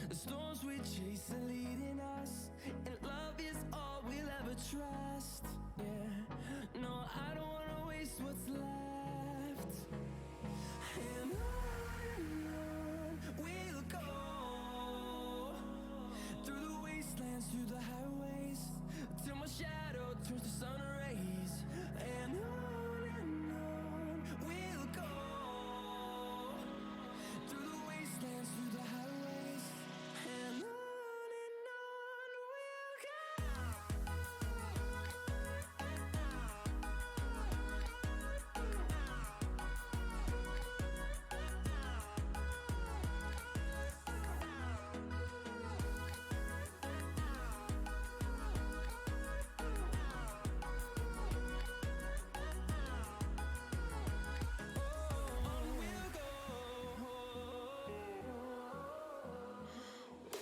The storms we chase are leading us, and love is all we'll ever trust. Yeah, no, I don't wanna waste what's left. And on we'll go, through the wastelands, through the highways, till my shadow turns to sun rays. And on we'll go, through the wastelands, through the highways, and on we'll go.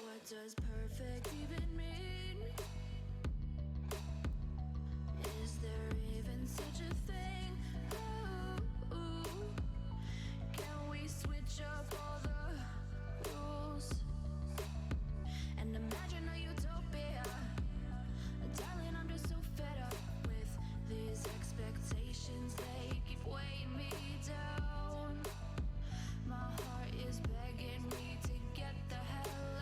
What does perfect even mean? Is there even such a thing? Ooh, can we switch up all the rules and imagine a utopia? Darling, I'm just so fed up with these expectations. They keep weighing me down. My heart is begging me to get the hell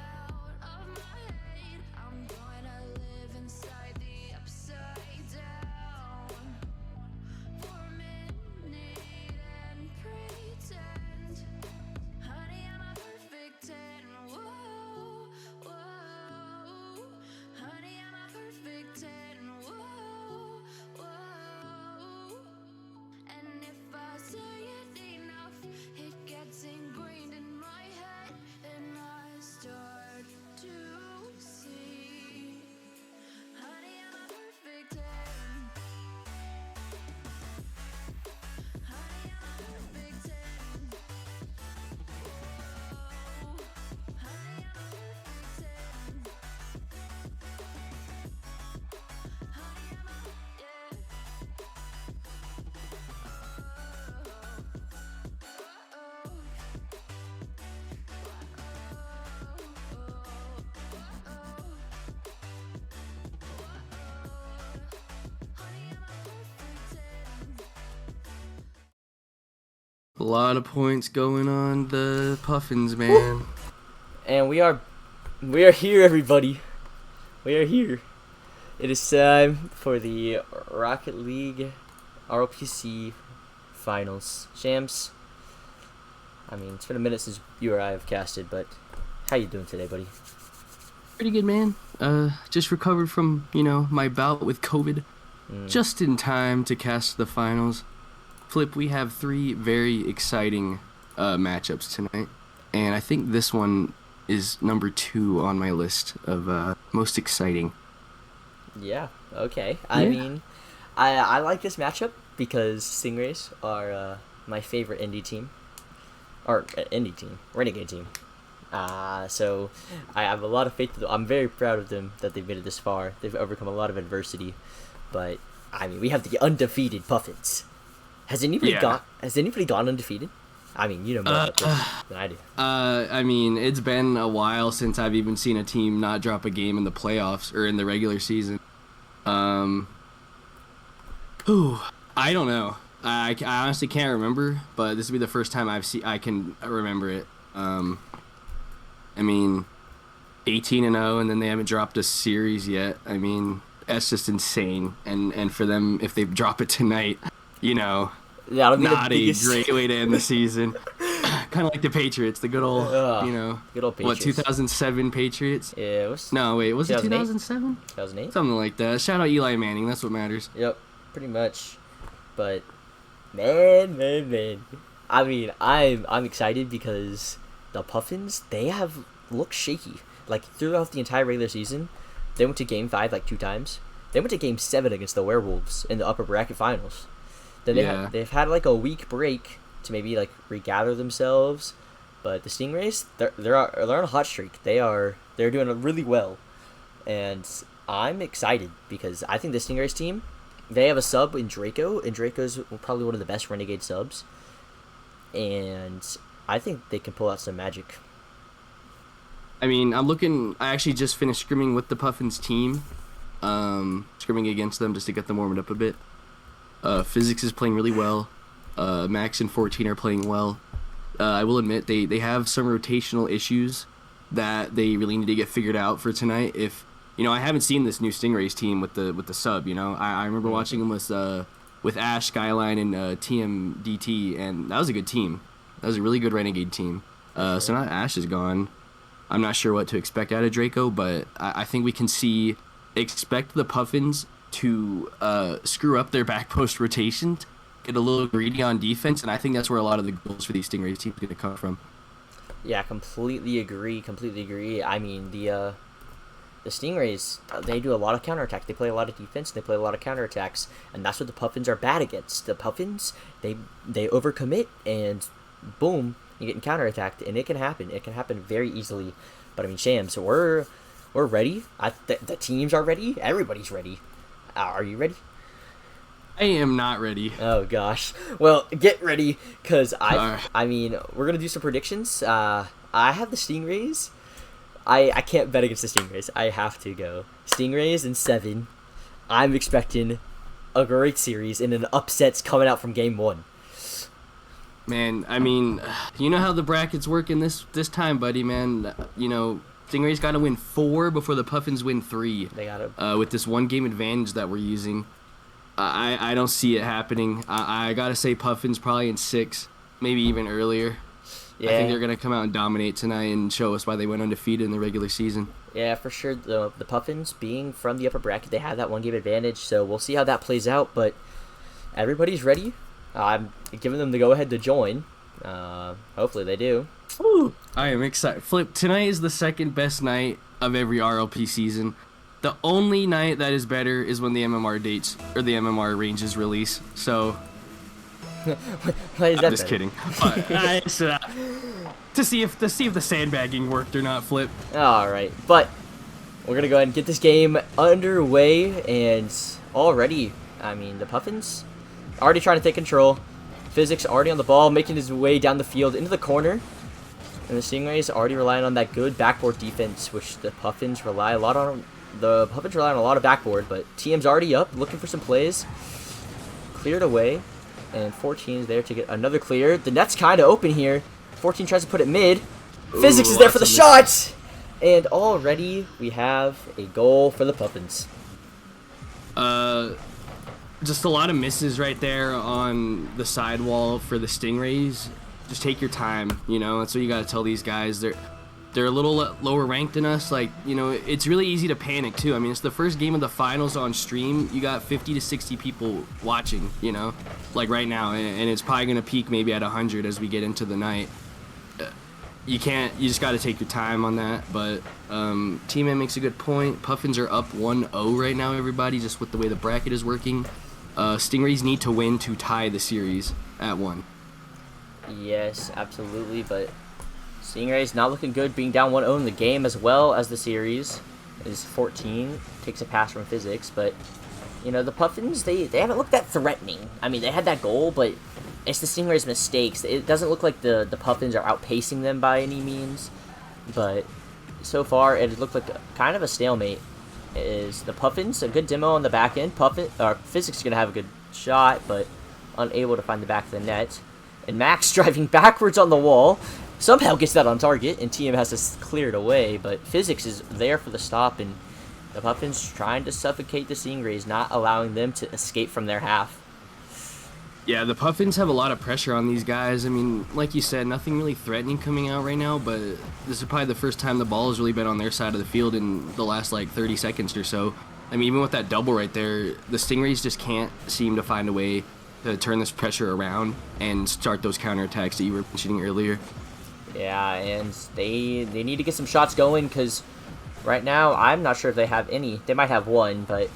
out of my head. I'm gonna live inside the upside down for a minute and pretend, honey, I'm a perfect 10. Whoa, whoa, honey, I'm a perfect 10. Whoa, whoa. And if I say it enough, it gets ingrained in my head, and I start to see, honey, I'm a perfect 10. Honey, I'm a perfect 10. Whoa, honey, I'm a perfect 10. Honey, I'm a, yeah. A lot of points going on the Puffins, man. And we are here, everybody. We are here. It is time for the Rocket League RLPC finals. Shams, I mean, it's been a minute since you or I have casted, but how you doing today, buddy? Pretty good, man. Just recovered from, my bout with COVID. Just in time to cast the finals. Flip, we have 3 very exciting matchups tonight. And I think this one is number 2 on my list of most exciting. Yeah, okay. I mean, I like this matchup because Stingrays are my favorite indie team. Or indie team, Renegade team. So I have a lot of faith. I'm very proud of them that they've made it this far. They've overcome a lot of adversity. But, I mean, we have the undefeated Puffins. Has anybody gone undefeated? I mean, you know more about this than I do. I mean, it's been a while since I've even seen a team not drop a game in the playoffs or in the regular season. I don't know. I honestly can't remember, but this will be the first time I can remember it. I mean, 18-0, and then they haven't dropped a series yet. I mean, that's just insane. And for them, if they drop it tonight, That'll be not the biggest... a great way to end the season. Kind of like the Patriots, the good old, good old Patriots. 2007 Patriots? Yeah, was it 2007? 2008? Something like that. Shout out Eli Manning, that's what matters. Yep, pretty much. But, man. I mean, I'm excited because the Puffins, they have looked shaky. Like, throughout the entire regular season, they went to Game 5 like 2 times. They went to Game 7 against the Werewolves in the upper bracket finals. Then they've had like a week break to maybe like regather themselves, but the Stingrays they're on a hot streak. They're doing really well, and I'm excited because I think the Stingrays team, they have a sub in Draco, and Draco's probably one of the best Renegade subs, and I think they can pull out some magic. I mean, I actually just finished scrimming with the Puffins team, scrimming against them just to get them warmed up a bit. Physics is playing really well. Max and 14 are playing well. I will admit they have some rotational issues that they really need to get figured out for tonight. If I haven't seen this new Stingrays team with the sub. I remember watching them with Ash, Skyline, and TMDT, and that was a good team. That was a really good Renegade team. So now Ash is gone. I'm not sure what to expect out of Draco, but I think we can expect the Puffins to screw up their back post rotation, get a little greedy on defense, and I think that's where a lot of the goals for these Stingrays teams are going to come from. Yeah, completely agree. I mean, the Stingrays, they do a lot of counterattack. They play a lot of defense. They play a lot of counterattacks, and that's what the Puffins are bad against. The Puffins, they overcommit, and boom, you get counterattacked, and it can happen. It can happen very easily. But I mean, Shams, we're ready. The teams are ready. Everybody's ready. Are you ready? I am not ready. Oh gosh. Well, get ready, cause I mean, we're gonna do some predictions. I have the Stingrays. I can't bet against the Stingrays. I have to go Stingrays in 7. I'm expecting a great series and an upset's coming out from game 1. Man, I mean, you know how the brackets work in this time, buddy, man. Stingrays got to win 4 before the Puffins win 3. They got to. With this 1 game advantage that we're using, I don't see it happening. I got to say Puffins probably in 6, maybe even earlier. Yeah. I think they're going to come out and dominate tonight and show us why they went undefeated in the regular season. Yeah, for sure. The Puffins, being from the upper bracket, they have that 1 game advantage, so we'll see how that plays out, but everybody's ready. I'm giving them the go-ahead to join. Hopefully they do. Woo. I am excited. Flip, tonight is the second best night of every RLP season. The only night that is better is when the MMR dates or the MMR ranges release. So, why is that I'm just kidding. To see if the sandbagging worked or not, Flip. All right, but we're gonna go ahead and get this game underway, and already, I mean, the Puffins already trying to take control. Physics already on the ball, making his way down the field into the corner. And the Stingrays already relying on that good backboard defense, which the Puffins rely a lot on. The Puffins rely on a lot of backboard, but TM's already up, looking for some plays. Cleared away, and 14 is there to get another clear. The net's kind of open here. 14 tries to put it mid. Physics is there for the shot! And already we have a goal for the Puffins. Just a lot of misses right there on the sidewall for the Stingrays. Just take your time, that's what you got to tell these guys. They're a little lower ranked than us. It's really easy to panic too. I mean, it's the first game of the finals on stream. You got 50 to 60 people watching, like right now, and it's probably going to peak maybe at 100 as we get into the night. You just got to take your time on that. But Team M makes a good point. Puffins are up 1-0 right now, everybody, just with the way the bracket is working. Stingrays need to win to tie the series at 1. Yes, absolutely, but Stingrays not looking good, being down 1-0 in the game as well as the series. Is 14, takes a pass from Physics, but, the Puffins, they haven't looked that threatening. I mean, they had that goal, but it's the Stingrays' mistakes. It doesn't look like the Puffins are outpacing them by any means, but so far it looked like kind of a stalemate. Is the Puffins a good demo on the back end? Physics is going to have a good shot, but unable to find the back of the net. And Max driving backwards on the wall somehow gets that on target, and TM has to clear it away, but Physics is there for the stop, and the Puffins trying to suffocate the Stingrays, not allowing them to escape from their half. Yeah, the Puffins have a lot of pressure on these guys. I mean, like you said, nothing really threatening coming out right now, but this is probably the first time the ball has really been on their side of the field in the last, 30 seconds or so. I mean, even with that double right there, the Stingrays just can't seem to find a way to turn this pressure around and start those counterattacks that you were mentioning earlier. Yeah, and they need to get some shots going, because right now I'm not sure if they have any. They might have one, but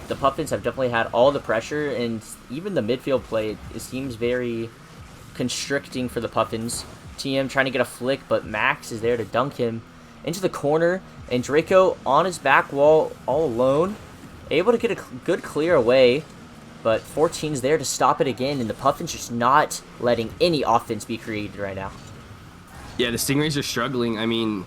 the Puffins have definitely had all the pressure, and even the midfield play, it seems very constricting for the Puffins. TM trying to get a flick, but Max is there to dunk him into the corner, and Draco on his back wall all alone, able to get a good clear away, but 14's there to stop it again, and the Puffins just not letting any offense be created right now. Yeah, the Stingrays are struggling. I mean,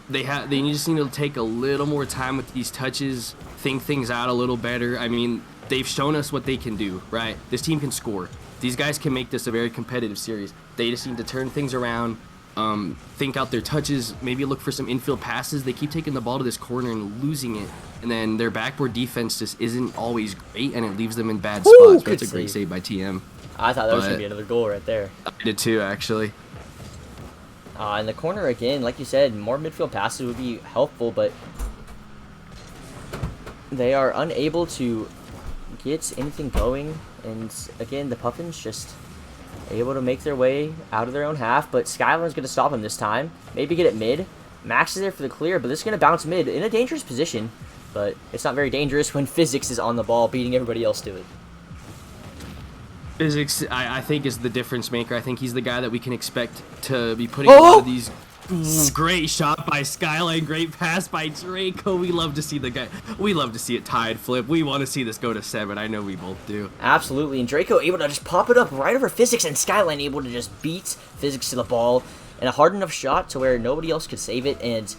They just need to take a little more time with these touches, think things out a little better. I mean, they've shown us what they can do, right? This team can score. These guys can make this a very competitive series. They just need to turn things around, think out their touches, maybe look for some infield passes. They keep taking the ball to this corner and losing it, and then their backboard defense just isn't always great, and it leaves them in bad spots. That's a great save by TM. I thought that was going to be another goal right there. I did too, actually. In the corner again, like you said, more midfield passes would be helpful, but they are unable to get anything going. And again, the Puffins just able to make their way out of their own half, but Skyline's going to stop him this time. Maybe get it mid. Max is there for the clear, but this is going to bounce mid in a dangerous position, but it's not very dangerous when Physics is on the ball beating everybody else to it. Physics, I think, is the difference maker. I think he's the guy that we can expect to be putting a lot of these. Great shot by Skyline, great pass by Draco. We love to see the guy. We love to see it tied, Flip. We want to see this go to 7. I know we both do. Absolutely, and Draco able to just pop it up right over Physics, and Skyline able to just beat Physics to the ball. And a hard enough shot to where nobody else could save it. And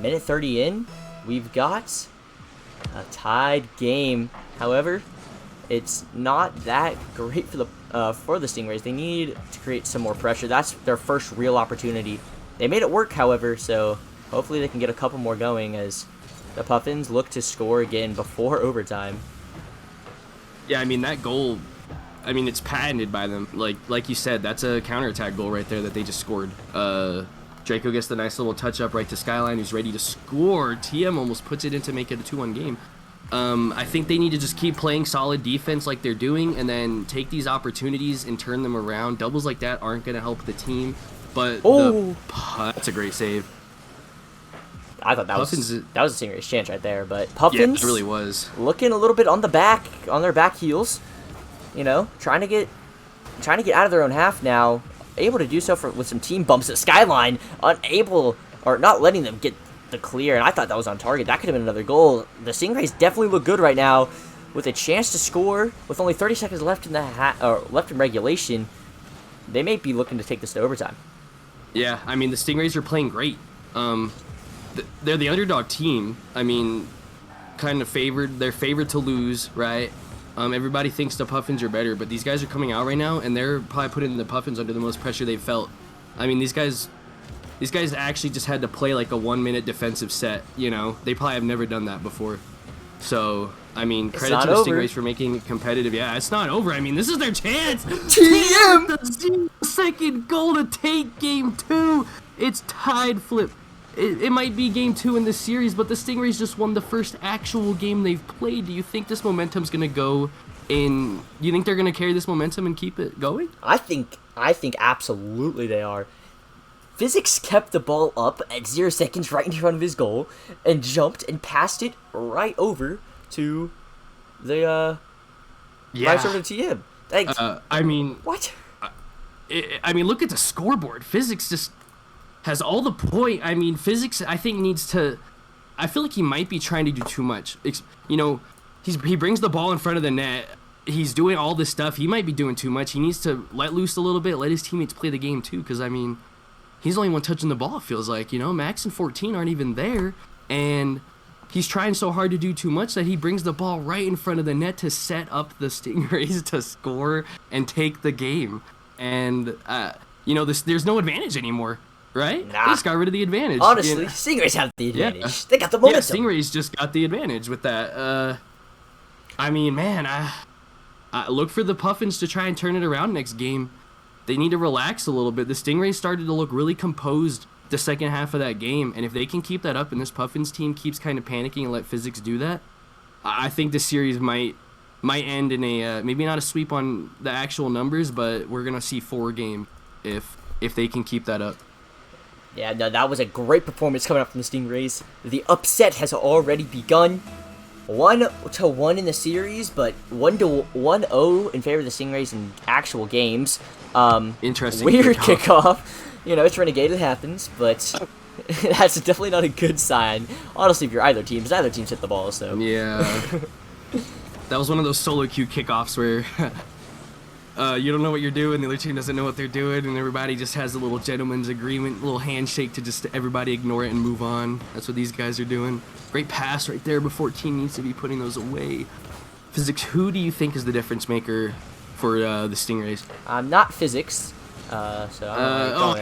minute 30 in, we've got a tied game. However, it's not that great for the Stingrays. They need to create some more pressure. That's their first real opportunity. They made it work, however, so hopefully they can get a couple more going as the Puffins look to score again before overtime. Yeah, I mean, that goal, I mean, it's patented by them. Like you said, that's a counterattack goal right there that they just scored. Draco gets the nice little touch-up right to Skyline, who's ready to score. TM almost puts it in to make it a 2-1 game. I think they need to just keep playing solid defense like they're doing and then take these opportunities and turn them around. Doubles like that aren't going to help the team, but that's a great save. I thought that was a Stingray's chance right there, but Puffins, yeah, it really was looking a little bit on their back heels, you know, trying to get out of their own half now, able to do so with some team bumps at Skyline, unable or not letting them get the clear, and I thought that was on target. That could have been another goal. The Stingrays definitely look good right now, with a chance to score with only 30 seconds left in left in regulation. They may be looking to take this to overtime. Yeah, I mean, the Stingrays are playing great. They're the underdog team. I mean, kind of favored. They're favored to lose, right? Everybody thinks the Puffins are better, but these guys are coming out right now, and they're probably putting the Puffins under the most pressure they've felt. I mean, these guys actually just had to play like a 1-minute defensive set, you know? They probably have never done that before. So, I mean, credit to the Stingrays for making it competitive. Yeah, it's not over. I mean, this is their chance. TM! The second goal to take game 2. It's tied, Flip. It might be game 2 in this series, but the Stingrays just won the first actual game they've played. Do you think this momentum's going to go in? Do you think they're going to carry this momentum and keep it going? I think absolutely they are. Physics kept the ball up at 0 seconds right in front of his goal and jumped and passed it right over to the right over to TM. Like, I mean, what? I mean, look at the scoreboard. Physics just has all the point. I mean, Physics, I think, needs to. I feel like he might be trying to do too much. You know, he brings the ball in front of the net. He's doing all this stuff. He might be doing too much. He needs to let loose a little bit. Let his teammates play the game too. Because I mean, he's the only one touching the ball, it feels like. You know, Max and 14 aren't even there. And he's trying so hard to do too much that he brings the ball right in front of the net to set up the Stingrays to score and take the game. And, you know, there's no advantage anymore, right? Nah. They just got rid of the advantage. Honestly, you know? Stingrays have the advantage. Yeah. They got the momentum. Yeah, Stingrays just got the advantage with that. I mean, man, I look for the Puffins to try and turn it around next game. They need to relax a little bit. The Stingrays started to look really composed the second half of that game, and if they can keep that up and this Puffins team keeps kind of panicking and let Physics do that, I think this series might end in a maybe not a sweep on the actual numbers, but we're gonna see 4 games if they can keep that up. Yeah, no, that was a great performance coming up from the Stingrays. The upset has already begun. 1-1 in the series, but 1-0 in favor of the Stingrays in actual games. Interesting. Weird kickoff. You know, it's Renegade, it happens, but that's definitely not a good sign. Honestly, if you're either team, because either team's hit the ball, so. Yeah. That was one of those solo queue kickoffs where you don't know what you're doing, the other team doesn't know what they're doing, and everybody just has a little gentleman's agreement, a little handshake to just everybody ignore it and move on. That's what these guys are doing. Great pass right there, but 14 needs to be putting those away. Physics, who do you think is the difference maker for the Stingrays? Not Physics. I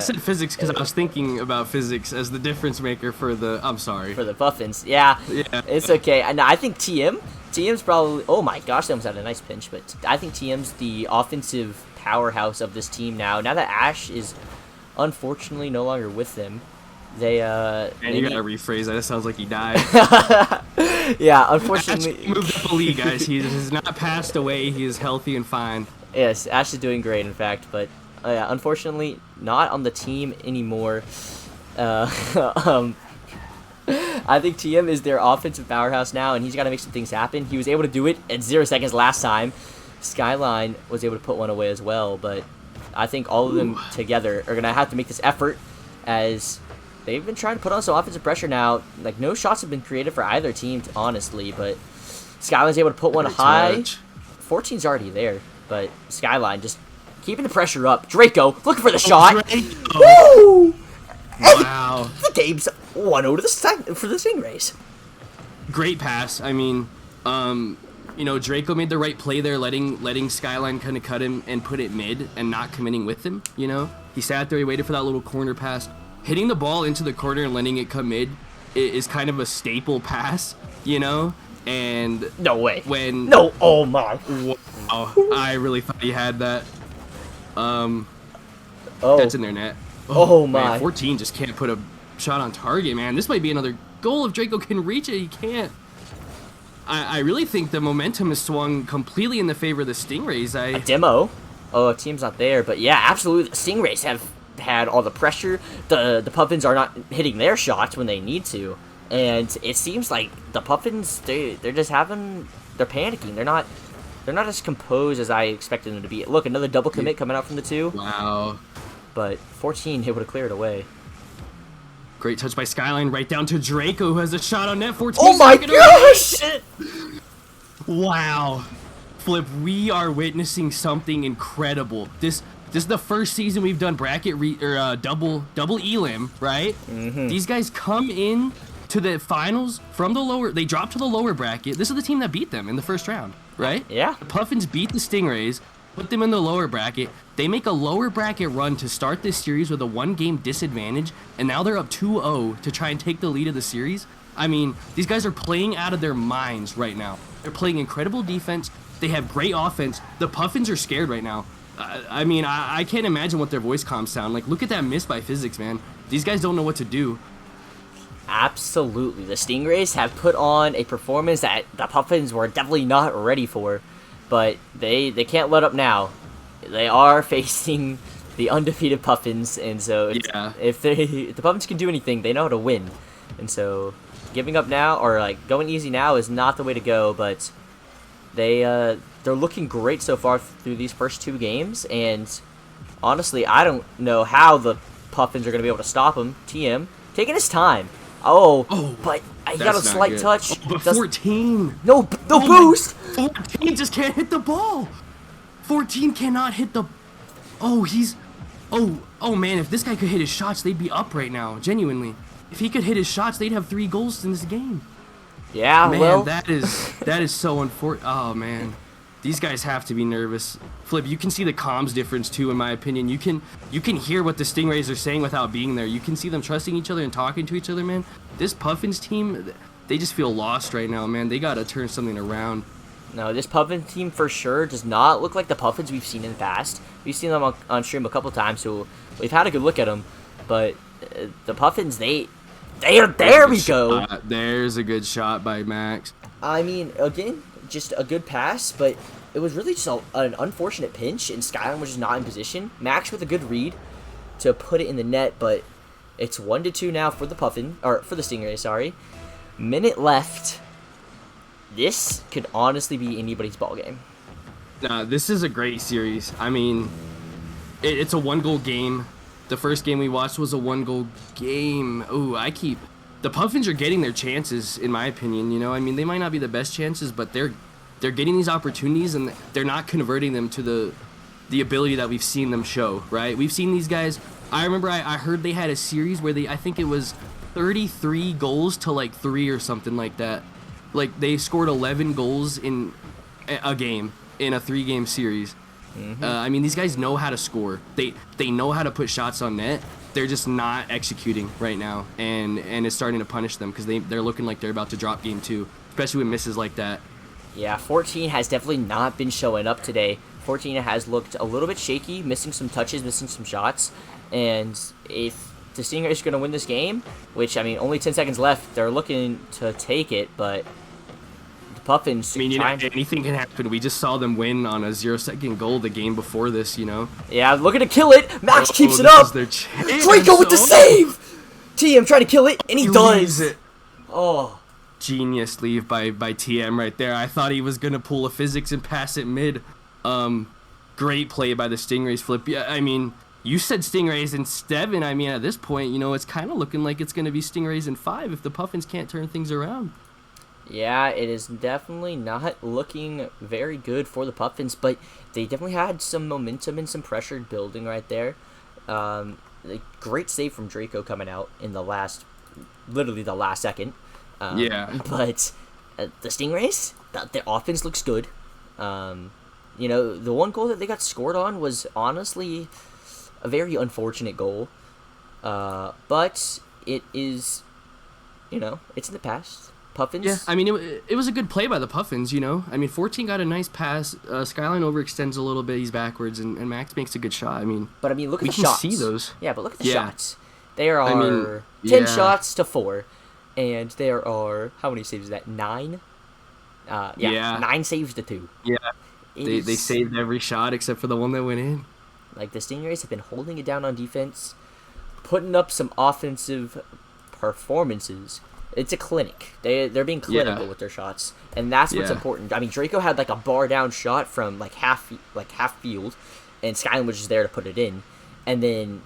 said Physics because I was thinking about Physics as the difference maker for the. I'm sorry. For the Puffins, yeah. It's okay. And I think TM's probably. Oh my gosh, they almost had a nice pinch. But I think TM's the offensive powerhouse of this team now. Now that Ash is unfortunately no longer with them, they And you gotta rephrase that. It sounds like he died. Yeah, unfortunately. Ash moved up a league, guys. He has not passed away. He is healthy and fine. Yes, Ash is doing great, in fact, but unfortunately not on the team anymore. I think TM is their offensive powerhouse now, and he's got to make some things happen. He was able to do it at 0 seconds last time. Skyline was able to put one away as well, but I think all of them together are going to have to make this effort, as they've been trying to put on some offensive pressure now. Like, no shots have been created for either team, honestly, but Skyline's able to put one high. 14's already there, but Skyline just keeping the pressure up. Draco looking for the shot. Woo! Wow. The game's 1-0 for the Stingrays. Great pass. I mean, Draco made the right play there, letting Skyline kind of cut him and put it mid and not committing with him, He sat there, he waited for that little corner pass. Hitting the ball into the corner and letting it come mid is kind of a staple pass, And no way. Oh my. Wow. I really thought he had that. That's in their net. Oh my. Man, 14 just can't put a shot on target, man. This might be another goal if Draco can reach it. He can't. I really think the momentum has swung completely in the favor of the Stingrays. A demo? Oh, team's not there, but yeah, absolutely. The Stingrays have had all the pressure. The Puffins are not hitting their shots when they need to, and it seems like the Puffins they're just they're panicking. They're not as composed as I expected them to be. Look, another double commit coming out from the two. Wow. But 14 able to clear it away. Great touch by Skyline right down to Draco, who has a shot on net. 14. Oh my gosh! Wow. Flip, we are witnessing something incredible. This is the first season we've done bracket double elim, right? Mm-hmm. These guys come in to the finals from the lower. They drop to the lower bracket. This is the team that beat them in the first round, right? Yeah. The Puffins beat the Stingrays, put them in the lower bracket. They make a lower bracket run to start this series with a 1-game disadvantage, and now they're up 2-0 to try and take the lead of the series. I mean, these guys are playing out of their minds right now. They're playing incredible defense. They have great offense. The Puffins are scared right now. I can't imagine what their voice comms sound like. Look at that miss by Physics, man. These guys don't know what to do. Absolutely. The Stingrays have put on a performance that the Puffins were definitely not ready for, but they can't let up now. They are facing the undefeated Puffins, and so if the Puffins can do anything, they know how to win. And so giving up now, or like going easy now, is not the way to go, but they're looking great so far through these first 2 games, and honestly, I don't know how the Puffins are going to be able to stop them. TM taking his time. But he got a slight touch. Oh, but 14. No boost. 14 just can't hit the ball. 14 cannot hit the. Oh man! If this guy could hit his shots, they'd be up right now. Genuinely, if he could hit his shots, they'd have 3 goals in this game. Yeah, man, well, that is so unfortunate. Oh man, these guys have to be nervous. Flip, you can see the comms difference too, in my opinion. You can hear what the Stingrays are saying without being there. You can see them trusting each other and talking to each other, man. This Puffins team, they just feel lost right now, man. They gotta turn something around. No, this Puffins team for sure does not look like the Puffins we've seen in the past. We've seen them on stream a couple times, so we've had a good look at them. But the Puffins, they are there. We go. There's a good shot by Max. I mean, again, just a good pass, but it was really just an unfortunate pinch, and Skyline was just not in position. Max with a good read to put it in the net, but it's 1-2 now for the for the Stingrays. Sorry, minute left. This could honestly be anybody's ball game. Nah, this is a great series. I mean, it's a 1-goal game. The first game we watched was a 1-goal game. The Puffins are getting their chances, in my opinion. I mean, they might not be the best chances, but they're getting these opportunities, and they're not converting them to the ability that we've seen them show, right? We've seen these guys. I remember I heard they had a series where I think it was 33 goals to like 3 or something like that. Like they scored 11 goals in a game in a 3-game series. I mean, these guys know how to score. They know how to put shots on net. They're just not executing right now, and it's starting to punish them because they're looking like they're about to drop game 2, especially with misses like that. Yeah, 14 has definitely not been showing up today. 14 has looked a little bit shaky, missing some touches, missing some shots. And if the Stingrays are going to win this game, which, I mean, only 10 seconds left, they're looking to take it, but the Puffins... I mean, you know, anything can happen. We just saw them win on a 0-second goal the game before this, you know? Yeah, looking to kill it. Max keeps it up. Draco with the save! TM trying to kill it, and he does. It. Oh... Genius leave by TM right there. I thought he was gonna pull a physics and pass it mid. Great play by the Stingrays flip. Yeah, I mean, you said Stingrays in 7. I mean, at this point, you know, it's kind of looking like it's gonna be Stingrays in 5 if the Puffins can't turn things around. Yeah, it is definitely not looking very good for the Puffins, but they definitely had some momentum and some pressure building right there. Great save from Draco coming out in literally the last second. But the Stingrays, their offense looks good. You know, the one goal that they got scored on was honestly a very unfortunate goal. But it is, you know, it's in the past. Puffins. Yeah, I mean, it was a good play by the Puffins, you know. I mean, 14 got a nice pass. Skyline overextends a little bit. He's backwards, and Max makes a good shot. I mean, but I mean, look at the shots. We can see those. Yeah, but look at the shots. There are 10 shots to 4. And there are, how many saves is that? 9? 9 saves to 2. Yeah. They saved every shot except for the one that went in. Like, the Stingrays have been holding it down on defense, putting up some offensive performances. It's a clinic. They're being clinical with their shots, and that's what's important. I mean, Draco had like a bar down shot from like half field, and Skyline was just there to put it in. And then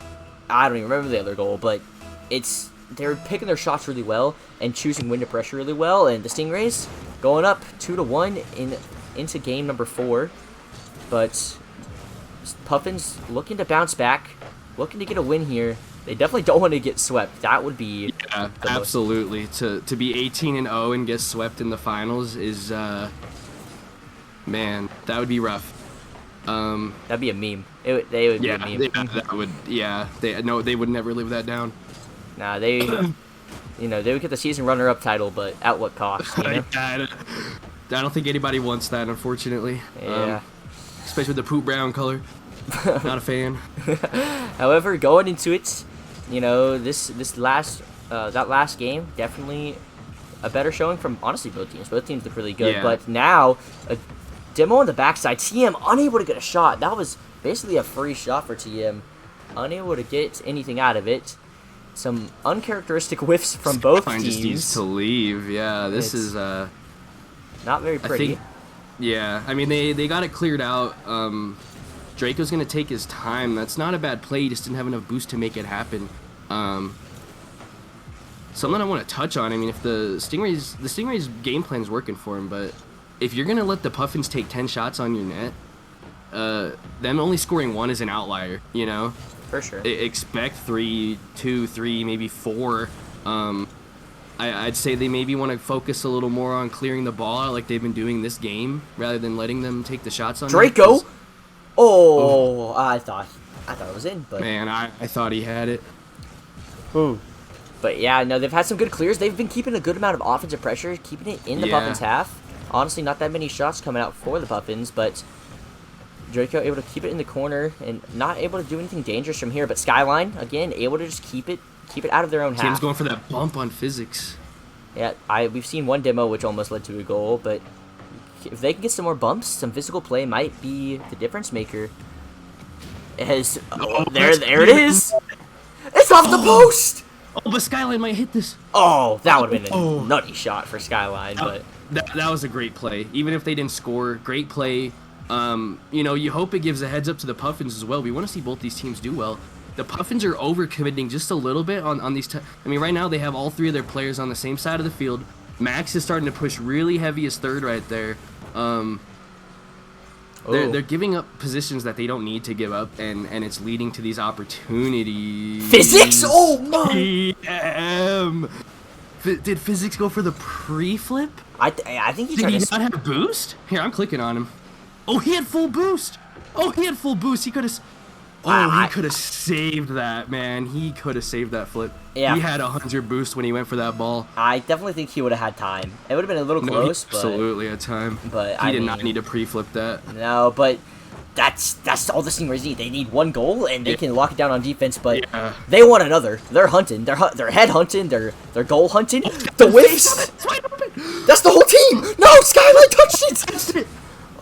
I don't even remember the other goal, but they're picking their shots really well and choosing when to pressure really well. And the Stingrays going up 2-1 into game number 4, but Puffins looking to bounce back, looking to get a win here. They definitely don't want to get swept. That would be absolutely to be 18-0 and get swept in the finals is man, that would be rough. That'd be a meme. They would be a meme. They would never live that down. Nah, they would get the season runner-up title, but at what cost? You know? I don't think anybody wants that, unfortunately. Yeah. Especially with the poop brown color. Not a fan. However, going into it, you know, that last game, definitely a better showing from, honestly, both teams. Both teams look really good. Yeah. But now, a demo on the backside. TM unable to get a shot. That was basically a free shot for TM. Unable to get anything out of it. Some uncharacteristic whiffs from both teams. Just needs to leave. Yeah, this is not very pretty. I mean, they got it cleared out. Draco's going to take his time. That's not a bad play. He just didn't have enough boost to make it happen. Something I want to touch on, I mean, if the Stingrays game plan is working for him, but if you're going to let the Puffins take 10 shots on your net, them only scoring 1 is an outlier, you know? For sure. Expect 3, 2, 3, maybe 4. I'd say they maybe want to focus a little more on clearing the ball out like they've been doing this game, rather than letting them take the shots on Draco! Oh, I thought it was in, but... Man, I thought he had it. Ooh. But yeah, no, they've had some good clears. They've been keeping a good amount of offensive pressure, keeping it in the Puffins' half. Honestly, not that many shots coming out for the Puffins, but Draco able to keep it in the corner and not able to do anything dangerous from here. But Skyline, again, able to just keep it out of their own half. Team's going for that bump on physics. Yeah, we've seen one demo which almost led to a goal, but if they can get some more bumps, some physical play might be the difference maker. There it is! It's off the post! Oh, but Skyline might hit this. Oh, that would have been a nutty shot for Skyline, but... That was a great play. Even if they didn't score, great play. You know, you hope it gives a heads up to the Puffins as well. We want to see both these teams do well. The Puffins are overcommitting just a little bit on these... I mean, right now they have all 3 of their players on the same side of the field. Max is starting to push really heavy as third right there. They're giving up positions that they don't need to give up, and it's leading to these opportunities. Physics? Oh my! Did Physics go for the pre-flip? I think he Did tried he to... not have a boost? Here, I'm clicking on him. Oh, he had full boost. He could have... he could have saved that, man. He could have saved that flip. Yeah. He had 100 boost when he went for that ball. I definitely think he would have had time. It would have been a little close, but... absolutely had time. But he did not need to pre-flip that. No, but that's all the Stingrays need. They need one goal, and they can lock it down on defense, but they want another. They're hunting. They're head hunting. They're goal hunting. The whiffs! That's the whole team! No, Skyline touched it!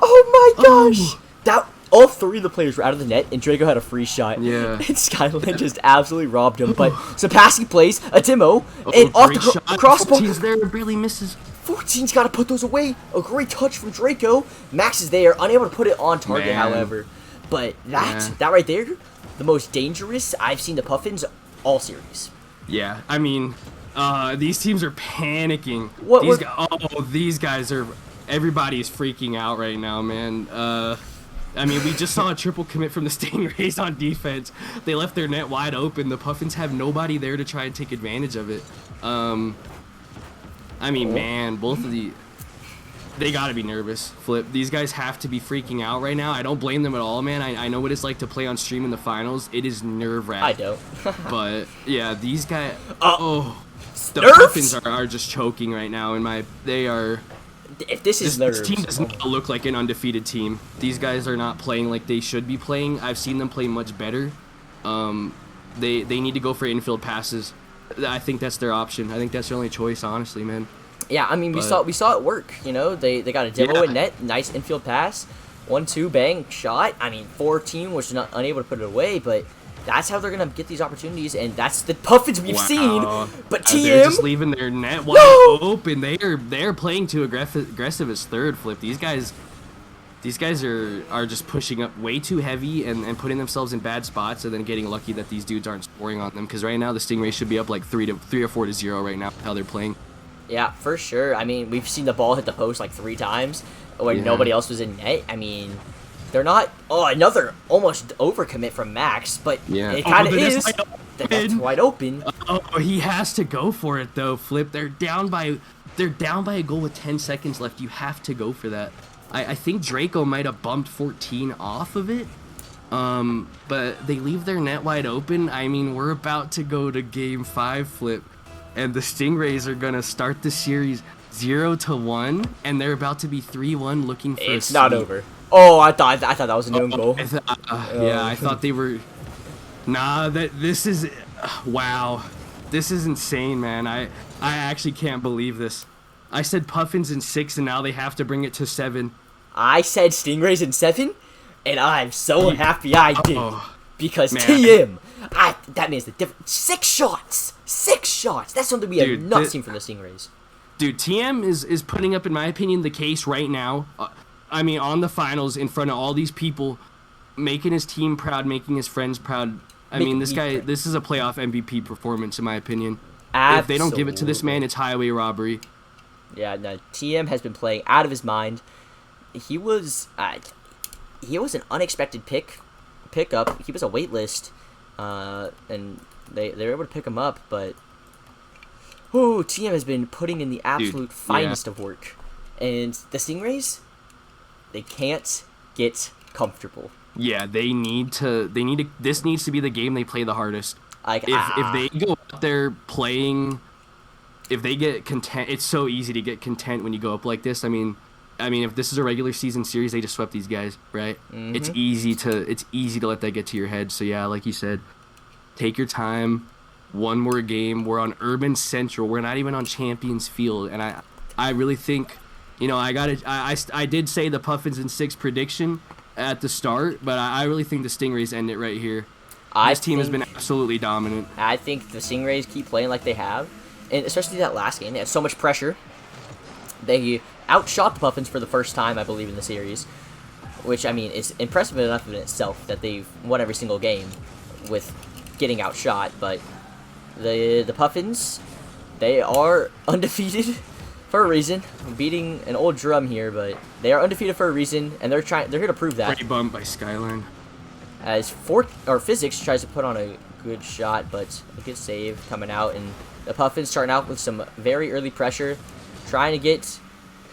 Oh my gosh! All three of the players were out of the net, and Draco had a free shot. Yeah. And Skyline just absolutely robbed him. But Sapasky plays a demo, and off the crossbar. 14's there, barely misses. 14's got to put those away. A great touch from Draco. Max is there, unable to put it on target, Man. however. But that right there, the most dangerous I've seen the Puffins all series. Yeah, I mean, these teams are panicking. These guys are... Everybody's freaking out right now, man. I mean, we just saw a triple commit from the Stingrays on defense. They left their net wide open. The Puffins have nobody there to try and take advantage of it. I mean, man, both of they gotta be nervous. Flip. These guys have to be freaking out right now. I don't blame them at all, man. I know what it's like to play on stream in the finals. It is nerve-wracking. I don't. But yeah, these guys. The Nerfs? Puffins are just choking right now. They are. If this team does not look like an undefeated team. These guys are not playing like they should be playing. I've seen them play much better. They need to go for infield passes. I think that's their option. I think that's their only choice, honestly, man. Yeah, I mean, we saw it work. You know, they got a demo in net, nice infield pass, 1-2 bang shot. I mean, 14 was not unable to put it away, but that's how they're gonna get these opportunities, and that's the Puffins we've seen. But TM, they're just leaving their net wide open. They're playing too aggressive as third flip. These guys are just pushing up way too heavy and putting themselves in bad spots, and then getting lucky that these dudes aren't scoring on them. Because right now the Stingrays should be up like 3 or 4-0 right now. How they're playing. Yeah, for sure. I mean, we've seen the ball hit the post like 3 times when nobody else was in net. I mean, they're not. Oh, another almost overcommit from Max, but it kind of is. That's wide open. Oh, he has to go for it though. Flip. They're down by a goal with 10 seconds left. You have to go for that. I think Draco might have bumped 14 off of it. But they leave their net wide open. I mean, we're about to go to game 5, Flip, and the Stingrays are gonna start the series 0-1, and they're about to be 3-1, looking for. It's not over. Oh, I thought that was an own goal. I thought they were. Nah, this is. Wow, this is insane, man. I actually can't believe this. I said Puffins in 6, and now they have to bring it to 7. I said Stingrays in 7, and I'm so happy I did. Because man. TM, that means the difference. 6 shots! 6 shots! That's something we have not seen from the Stingrays. Dude, TM is putting up, in my opinion, the case right now. I mean, on the finals, in front of all these people, making his team proud, making his friends proud. I mean, this is a playoff MVP performance, in my opinion. Absolutely. If they don't give it to this man, it's highway robbery. Yeah, no, TM has been playing out of his mind. He was an unexpected pickup. He was a wait list, and they were able to pick him up. But TM has been putting in the absolute finest of work, and the Stingrays, they can't get comfortable. Yeah, they need to. This needs to be the game they play the hardest. If they go out there playing. If they get content, it's so easy to get content when you go up like this. I mean, if this is a regular season series, they just swept these guys, right? Mm-hmm. It's easy to let that get to your head. So yeah, like you said, take your time. One more game. We're on Urban Central. We're not even on Champions Field, and I really think, I did say the Puffins in 6 prediction at the start, but I really think the Stingrays end it right here. This team has been absolutely dominant. I think the Stingrays keep playing like they have. And especially that last game, they had so much pressure. They outshot the Puffins for the first time, I believe, in the series. Which, I mean, is impressive enough in itself that they've won every single game with getting outshot. But the Puffins, they are undefeated. for a reason. I'm beating an old drum here, but they are undefeated for a reason, and they're here to prove that. Pretty bumped by Skyline. As Physics tries to put on a good shot, but a good save coming out, and the Puffins starting out with some very early pressure, trying to get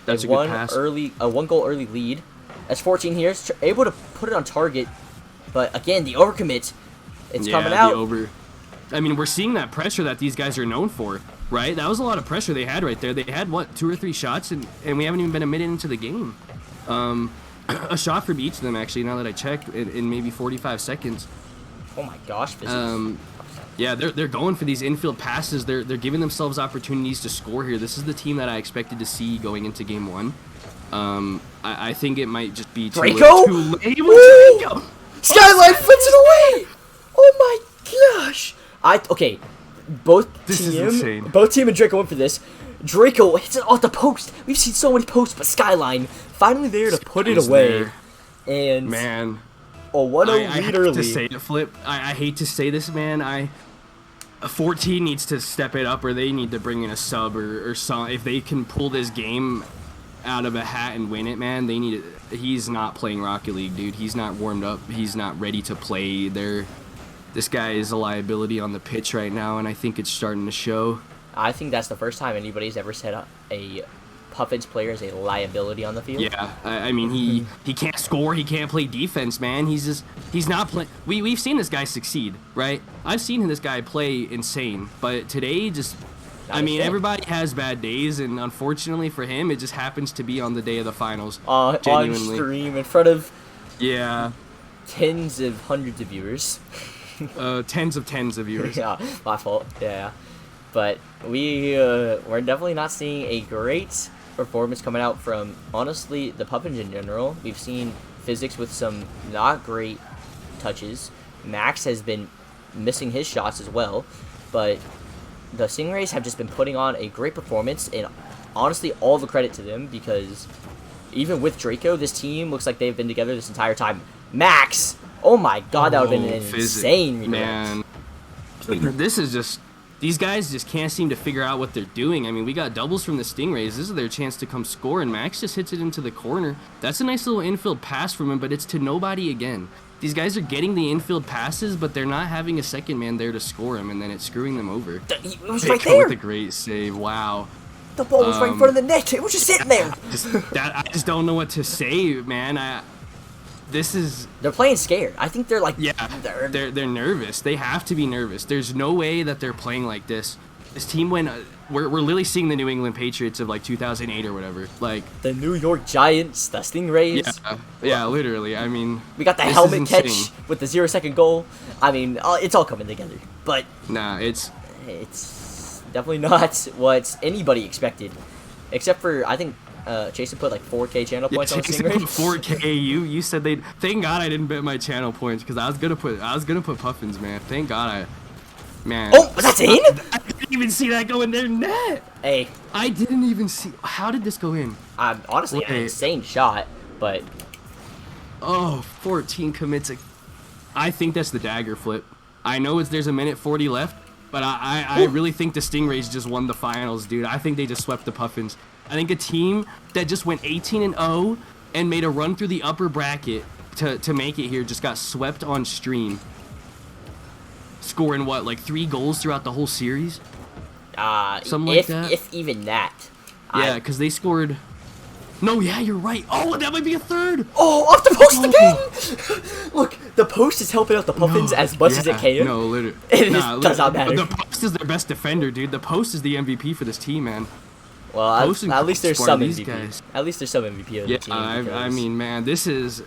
That's a good pass. a 1 goal early lead. As 14 here is able to put it on target, but again the overcommit, it's coming out. I mean, we're seeing that pressure that these guys are known for, right? That was a lot of pressure they had right there. They had what, 2 or 3 shots, and we haven't even been a minute into the game. A shot from each of them, actually, now that I checked, in maybe 45 seconds. Oh my gosh, Physics. Yeah, they're going for these infield passes. They're giving themselves opportunities to score here. This is the team that I expected to see going into game 1. I think it might just be too late. Draco! Skyline flips it away! Oh my gosh! Both team and Draco went for this. Draco hits it off the post. We've seen so many posts, but Skyline finally there to put it away. And man, a 1-0 lead early. To say it, Flip. I hate to say this, man. 14 needs to step it up, or they need to bring in a sub or some. If they can pull this game out of a hat and win it, man, they need it. He's not playing Rocket League, dude. He's not warmed up. He's not ready to play. This guy is a liability on the pitch right now, and I think it's starting to show. I think that's the first time anybody's ever said a Puffins player is a liability on the field. Yeah, I mean, he can't score, he can't play defense, man. He's not playing. We've seen this guy succeed, right? I've seen this guy play insane, but today everybody has bad days, and unfortunately for him, it just happens to be on the day of the finals. On stream in front of tens of hundreds of viewers. Tens of viewers. Yeah, my fault. Yeah, but we're definitely not seeing a great performance coming out from, honestly, the Puffins in general. We've seen Physics with some not great touches. Max has been missing his shots as well, but the Stingrays have just been putting on a great performance, and honestly, all the credit to them, because even with Draco, this team looks like they've been together this entire time. Max! Oh my god, that would have been an insane redirect. Man, this is just... These guys just can't seem to figure out what they're doing. I mean, we got doubles from the Stingrays. This is their chance to come score, and Max just hits it into the corner. That's a nice little infield pass from him, but it's to nobody again. These guys are getting the infield passes, but they're not having a second man there to score him, and then it's screwing them over. It was right there. With a great save. Wow. The ball was right in front of the net. It was just sitting there. I just don't know what to say, man. They're playing scared. I think they're like... Yeah, they're nervous. They have to be nervous. There's no way that they're playing like this. This team went... We're literally seeing the New England Patriots of like 2008 or whatever. Like the New York Giants, the Stingrays. Yeah, literally. I mean, we got the helmet catch with the 0-second goal. I mean, it's all coming together. But nah, it's definitely not what anybody expected, except for I think Jason put like 4K channel points on the Stingrays. 4K. You said they. Thank God I didn't bet my channel points, because I was gonna put Puffins, man. Thank God Man. Oh, that's in? I didn't even see that go in their net. Hey. I didn't even see. How did this go in? Honestly, an insane shot, but... Oh, 14 commits. I think that's the dagger flip. I know there's a minute 40 left, but I really think the Stingrays just won the finals, dude. I think they just swept the Puffins. I think a team that just went 18-0 and made a run through the upper bracket to make it here just got swept on stream. Scoring what, like 3 goals throughout the whole series? Something like that. If even that. Yeah, because they scored. No, yeah, you're right. Oh, that might be a third. Oh, off the post again. Look, the post is helping out the Puffins as much as it can. No, literally. It does not matter. The post is their best defender, dude. The post is the MVP for this team, man. Well, at least there's some MVP. At least there's some MVP of the team. I mean, man, this is.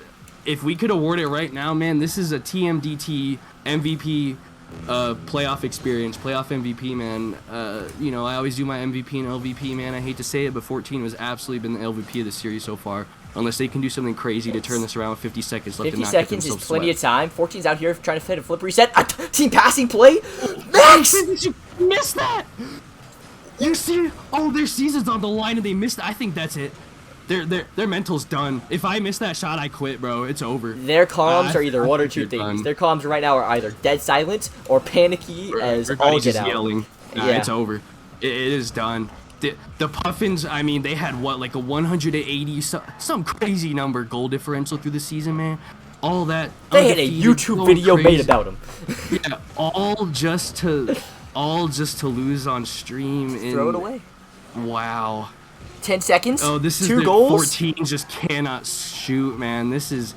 If we could award it right now, man, this is a TMDT MVP. Playoff experience, playoff MVP, man. You know, I always do my MVP and LVP, man. I hate to say it, but 14 has absolutely been the LVP of the series so far. Unless they can do something crazy to turn this around with 50 seconds left. 50 seconds is plenty of time. 14's out here trying to fit a flip reset. Team passing play. Max! You missed that! You see? Oh, their season's on the line and they missed it. I think that's it. Their mental's done. If I miss that shot, I quit, bro. It's over. Their comms are either one or two things. Done. Their comms right now are either dead silent or panicky as all get out. Yelling. Yeah, it's over. It is done. The Puffins, I mean, they had what, like a 180, some crazy number goal differential through the season, man. All that. They had a YouTube video made about them. Yeah, all just to lose on stream. Throw it away. Wow. 10 seconds. Oh, this is 2 the goals. 14 just cannot shoot, man. This is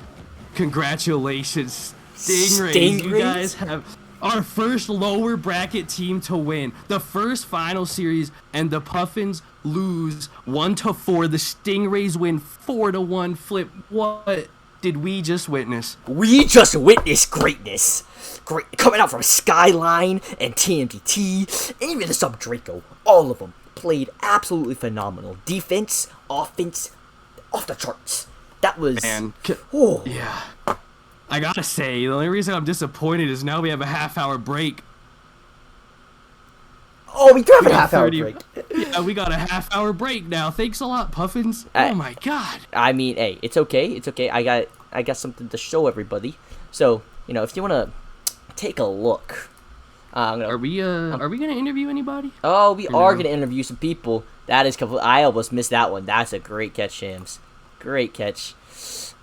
congratulations, Stingrays. You guys have our first lower bracket team to win the first final series, and the Puffins lose 1-4. The Stingrays win 4-1. Flip. What did we just witness? We just witnessed greatness. Great coming out from Skyline and TMDT, and even the Sub Draco. All of them played absolutely phenomenal. Defense, offense, off the charts. That was. Yeah. I gotta say, the only reason I'm disappointed is now we have a half-hour break. Oh, we do have a half-hour break. Yeah, we got a half-hour break now. Thanks a lot, Puffins. Oh my God. I mean, hey, it's okay. It's okay. I got something to show everybody. So, if you wanna take a look, are we gonna interview anybody? Oh, we are gonna interview some people. That is complete. I almost missed that one. That's a great catch, Shams. Great catch.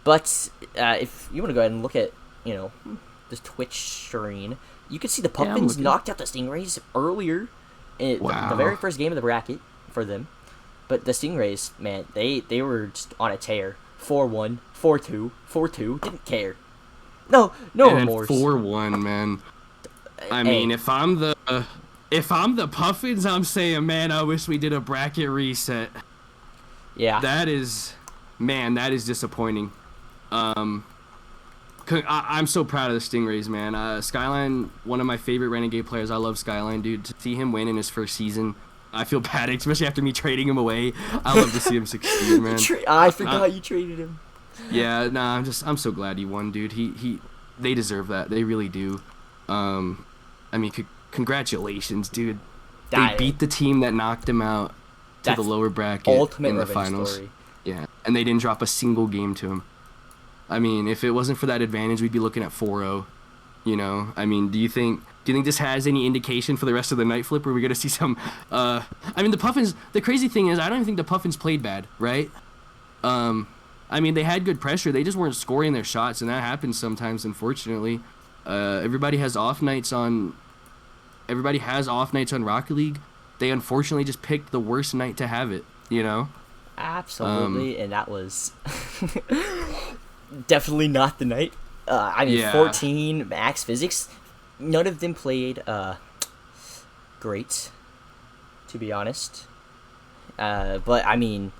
But if you want to go ahead and look at, this Twitch screen, you can see the Puffins knocked out the Stingrays earlier in the very first game of the bracket for them. But the Stingrays, man, they were just on a tear. 4-1, 4-2, 4-2, didn't care. No remorse. 4-1, man. I mean, if I'm the Puffins, I'm saying, man, I wish we did a bracket reset. Yeah. That is disappointing. I'm so proud of the Stingrays, man. Skyline, one of my favorite Renegade players. I love Skyline, dude. To see him win in his first season, I feel bad, especially after me trading him away. I love to see him succeed, man. I forgot you traded him. Yeah, I'm so glad he won, dude. They deserve that. They really do. I mean, congratulations, dude. They beat the team that knocked him out to the lower bracket in the finals. Story. Yeah, and they didn't drop a single game to him. I mean, if it wasn't for that advantage, we'd be looking at 4-0. I mean, do you think this has any indication for the rest of the night, Flip? Or are we gonna see some? I mean, the Puffins. The crazy thing is, I don't even think the Puffins played bad, right? I mean, they had good pressure. They just weren't scoring their shots, and that happens sometimes, unfortunately. Everybody has off nights on Rocket League. They unfortunately just picked the worst night to have it. Absolutely, and that was definitely not the night. 14 max physics. None of them played great, to be honest. But I mean,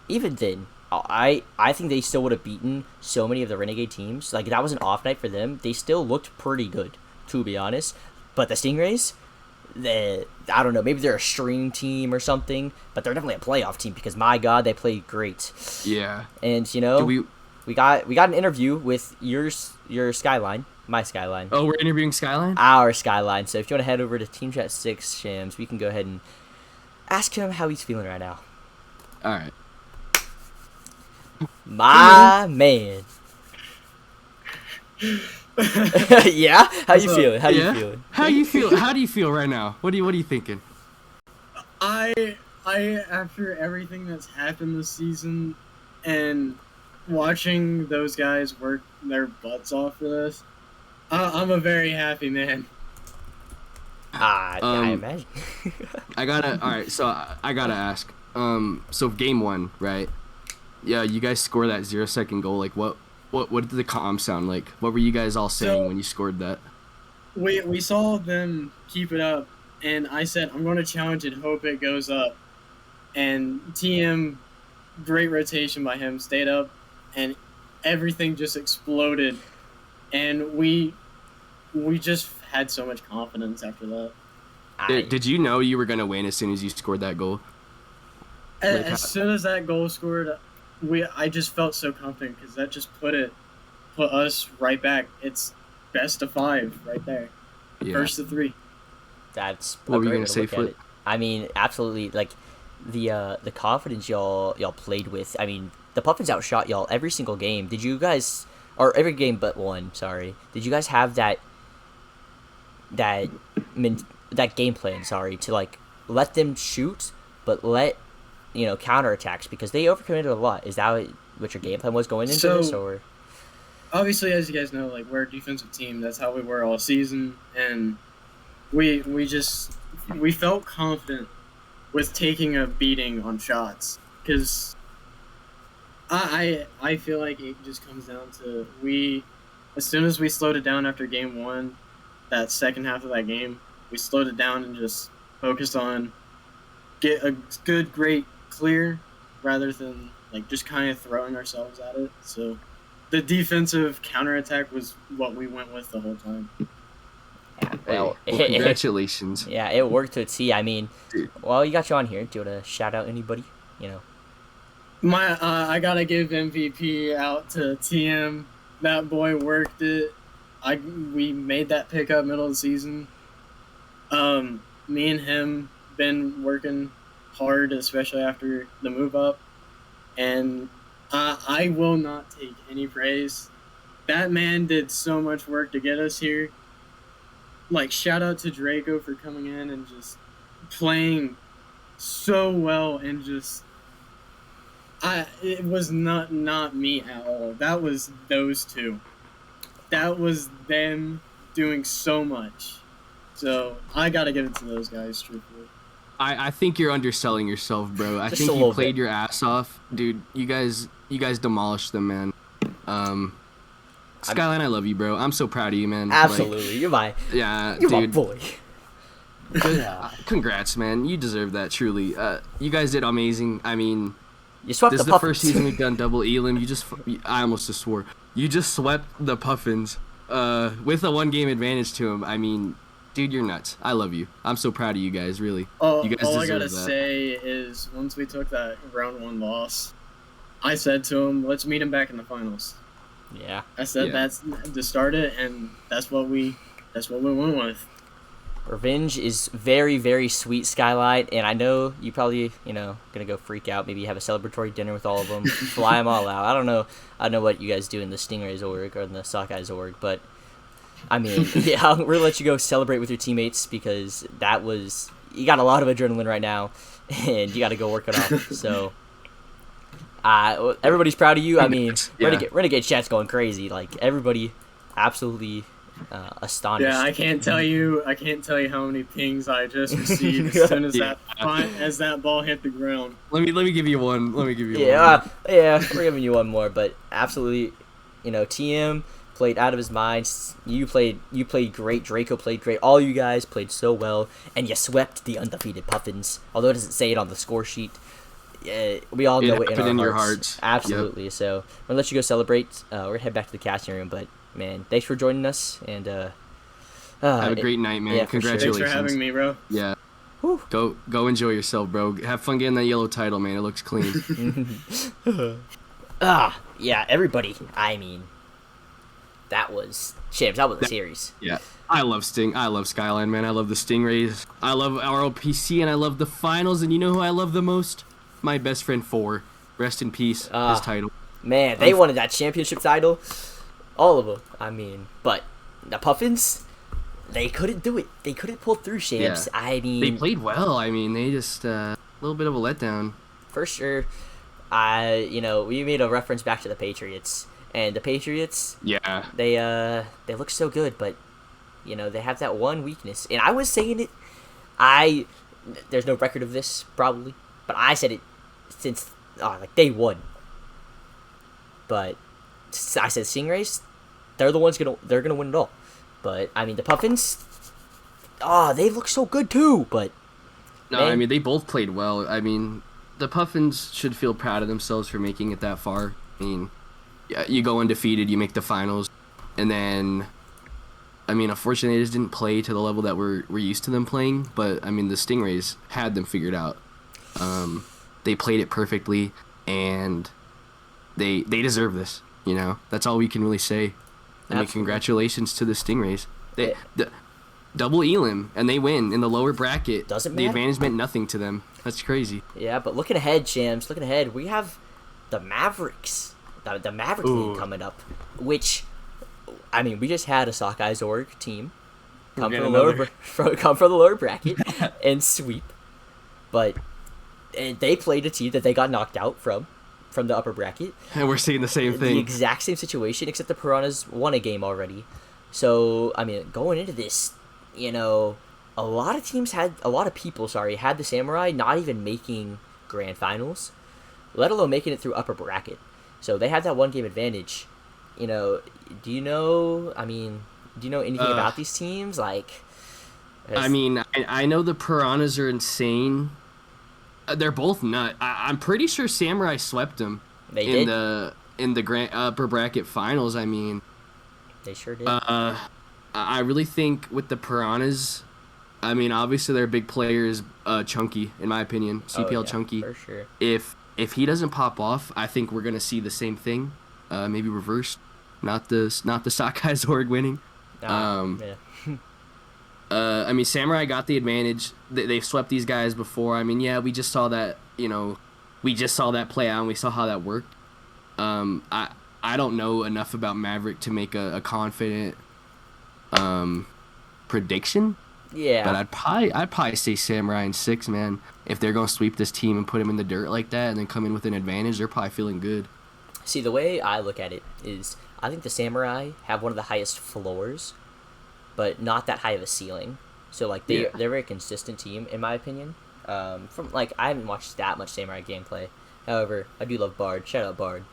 even then, I think they still would have beaten so many of the Renegade teams. Like, that was an off night for them. They still looked pretty good, to be honest. But the Stingrays, I don't know, maybe they're a stream team or something, but they're definitely a playoff team because, my God, they played great. Yeah. And we got an interview with your Skyline, my Skyline. Oh, we're interviewing Skyline? Our Skyline. So if you want to head over to Team Chat 6, Shams, we can go ahead and ask him how he's feeling right now. All right. My man. Yeah? How you feeling? How you feeling? How do you feel right now? What are you thinking? I after everything that's happened this season and watching those guys work their butts off for this, I'm a very happy man. I imagine. I gotta ask. So game 1, right? Yeah, you guys score that 0-second goal. Like, what did the comm sound like? What were you guys all saying when you scored that? We saw them keep it up, and I said, I'm going to challenge it, hope it goes up. And TM, great rotation by him, stayed up, and everything just exploded. And we just had so much confidence after that. Did you know you were going to win as soon as you scored that goal? As soon as that goal scored, I just felt so confident because that just put us right back. It's best of 5 right there. Yeah. First of 3. That's what were you gonna say, Flip? I mean, absolutely. Like the confidence y'all played with. I mean, the Puffins outshot y'all every single game. Did you guys, or every game but one? Sorry. Did you guys have that game plan? Sorry, to like let them shoot, but let counterattacks, because they overcommitted a lot. Is that what your game plan was going into this, or? Obviously, as you guys know, like, we're a defensive team. That's how we were all season, and we felt confident with taking a beating on shots, because I feel like it just comes down to as soon as we slowed it down after game 1, that second half of that game, we slowed it down and just focused on get a good, great clear rather than like just kind of throwing ourselves at it. So the defensive counterattack was what we went with the whole time. Well, congratulations. Yeah, it worked to a T. I mean, Dude. well, you got you on here. Do you want to shout out anybody? I gotta give MVP out to TM. That boy worked it. We made that pickup middle of the season. Me and him been working hard, especially after the move up, and I will not take any praise. That man did so much work to get us here. Like, shout out to Draco for coming in and just playing so well, and just it was not me at all. That was those two. That was them doing so much. So I gotta give it to those guys, truthfully. I think you're underselling yourself, bro. I Just think a you little played bit. your ass off, dude. You guys demolished them, man. Skyline, I love you, bro. I'm so proud of you, man. Absolutely, you're my My boy. Congrats, man. You deserve that, truly. You guys did amazing. I mean, You swept this the is the Puffins. first season we've done double elim. I almost just swore. You just swept the Puffins with a 1-game advantage to them. I mean, dude, you're nuts. I love you. I'm so proud of you guys, really. You guys All I deserve gotta that. say is, once we took that round 1 loss, I said to him, let's meet him back in the finals. Yeah. I said Yeah. that's to start it, and that's what we went with. Revenge is very, very sweet, Skylight, and I know you probably, gonna go freak out. Maybe have a celebratory dinner with all of them, fly them all out. I don't know what you guys do in the Stingrays org or in the Sockeyes org, but I mean, yeah, we're gonna let you go celebrate with your teammates, because you got a lot of adrenaline right now, and you got to go work it off. So, everybody's proud of you. I mean, Yeah. Renegade chat's going crazy. Like, everybody, absolutely astonished. Yeah, I can't tell you how many pings I just received as soon as that ball hit the ground. Let me give you one. Let me give you one. Yeah, we're giving you one more, but absolutely, TM played out of his mind. You played great. Draco played great. All you guys played so well, and you swept the undefeated Puffins. Although it doesn't say it on the score sheet, we all know it happened in our your hearts. hearts. Absolutely. Yep. So we're gonna let you go celebrate. We're gonna head back to the casting room, but man, thanks for joining us, and Have a great night, man. yeah, for sure. Congratulations. Thanks for having me, bro. Yeah. Whew. Go enjoy yourself, bro. Have fun getting that yellow title, man. It looks clean. Yeah, everybody. I mean, that was champs. That was the series. Yeah. I love Sting. I love Skyline, man. I love the Stingrays. I love RLPC, and I love the finals. And you know who I love the most? My best friend 4. Rest in peace. His title. Man, they wanted that championship title. All of them. I mean, but the Puffins, they couldn't do it. They couldn't pull through, champs. Yeah. I mean, They played well. I mean, they just a little bit of a letdown. for sure. We made a reference back to the Patriots, and the Patriots, Yeah. they look so good, but they have that one weakness. And I was saying it. There's no record of this probably, but I said it since like day 1. But I said Stingrays, they're the ones they're gonna win it all. But I mean, the Puffins, they look so good too. But No, man, I mean, they both played well. I mean, the Puffins should feel proud of themselves for making it that far. I mean, yeah, you go undefeated, you make the finals, and then, I mean, unfortunately, they just didn't play to the level that we're used to them playing. But I mean, the Stingrays had them figured out. They played it perfectly, and they deserve this. That's all we can really say. I mean, Absolutely. congratulations to the Stingrays. The double elim, and they win in the lower bracket. Doesn't the matter. advantage meant nothing to them. That's crazy. yeah, but looking ahead, champs, we have the Mavericks, the Maverick Ooh. league coming up, which, I mean, we just had a Sockeyes org team come from getting the lower bracket and sweep, but and they played a team that they got knocked out from the upper bracket. And we're seeing the same thing. The exact same situation, except the Piranhas won a game already. So, I mean, going into this, you know, a lot of people had the Samurai not even making grand finals, let alone making it through upper bracket. So they had that one game advantage. You know, do you know anything about these teams? Like, I know the Piranhas are insane. They're both nut. I'm pretty sure Samurai swept them in the grand upper bracket finals. I mean, they sure did. I really think with the Piranhas, I mean, obviously their big player is Chunky, in my opinion. CPL Chunky. For sure. If he doesn't pop off, I think we're gonna see the same thing, maybe reversed. Not the Sakai Zorg winning. Yeah. I mean, Samurai got the advantage. They've swept these guys before. I mean, yeah, we just saw that. We just saw that play out, and we saw how that worked. I don't know enough about Maverick to make a confident prediction. Yeah. But I'd probably say Samurai in 6, man. If they're gonna sweep this team and put them in the dirt like that, and then come in with an advantage, they're probably feeling good. See, the way I look at it is, I think the Samurai have one of the highest floors, but not that high of a ceiling. So like they're a very consistent team, in my opinion. I haven't watched that much Samurai gameplay. However, I do love Bard. Shout out Bard.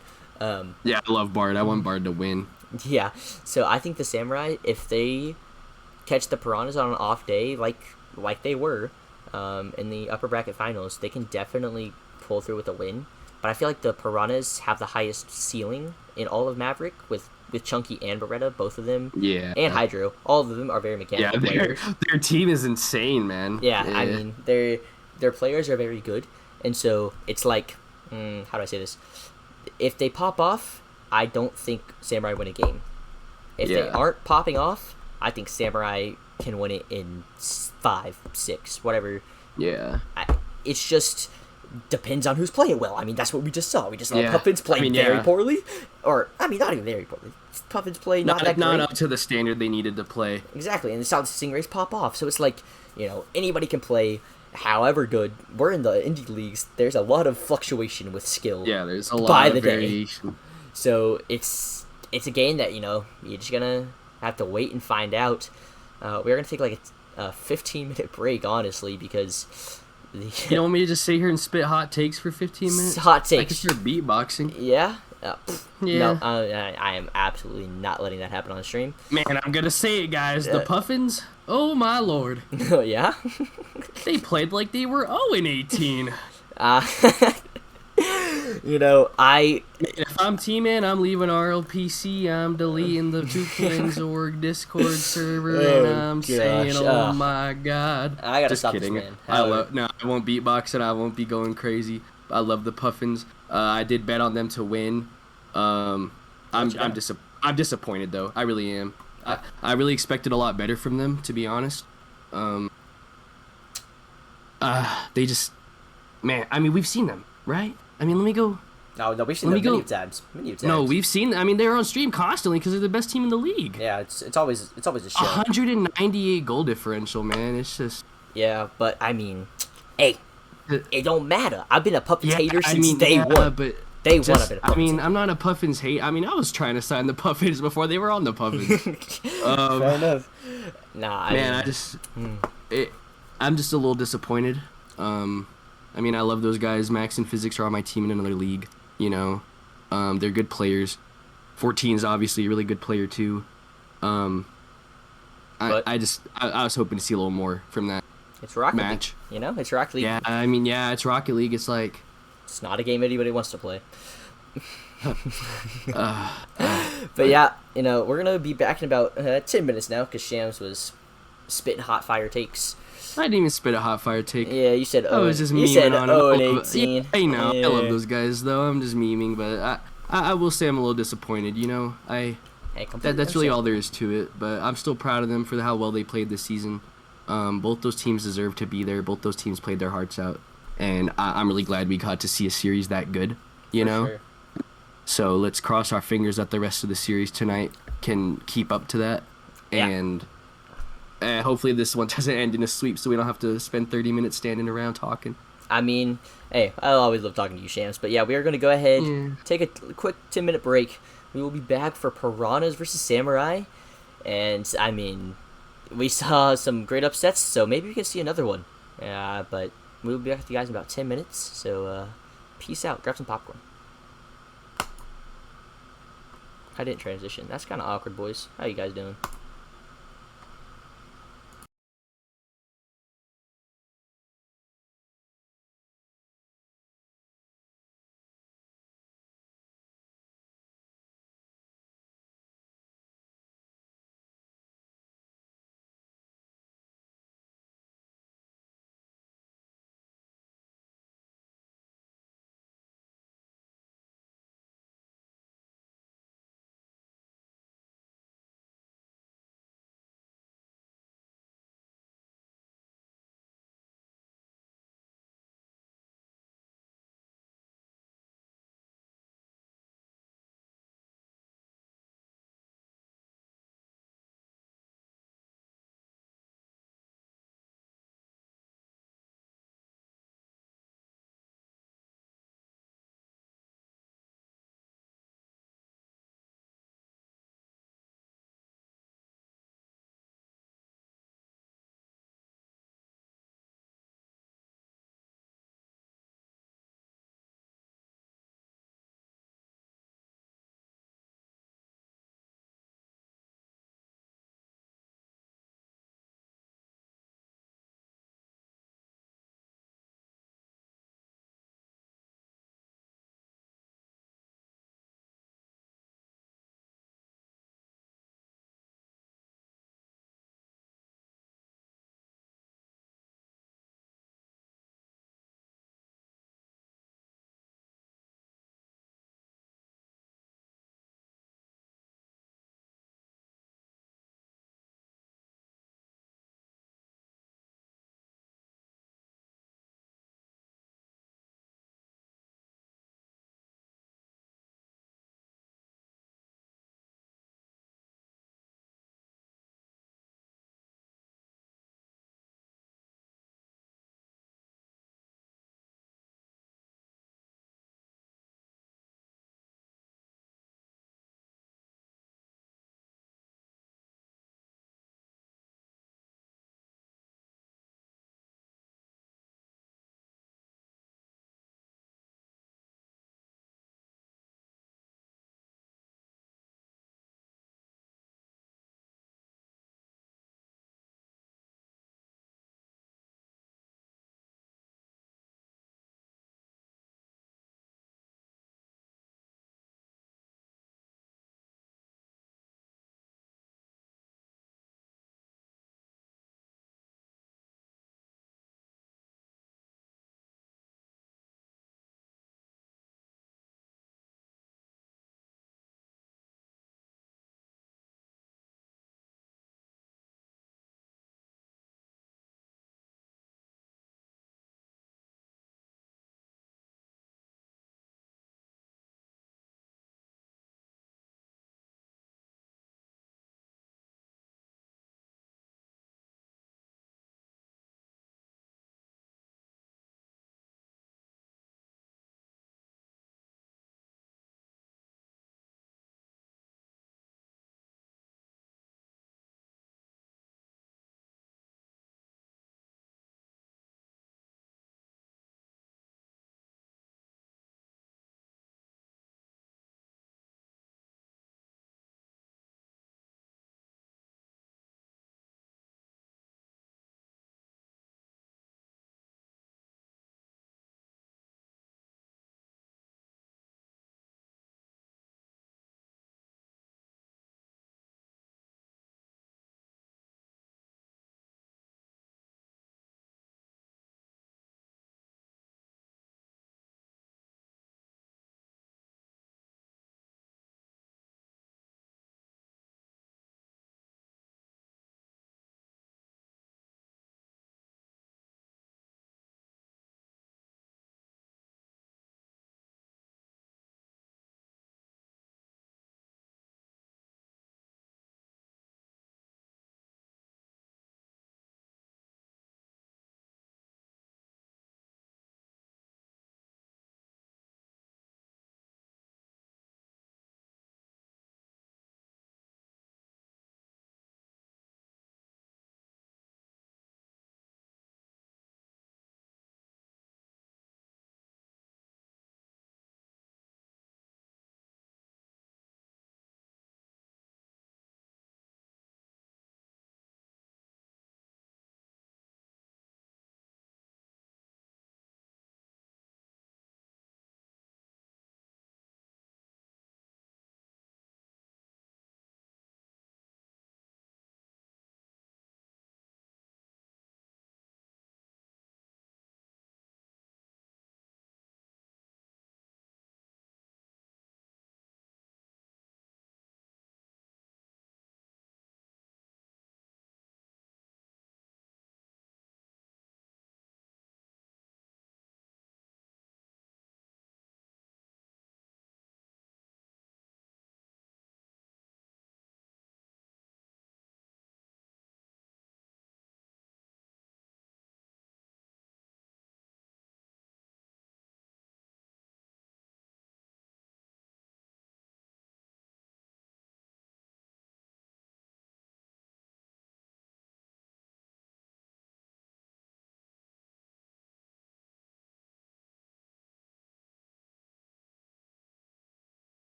Yeah, I love Bard. I want Bard to win. Yeah. So I think the Samurai, if they catch the Piranhas on an off day, like they were in the upper bracket finals, they can definitely pull through with a win. But I feel like the Piranhas have the highest ceiling in all of Maverick with Chunky and Beretta, both of them. Yeah. And Hydro. All of them are very mechanical players. Their team is insane, man. Yeah, I mean, their players are very good. And so it's like, how do I say this? If they pop off, I don't think Samurai win a game. If they aren't popping off, I think Samurai can win it in 5, 6, whatever. Yeah. It's just depends on who's playing well. I mean, that's what we just saw. We just saw Puffins play very poorly. Or, I mean, not even very poorly. Puffins play not that great. Not up to the standard they needed to play. Exactly, and the South Stingrays pop off. So it's like, anybody can play however good. We're in the indie leagues. There's a lot of fluctuation with skill. Yeah, there's a lot of variation. Day. So it's a game that, you're just going to have to wait and find out. We're going to take like a 15-minute break, honestly, because... You don't want me to just sit here and spit hot takes for 15 minutes? Hot takes. I can start beatboxing. Yeah? Yeah. No, I am absolutely not letting that happen on the stream. Man, I'm going to say it, guys. The Puffins, oh my lord. Oh, yeah? They played like they were 0-18. If I'm T-Man, I'm leaving RLPC. I'm deleting the Two Kings Org Discord server, and I'm saying, oh my god. I gotta Just stop kidding. this man. I won't beatbox it. I won't be going crazy. I love the Puffins. I did bet on them to win. I'm disappointed though. I really am. I really expected a lot better from them, to be honest. They just, man. I mean, we've seen them, right? I mean, let me go. No, we've seen them many times. No, we've seen. I mean, they're on stream constantly because they're the best team in the league. Yeah, it's always a show. 198 goal differential, man. It's just. Yeah, but I mean, hey, it don't matter. I've been a Puffins hater since day one. But day one, I've been a Puffins hater. I'm not a Puffins hate. I mean, I was trying to sign the Puffins before they were on the Puffins. Fair enough. Nah, I'm just a little disappointed. I mean, I love those guys. Max and Physics are on my team in another league. They're good players. 14 is obviously a really good player too. I was hoping to see a little more from that. It's Rocket match. League, it's Rocket League. Yeah, I mean, it's Rocket League. It's like it's not a game anybody wants to play. But yeah, we're gonna be back in about 10 minutes now because Shams was spitting hot fire takes. I didn't even spit a hot fire take. Yeah, you said I was just memeing on them. 18. Yeah, I know. Yeah. I love those guys though. I'm just memeing, but I will say I'm a little disappointed. That's really all there is to it. But I'm still proud of them for how well they played this season. Both those teams deserve to be there. Both those teams played their hearts out, and I'm really glad we got to see a series that good. Sure. So let's cross our fingers that the rest of the series tonight can keep up to that, and hopefully this one doesn't end in a sweep, so we don't have to spend 30 minutes standing around talking. I mean, hey, I always love talking to you, Shams. But yeah, we are going to go ahead, Yeah. take a quick 10-minute break. We will be back for Piranhas versus Samurai. And, I mean, we saw some great upsets, so maybe we can see another one. But we'll be back with you guys in about 10 minutes. So, peace out. Grab some popcorn. I didn't transition. That's kind of awkward, boys. How you guys doing?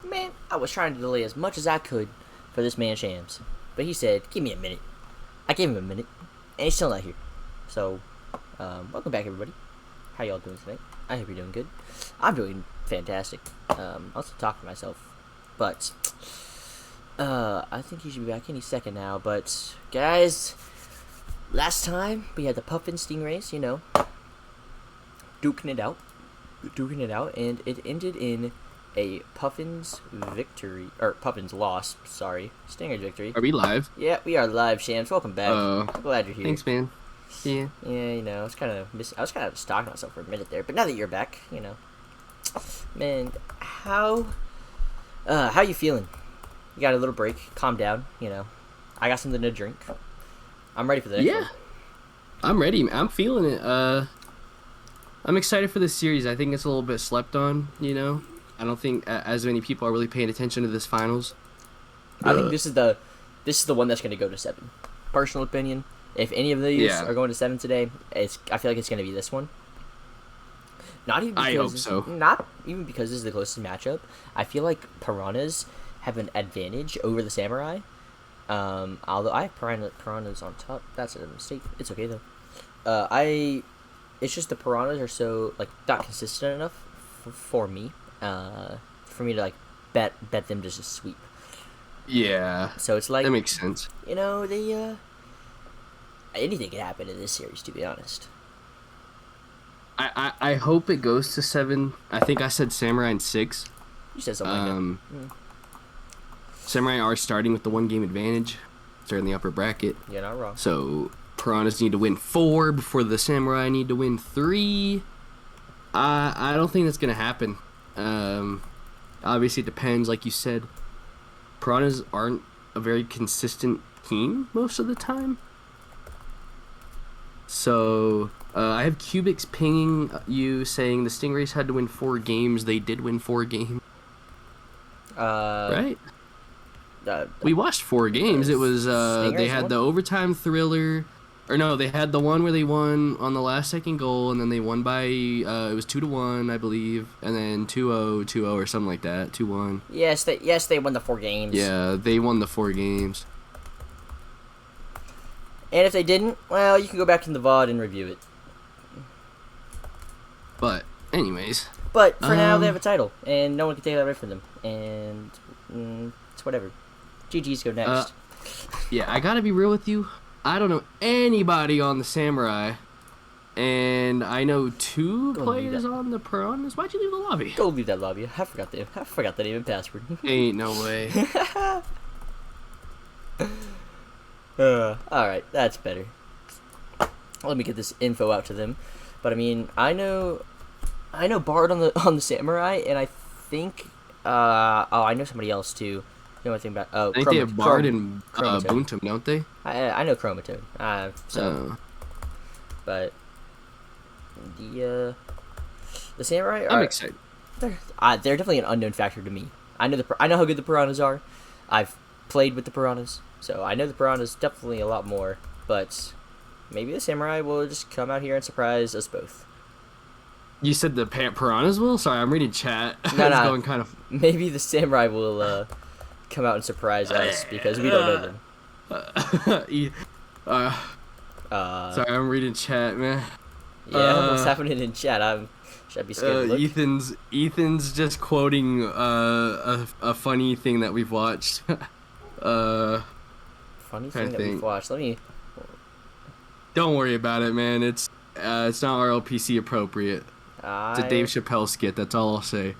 Man, I was trying to delay as much as I could for this man Shams. But he said, give me a minute. I gave him a minute, and he's still not here. So, welcome back, everybody. How y'all doing tonight? I hope you're doing good. I'm doing fantastic. I'll still talk to myself. But, I think he should be back any second now. But, guys, last time we had the Puffin Stingrays, you know, duking it out, and it ended in a Puffin's victory, or Puffin's loss, sorry, Stinger's victory. Are we live? Yeah, we are live, Shams. Welcome back. I'm glad you're here. Thanks, man. Yeah. Yeah, you know, I was kind of stalking myself for a minute there, but now that you're back, you know, man, how you feeling? You got a little break, calm down, you know. I got something to drink. I'm ready for the next one. I'm ready. I'm feeling it. I'm excited for this series. I think it's a little bit slept on, you know. I don't think as many people are really paying attention to this finals. I think this is the one that's going to go to 7. Personal opinion. If any of these are going to 7 today, I feel like it's going to be this one. Not even because, I hope so. Not even because this is the closest matchup. I feel like Piranhas have an advantage over the Samurai. Although I have Piranhas on top. That's a mistake. It's okay though. It's just the Piranhas are so like not consistent enough for me. For me to like bet them just to sweep. Yeah. So it's like that makes sense. You know, they anything can happen in this series, to be honest. I hope it goes to 7. I think I said Samurai in 6. You said something like that. Samurai are starting with the 1 game advantage. They're in the upper bracket. You're not wrong. So Piranhas need to win 4 before the Samurai need to win 3. I don't think that's gonna happen. Obviously it depends, like you said. Piranhas aren't a very consistent team most of the time. So, I have Cubics pinging you saying the Stingrays had to win 4 games. They did win 4 games. Right? We watched 4 games. It was, they had the overtime thriller. Or no, they had the one where they won on the last second goal, and then they won by, it was 2-1, I believe, and then 2-0, 2-0, or something like that, 2-1. Yes, they won the 4 games. Yeah, they won the 4 games. And if they didn't, well, you can go back in the VOD and review it. But, anyways. But, for now, they have a title, and no one can take that away from them. And, it's whatever. GG's go next. Yeah, I gotta be real with you. I don't know anybody on the Samurai, and I know 2 players on the Piranhas. Why'd you leave the lobby? Go leave that lobby. I forgot the name and password. Ain't no way. Alright, that's better. Let me get this info out to them. But I mean, I know Bard on the Samurai, and I think I know somebody else too. You know anything about? Oh, I think they have Bard and Boontum, don't they? I know Chromatone. But the Samurai are. I'm excited. They're definitely an unknown factor to me. I know how good the Piranhas are. I've played with the Piranhas, so I know the Piranhas definitely a lot more. But maybe the Samurai will just come out here and surprise us both. You said the Piranhas will? Sorry, I'm reading chat. No, it's going kind of. Maybe the Samurai will come out and surprise us because we don't know them. Sorry, I'm reading chat, man. Yeah, what's happening in chat? Should I be scared to look? Ethan's just quoting a funny thing that we've watched. Funny thing that we've watched. Let me. Don't worry about it, man. It's not RLPC appropriate. It's a Dave Chappelle skit. That's all I'll say.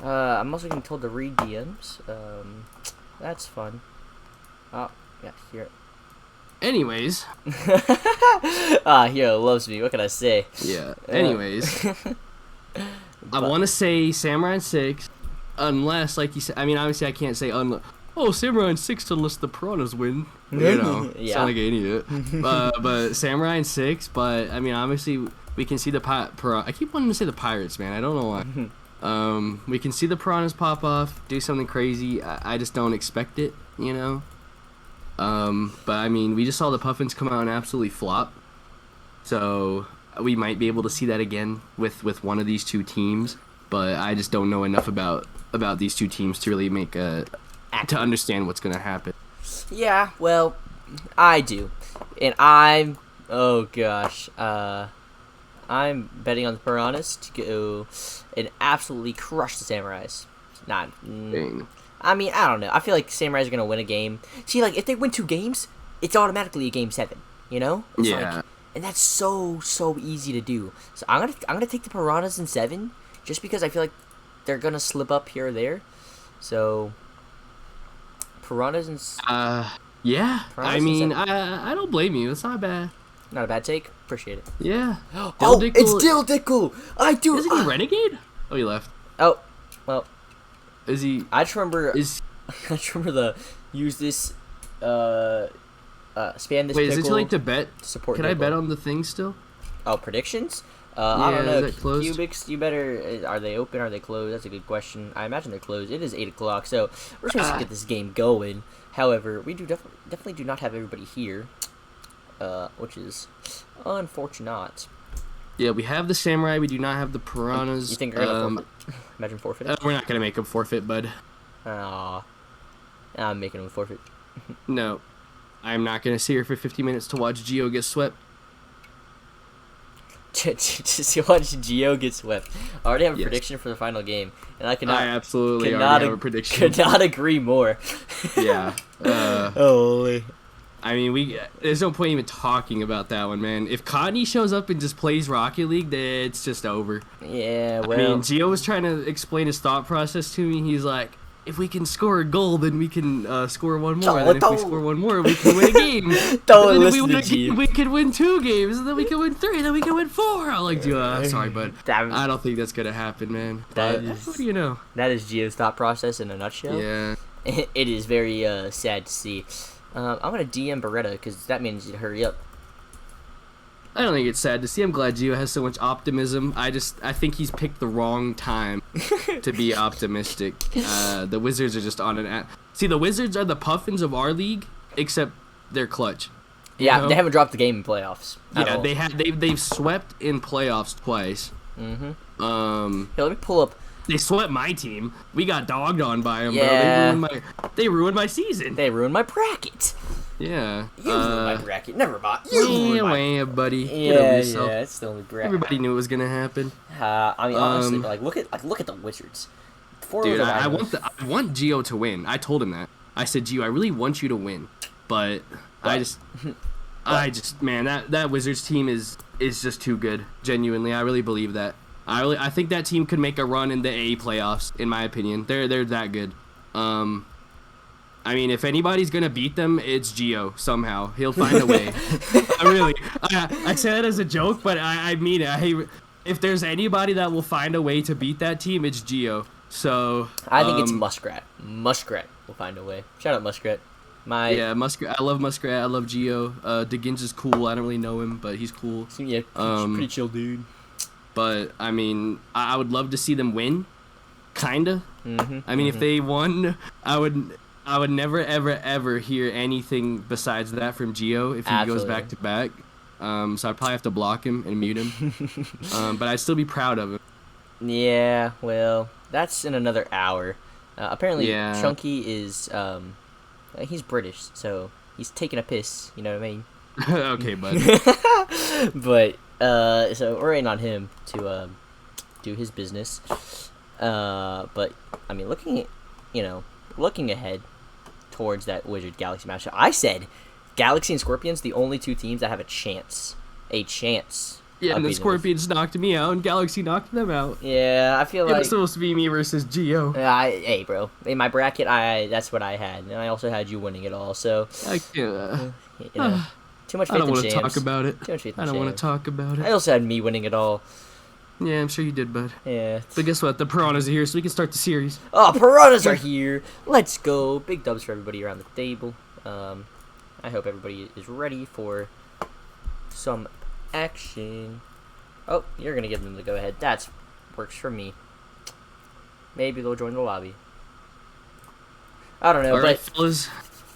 I'm also getting told to read DMs. That's fun. Oh, yeah, here. Anyways. Hero loves me. What can I say? Yeah. Anyways. I want to say Samurai in 6, unless, like you said, I mean, obviously I can't say Samurai in 6 unless the Piranhas win. You know, yeah. Sound like an idiot. But Samurai in 6, but, I mean, obviously we can see the I keep wanting to say the Pirates, man. I don't know why. We can see the Piranhas pop off, do something crazy. I just don't expect it, you know? But I mean, we just saw the Puffins come out and absolutely flop. So we might be able to see that again with one of these 2 teams. But I just don't know enough about about these two teams to really make to understand what's gonna happen. Yeah, well, I do, and oh gosh, I'm betting on the Piranhas to go and absolutely crush the Samurais. Dang. I mean, I don't know. I feel like Samurais are gonna win a game. See, like if they win 2 games, it's automatically a game 7. You know? It's Yeah. Like, and that's so easy to do. So I'm gonna take the Piranhas in 7, just because I feel like they're gonna slip up here or there. So Piranhas and Yeah. Piranhas I mean, and I don't blame you. It's not bad. not a bad take. Appreciate it. Yeah. Oh, it's Dill Dickle. I do. Isn't he Renegade? Oh, he left. Oh, well. Is he? I just remember. I Is just remember the use this. Spam this. wait? Is it pickle too late to bet? to support? Can I Pickle. bet on the thing still? Oh, predictions? I don't Yeah, know. is it closed? Cubics, you better. Are they open? Are they closed? That's a good question. I imagine they're closed. It is 8 o'clock, so we're supposed to get this game going. However, we do definitely do not have everybody here, which is unfortunate. Yeah, we have the Samurai. We do not have the Piranhas. You think they're gonna forfeit? Imagine forfeit. We're not gonna make them forfeit, bud. Aw, I'm making them forfeit. No, I'm not gonna sit here for 50 minutes to watch Gio get swept. Just watch Gio get swept. I already have a prediction for the final game, and I cannot. I absolutely cannot already have a prediction. Could not agree more. Yeah. Holy. I mean, there's no point even talking about that one, man. If Cotney shows up and just plays Rocket League, then it's just over. Yeah, well. I mean, Gio was trying to explain his thought process to me. He's like, if we can score a goal, then we can score one more. And then if we score one more, we can win a game. Don't And then if listen we to win a game, Gio. we can win 2 games, and then we can win 3, and then we can win 4. I'm like, Gio, I'm sorry, bud. I don't think that's gonna happen, man. But what do you know? That is Gio's thought process in a nutshell. Yeah. It is very sad to see. I'm gonna DM Beretta because that means you hurry up. I don't think it's sad to see. I'm glad Gio has so much optimism. I think he's picked the wrong time to be optimistic. The Wizards are just on an. See, the Wizards are the Puffins of our league, except they're clutch. Yeah, know? they haven't dropped the game in playoffs. Yeah, they've swept in playoffs twice. Here, let me pull up. They swept my team. We got dogged on by them, Yeah. bro. They ruined my season. They ruined my bracket. Yeah. You ruined my bracket. Never mind. You ruined my. Yeah, buddy. Get Yeah, over yourself. yeah, it's the only bracket. Everybody knew it was gonna happen. I mean, honestly, but, look at the Wizards. Dude, I want Gio to win. I told him that. I said, Gio, I really want you to win, but I just man, that Wizards team is just too good. Genuinely, I really believe that. I think that team could make a run in the A playoffs. In my opinion, they're that good. I mean, if anybody's gonna beat them, it's Gio somehow. He'll find a way. I say that as a joke, but I mean it. If there's anybody that will find a way to beat that team, it's Gio. So I think it's Muskrat. Muskrat will find a way. Shout out Muskrat. Muskrat. I love Muskrat. I love Gio. DeGinge is cool. I don't really know him, but he's cool. Yeah, pretty chill dude. But I mean, I would love to see them win. Kinda. I mean, if they won, I would never ever hear anything besides that from Gio if he goes back to back. So I'd probably have to block him and mute him. But I'd still be proud of him. Yeah, well, that's in another hour. Apparently, Chunky is he's British, so he's taking a piss. You know what I mean? Okay, bud. But so we're waiting on him to do his business. But I mean, looking ahead towards that Wizard Galaxy matchup, I said Galaxy and Scorpions, the only 2 teams that have a chance. Yeah, and the Scorpions knocked me out, and Galaxy knocked them out. Yeah, I feel like it was supposed to be me versus Gio. Hey, bro, in my bracket, that's what I had, and I also had you winning it all. So I can't. Too much faith I don't in want to Shams. talk about it. Too much faith in I don't want to talk about it. I also had me winning it all. Yeah, I'm sure you did, bud. Yeah. But guess what? The Piranhas are here, so we can start the series. Oh, Piranhas are here. Let's go. Big dubs for everybody around the table. I hope everybody is ready for some action. Oh, you're going to give them the go-ahead. That works for me. Maybe they'll join the lobby. I don't know, All right, fellas.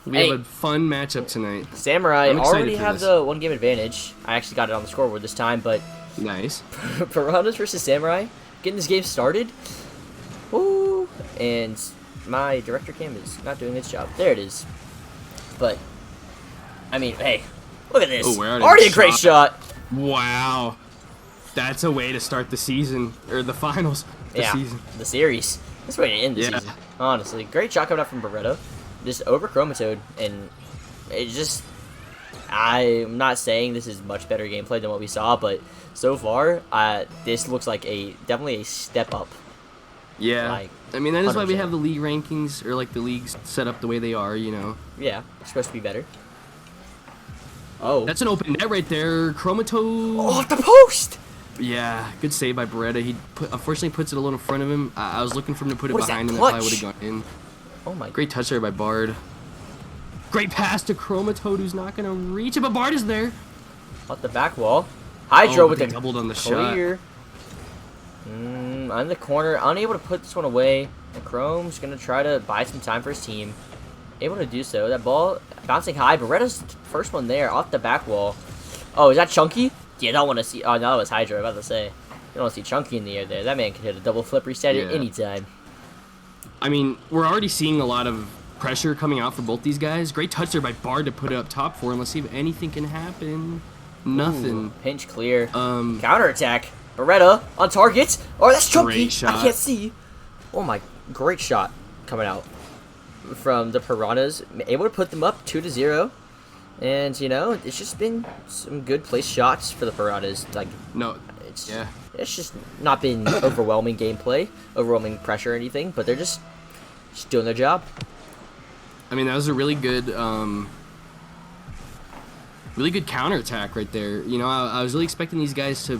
We Hey. have a fun matchup tonight. Samurai I'm excited already for have this. the 1 game advantage. I actually got it on the scoreboard this time, but Nice. Piranhas versus Samurai, getting this game started. Ooh, and my director cam is not doing its job. There it is. But, I mean, hey, look at this. Oh, we're already a great shot. Wow. That's a way to start the season, or the finals. Season. The series. That's a way to end the season. Honestly, great shot coming out from Beretta. Just over Chromatoad, and it just... I'm not saying this is much better gameplay than what we saw, but so far, this looks like definitely a step up. Yeah. Like, I mean, that is why we 100%. have the league rankings, or like the leagues set up the way they are, you know. Yeah, it's supposed to be better. Oh. That's an open net right there. Chromatoad. Oh, off the post! Yeah, good save by Beretta. He unfortunately puts it a little in front of him. I was looking for him to put it What is that, behind him. That probably would clutch? have gone in. Oh my. Great touch there by Bard. Great pass to Chromatoad, who's not going to reach it, but Bard is there. Off the back wall. Hydro Oh, with they the doubled on the shot. clear. On the corner, unable to put this one away. And Chrome's going to try to buy some time for his team. Able to do so. That ball bouncing high. Beretta's first one there off the back wall. Oh, is that Chunky? Yeah, don't want to see. Oh, no, it was Hydro. I was about to say. You don't want to see Chunky in the air there. That man can hit a double flip reset at any time. I mean, we're already seeing a lot of pressure coming out for both these guys. Great touch there by Bard to put it up top for him. Let's see if anything can happen. Nothing. Ooh, pinch clear. Counterattack. Beretta on target. Oh, that's Chunky. Great shot. I can't see. Oh my, great shot coming out from the Piranhas. Able to put them up 2-0. And, you know, it's just been some good place shots for the Piranhas. Like, No. it's Yeah. it's just not been overwhelming gameplay, overwhelming pressure or anything, but they're just doing their job. I mean, that was a really good counterattack right there. You know, I was really expecting these guys to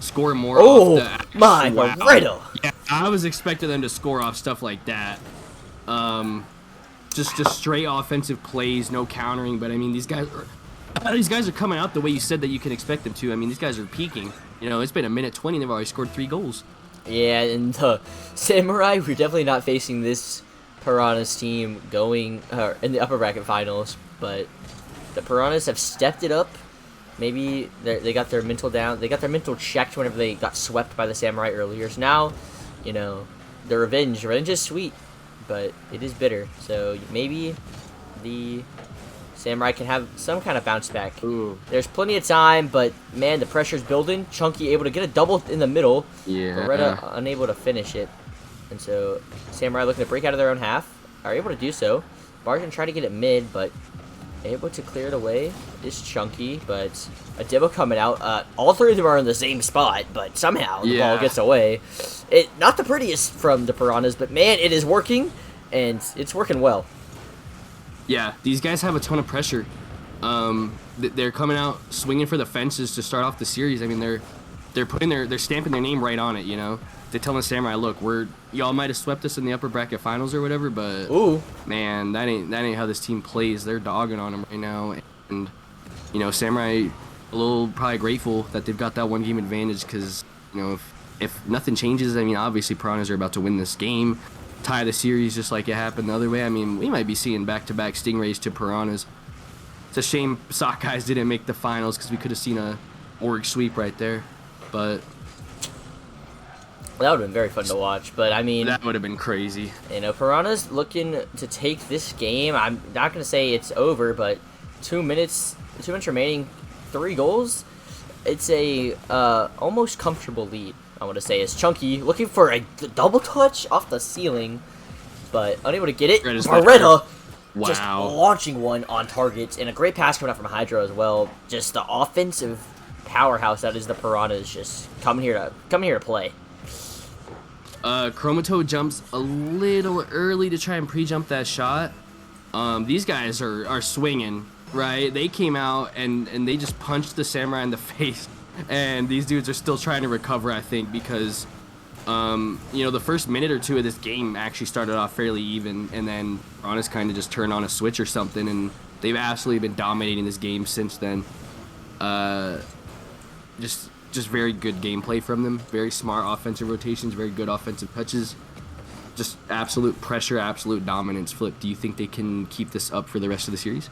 score more Oh, off the... my Wow. Beretta. Yeah, I was expecting them to score off stuff like that. Just straight offensive plays, no countering. But I mean, these guys are coming out the way you said that you can expect them to. I mean, these guys are peaking. You know, it's been a minute 20, and they've already scored 3 goals. Yeah, and Samurai, we're definitely not facing this Piranhas team going in the upper bracket finals, but the Piranhas have stepped it up. Maybe they got their mental down. They got their mental checked whenever they got swept by the Samurai earlier. So now, you know, the revenge is sweet, but it is bitter. So maybe the Samurai can have some kind of bounce back. Ooh. There's plenty of time, but man, the pressure's building. Chunky able to get a double in the middle. Yeah. Beretta unable to finish it. And so Samurai looking to break out of their own half. Are able to do so. Barton trying to get it mid, but able to clear it away is Chunky, but a dibble coming out. All three of them are in the same spot, but somehow the ball gets away. Not the prettiest from the Piranhas, but man, it is working, and it's working well. Yeah, these guys have a ton of pressure. They're coming out swinging for the fences to start off the series. I mean, they're stamping their name right on it. You know, they're telling the Samurai, look, y'all might have swept us in the upper bracket finals or whatever, but man, that ain't how this team plays. They're dogging on them right now, and you know, Samurai a little probably grateful that they've got that 1 game advantage, because you know, if nothing changes, I mean, obviously Piranhas are about to win this game, tie the series just like it happened the other way. I mean, we might be seeing back-to-back Stingrays to Piranhas. It's a shame Sock guys didn't make the finals, because we could have seen a org sweep right there, but that would have been very fun to watch. But I mean, that would have been crazy. You know, Piranhas looking to take this game. I'm not gonna say it's over, but 2 minutes remaining, 3 goals. It's a almost comfortable lead, I want to say, is Chunky looking for a double touch off the ceiling, but unable to get it. Beretta just launching one on target, and a great pass coming out from Hydro as well. Just the offensive powerhouse that is the Piranhas, just coming here to play. Chromatoad jumps a little early to try and pre-jump that shot. These guys are swinging, right? They came out and they just punched the Samurai in the face, and these dudes are still trying to recover, I think, because you know, the first minute or two of this game actually started off fairly even, and then Piranhas kind of just turned on a switch or something, and they've absolutely been dominating this game since then. Just very good gameplay from them. Very smart offensive rotations, very good offensive touches. Just absolute pressure, absolute dominance. Flip, do you think they can keep this up for the rest of the series?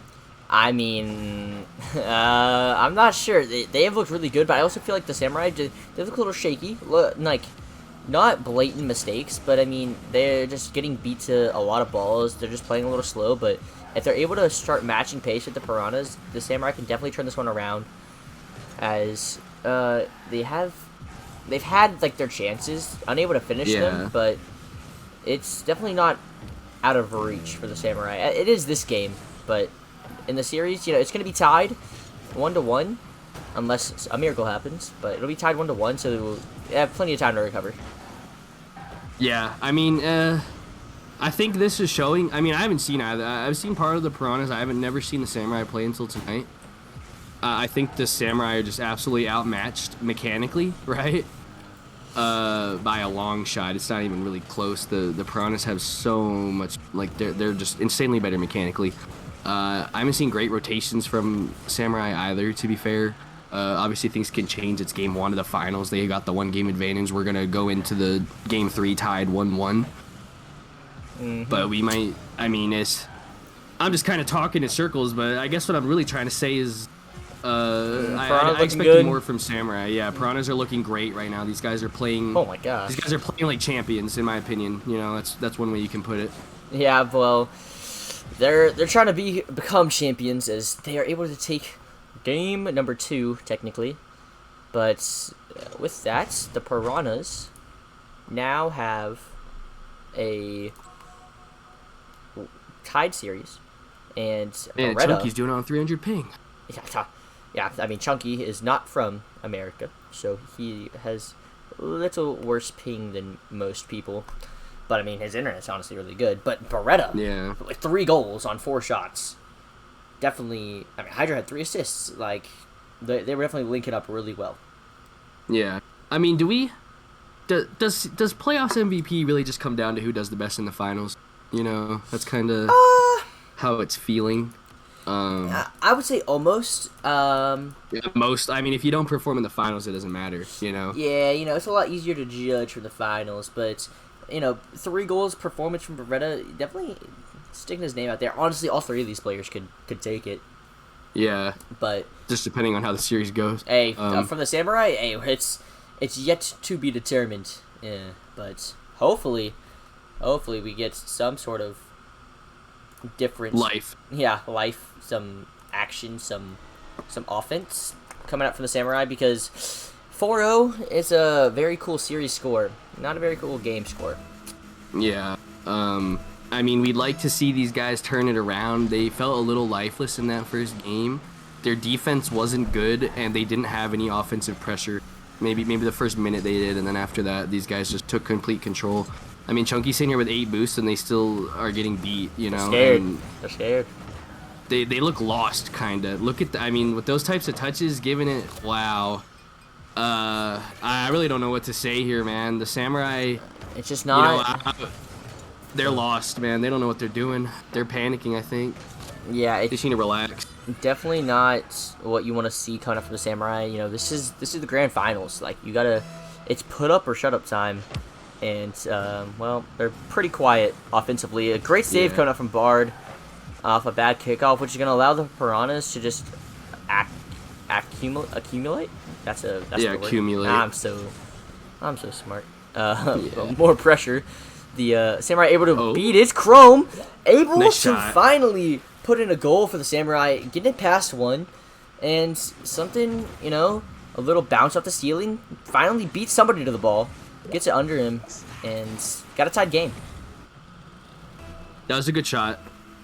I mean, I'm not sure. They have looked really good, but I also feel like the Samurai, they look a little shaky. Like, not blatant mistakes, but I mean, they're just getting beat to a lot of balls. They're just playing a little slow, but if they're able to start matching pace with the Piranhas, the Samurai can definitely turn this one around, as they've had like their chances, unable to finish them, but it's definitely not out of reach for the Samurai. It is this game, but in the series, you know, it's going to be tied 1-1, unless a miracle happens, but it'll be tied 1-1, so we'll have plenty of time to recover. Yeah, I mean, I think this is showing. I mean, I haven't seen either. I've seen part of the Piranhas. I haven't never seen the Samurai play until tonight. I think the Samurai are just absolutely outmatched mechanically, right? By a long shot. It's not even really close. The Piranhas have so much, like, they're just insanely better mechanically. I haven't seen great rotations from Samurai either, to be fair. Obviously, things can change. It's game 1 of the finals. They got the 1-game advantage. We're going to go into the game 3 tied 1-1. But we might, I mean, I'm just kind of talking in circles, but I guess what I'm really trying to say is I expected more from Samurai. Yeah, Piranhas are looking great right now. These guys are playing. Oh my gosh. These guys are playing like champions, in my opinion. You know, that's one way you can put it. Yeah, well, they're trying to become champions, as they are able to take game number 2 technically, but with that, the Piranhas now have a tied series, and Beretta, Chunky's doing it on 300 ping. Yeah, I mean, Chunky is not from America, so he has a little worse ping than most people. But I mean, his internet's honestly really good. But Beretta, with 3 goals on 4 shots, definitely. I mean, Hydra had 3 assists. Like, they were definitely linking up really well. Yeah, I mean, does playoffs MVP really just come down to who does the best in the finals? You know, that's kind of how it's feeling. I would say almost. Most. I mean, if you don't perform in the finals, it doesn't matter. You know. Yeah, you know, it's a lot easier to judge for the finals, but you know, 3 goals performance from Beretta, definitely sticking his name out there. Honestly, all 3 of these players could take it. Yeah. But just depending on how the series goes. Hey, from the Samurai, hey, it's yet to be determined. Yeah, but hopefully we get some sort of different life. Yeah, life, some action, some offense coming out from the Samurai, because 4-0 is a very cool series score, not a very cool game score. Yeah. I mean, we'd like to see these guys turn it around. They felt a little lifeless in that first game. Their defense wasn't good, and they didn't have any offensive pressure. Maybe the first minute they did, and then after that, these guys just took complete control. I mean, Chunky's sitting here with 8 boosts, and they still are getting beat, you know? They're scared. They look lost, kind of. Look at I mean, with those types of touches, giving it, wow. I really don't know what to say here, man. The Samurai, it's just not... You know, they're lost, man. They don't know what they're doing. They're panicking, I think. Yeah, they just need to relax. Definitely not what you want to see coming up from the Samurai. You know, this is the grand finals. Like, you gotta... It's put up or shut up time. And, well, they're pretty quiet offensively. A great save coming up from Bard off a bad kickoff, which is going to allow the Piranhas to just accumulate? That's the word. Accumulate. I'm so smart. More pressure. The Samurai able to beat his Chrome. Able to finally put in a goal for the Samurai. Getting it past 1. And something, you know, a little bounce off the ceiling. Finally beats somebody to the ball. Gets it under him, and got a tied game. That was a good shot.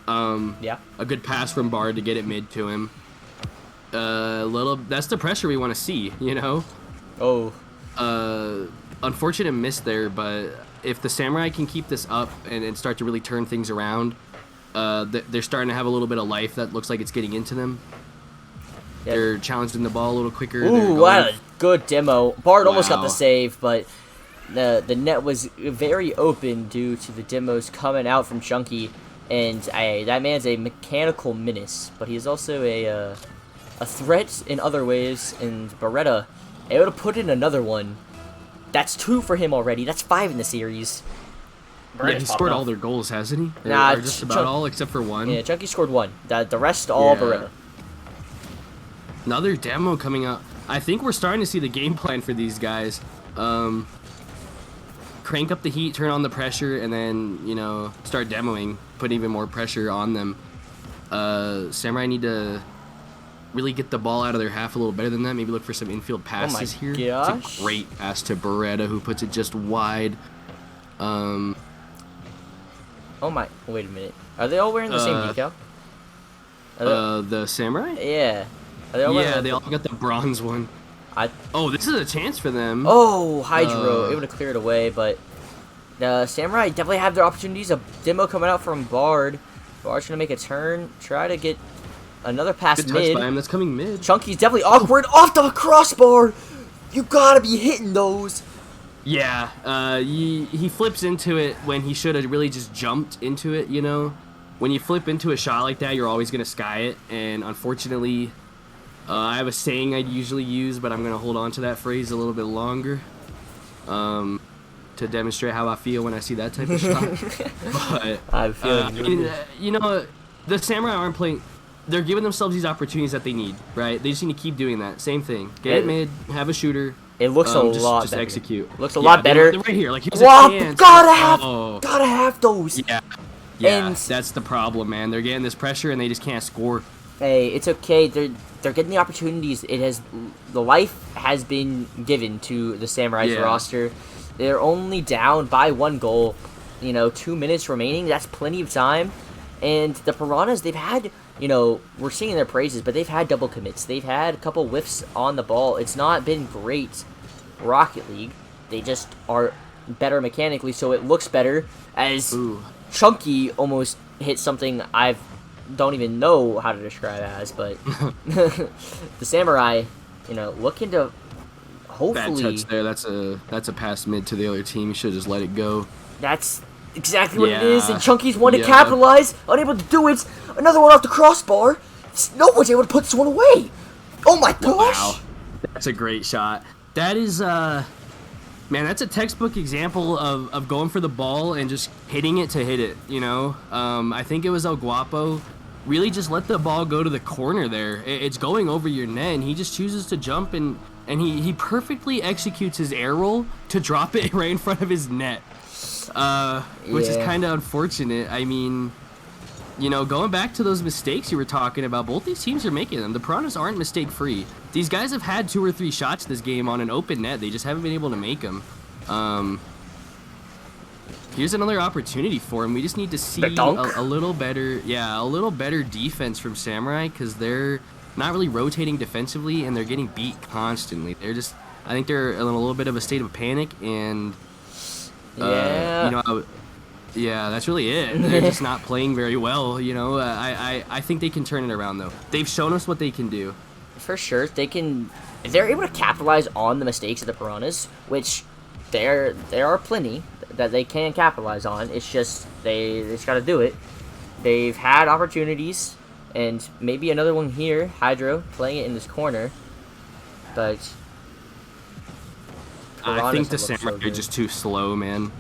Yeah. A good pass from Bard to get it mid to him. That's the pressure we want to see, you know? Unfortunate miss there, but if the Samurai can keep this up and start to really turn things around, they're starting to have a little bit of life that looks like it's getting into them. Yep. They're challenging the ball a little quicker. Ooh, what a good demo. Bard almost got the save, but the net was very open due to the demos coming out from Chunky, and that man's a mechanical menace, but he's also a threat in other ways. And Beretta able to put in another one. That's 2 for him already. That's 5 in the series. Yeah, he scored all their goals, hasn't he? Nah, or just about all except for 1. Yeah, Chunky scored 1. The rest all Beretta. Another demo coming up. I think we're starting to see the game plan for these guys. crank up the heat, turn on the pressure, and then, you know, start demoing, put even more pressure on them. Samurai need to really get the ball out of their half a little better than that. Maybe look for some infield passes here. Gosh. It's a great pass to Beretta, who puts it just wide. Oh my, wait a minute. Are they all wearing the same decal? The Samurai? Yeah. Are they all wearing they all got the bronze one. I Oh, this is a chance for them. Oh, Hydro able to clear it away, but the Samurai definitely have their opportunities. A demo coming out from Bard. Bard's gonna make a turn, try to get another pass Good touch mid. by him. That's coming mid. Chunky's definitely awkward off the crossbar. You gotta be hitting those. Yeah, he flips into it when he should have really just jumped into it, you know? When you flip into a shot like that, you're always going to sky it, and unfortunately, I have a saying I'd usually use, but I'm going to hold on to that phrase a little bit longer to demonstrate how I feel when I see that type of shot. But, I'm feeling you know, the Samurai aren't playing... They're giving themselves these opportunities that they need, right? They just need to keep doing that. Same thing. Get it mid, have a shooter. It looks a lot just better. execute. Looks a lot better. They're right here. Like, here's Wow, a chance. gotta have those. Yeah, And that's the problem, man. They're getting this pressure and they just can't score. Hey, it's okay. They're getting the opportunities. The life has been given to the Samurai's roster. They're only down by 1 goal. You know, 2 minutes remaining. That's plenty of time. And the Piranhas, they've had, you know, we're singing their praises, but they've had double commits. They've had a couple whiffs on the ball. It's not been great Rocket League. They just are better mechanically, so it looks better. As Chunky almost hit something I don't even know how to describe as, but the Samurai, you know, looking to hopefully... Bad touch there. That's a pass mid to the other team. You should have just let it go. That's exactly what it is, and Chunky's one to capitalize, unable to do it. Another one off the crossbar. No one's able to put this one away. Oh my gosh! Wow, that's a great shot. That is, man, that's a textbook example of going for the ball and just hitting it to hit it, you know? I think it was El Guapo. Really just let the ball go to the corner there. It's going over your net, and he just chooses to jump, and he perfectly executes his air roll to drop it right in front of his net. Which is kind of unfortunate. I mean, you know, going back to those mistakes you were talking about, both these teams are making them. The Piranhas aren't mistake-free. These guys have had 2 or 3 shots this game on an open net. They just haven't been able to make them. Here's another opportunity for him. We just need to see a little better, a little better defense from Samurai, because they're not really rotating defensively, and they're getting beat constantly. They're just, I think they're in a little bit of a state of panic, and... you know, that's really it. They're just not playing very well, you know. I think they can turn it around, though. They've shown us what they can do. For sure, they can. If they're able to capitalize on the mistakes of the Piranhas, which there are plenty that they can capitalize on. It's just they just got to do it. They've had opportunities, and maybe another one here. Hydro playing it in this corner, but I think the Samurai are just too slow, man.